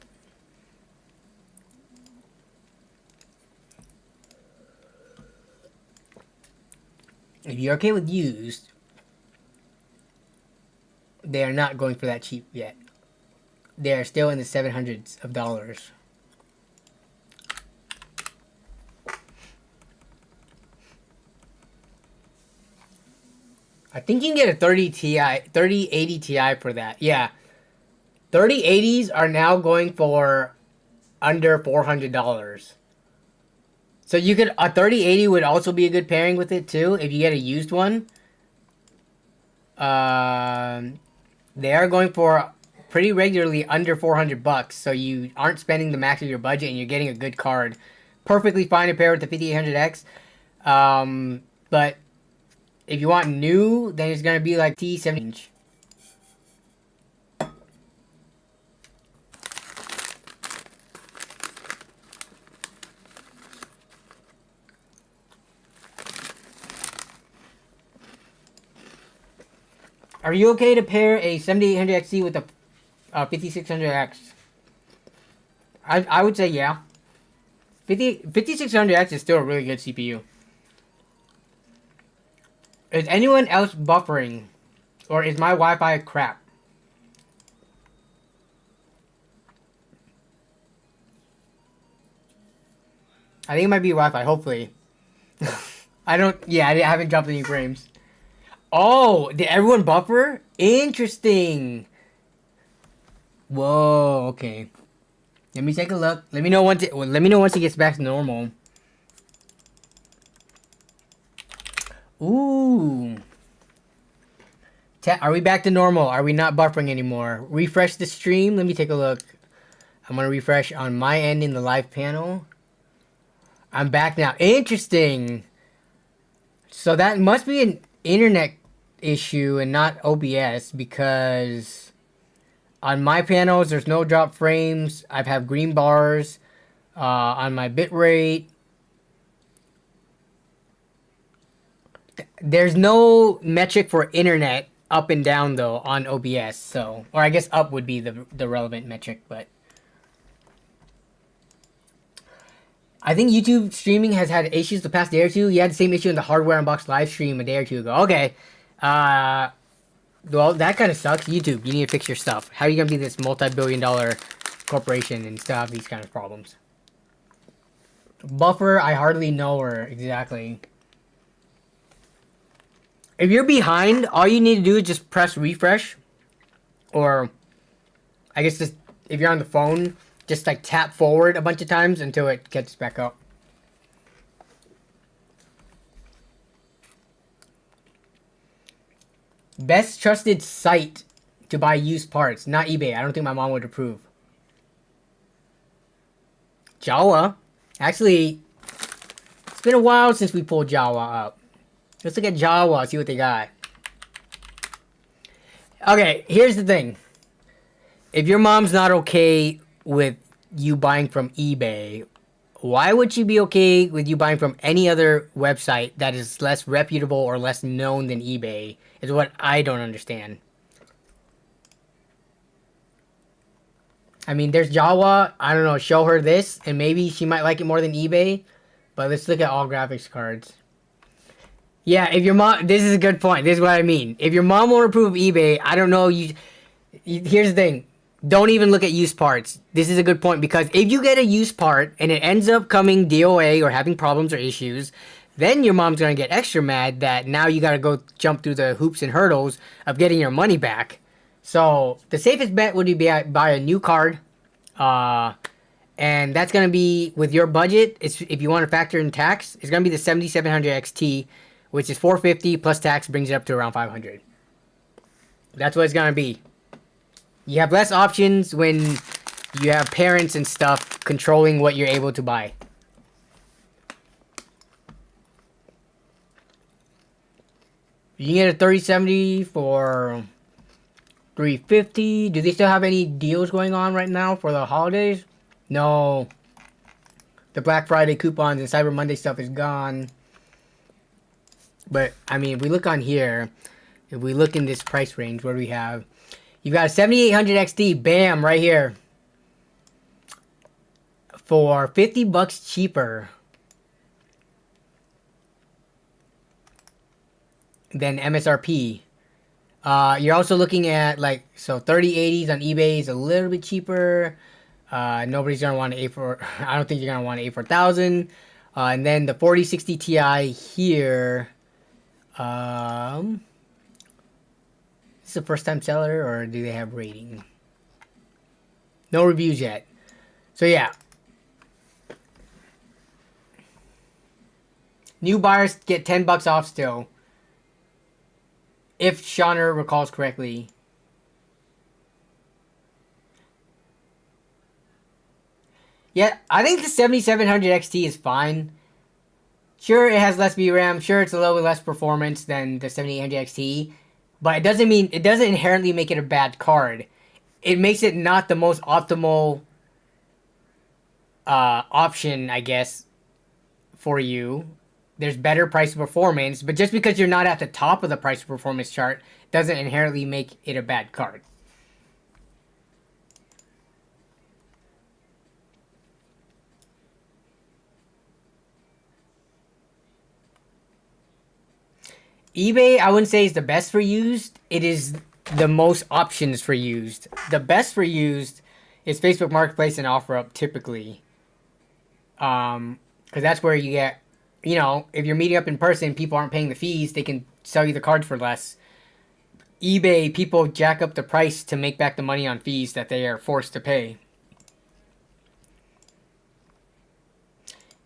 If you're okay with used, they are not going for that cheap yet. They are still in the $700s of dollars. I think you can get a 3080 Ti for that. Yeah. 3080s are now going for under $400. So you could... A 3080 would also be a good pairing with it too, if you get a used one. They are going for pretty regularly under $400, so you aren't spending the max of your budget and you're getting a good card. Perfectly fine to pair with the 5800X. But if you want new, then it's gonna be like T70. Are you okay to pair a 7800 XT with a 5600X? I would say yeah. 5600X is still a really good CPU. Is anyone else buffering? Or is my Wi-Fi crap? I think it might be Wi-Fi, hopefully. I haven't dropped any frames. Oh, did everyone buffer? Interesting. Whoa, okay. Let me take a look. Let me know once it gets back to normal. Ooh. Are we back to normal? Are we not buffering anymore? Refresh the stream. Let me take a look. I'm gonna refresh on my end in the live panel. I'm back now. Interesting. So that must be an internet issue and not OBS, because on my panels there's no drop frames. I have green bars on my bitrate. There's no metric for internet up and down though on OBS, so, or I guess up would be the relevant metric, but I think YouTube streaming has had issues the past day or two. You had the same issue in the Hardware Unboxed live stream a day or two ago. Okay. Well, that kind of sucks. YouTube, you need to fix your stuff. How are you going to be this multi-billion-dollar corporation and still have these kind of problems? Buffer, I hardly know her exactly. If you're behind, all you need to do is just press refresh. Or, I guess just, if you're on the phone, just like tap forward a bunch of times until it gets back up. Best trusted site to buy used parts, not eBay. I don't think my mom would approve. Jawa. Actually, it's been a while since we pulled Jawa up. Let's look at Jawa, see what they got. Okay, here's the thing. If your mom's not okay with you buying from eBay, why would she be okay with you buying from any other website that is less reputable or less known than eBay? Is what I don't understand. I mean, there's Jawa. I don't know. Show her this, and maybe she might like it more than eBay. But let's look at all graphics cards. Yeah, if your mom... This is a good point. This is what I mean. If your mom won't approve of eBay, I don't know. Here's the thing. Don't even look at used parts. This is a good point, because if you get a used part and it ends up coming DOA or having problems or issues, then your mom's going to get extra mad that now you got to go jump through the hoops and hurdles of getting your money back. So the safest bet would be buy a new card. And that's going to be, with your budget, if you want to factor in tax, it's going to be the 7700 XT, which is $450 plus tax, brings it up to around $500. That's what it's going to be. You have less options when you have parents and stuff controlling what you're able to buy. You can get a 3070 for $350. Do they still have any deals going on right now for the holidays? No. The Black Friday coupons and Cyber Monday stuff is gone. But, I mean, if we look on here, if we look in this price range, what do we have? You've got a 7800 XT, bam, right here. For $50 cheaper than MSRP. You're also looking at, like, so 3080s on eBay is a little bit cheaper. Nobody's going to want an A4, I don't think you're going to want an A4000. And then the 4060 Ti here, is this a first time seller or do they have rating? No reviews yet. So yeah. New buyers get $10 off still. If Shauner recalls correctly. Yeah, I think the 7700 XT is fine. Sure, it has less VRAM. Sure, it's a little bit less performance than the 7800 XT. But it doesn't mean, it doesn't inherently make it a bad card. It makes it not the most optimal option, I guess, for you. There's better price performance, but just because you're not at the top of the price performance chart doesn't inherently make it a bad card. eBay, I wouldn't say is the best for used. It is the most options for used. The best for used is Facebook Marketplace and OfferUp typically. Because that's where you get, you know, if you're meeting up in person, people aren't paying the fees, they can sell you the cards for less. eBay, people jack up the price to make back the money on fees that they are forced to pay.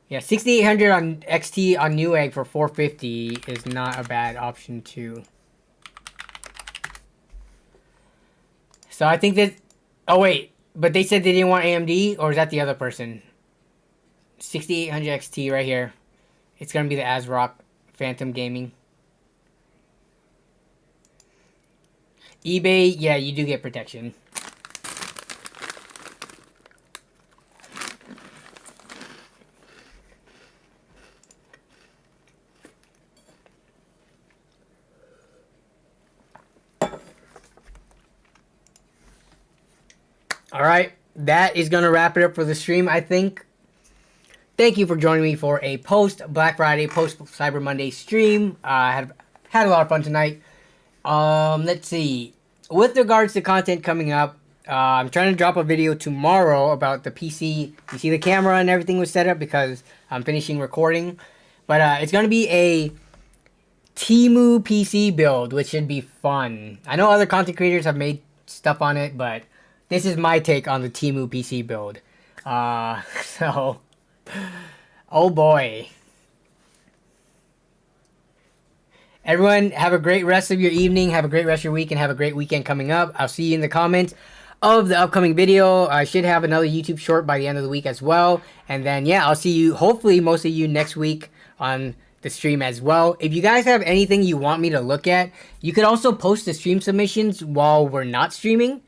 Yeah, 6800 on XT on Newegg for $450 is not a bad option too. So I think that... Oh wait, but they said they didn't want AMD, or is that the other person? 6800 XT right here. It's going to be the ASRock Phantom Gaming. eBay, yeah, you do get protection. Alright, that is going to wrap it up for the stream, I think. Thank you for joining me for a post-Black Friday, post-Cyber Monday stream. I had a lot of fun tonight. Let's see. With regards to content coming up, I'm trying to drop a video tomorrow about the PC. You see the camera and everything was set up because I'm finishing recording. But it's going to be a Temu PC build, which should be fun. I know other content creators have made stuff on it, but this is my take on the Temu PC build. So, oh boy. Everyone, have a great rest of your evening, have a great rest of your week, and have a great weekend coming up. I'll see you in the comments of the upcoming video. I should have another YouTube short by the end of the week as well. And then, yeah, I'll see you, hopefully, most of you next week on the stream as well. If you guys have anything you want me to look at, you could also post the stream submissions while we're not streaming.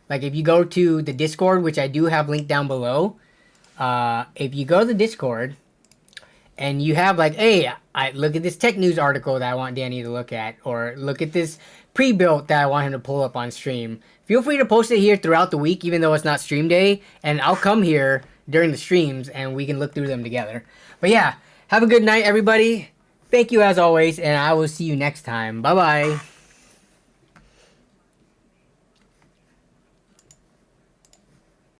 Like, if you go to the Discord, which I do have linked down below. If you go to the Discord and you have like, hey, I look at this tech news article that I want Danny to look at, or look at this pre-built that I want him to pull up on stream, feel free to post it here throughout the week, even though it's not stream day, and I'll come here during the streams and we can look through them together. But yeah, have a good night, everybody. Thank you as always, and I will see you next time. Bye-bye.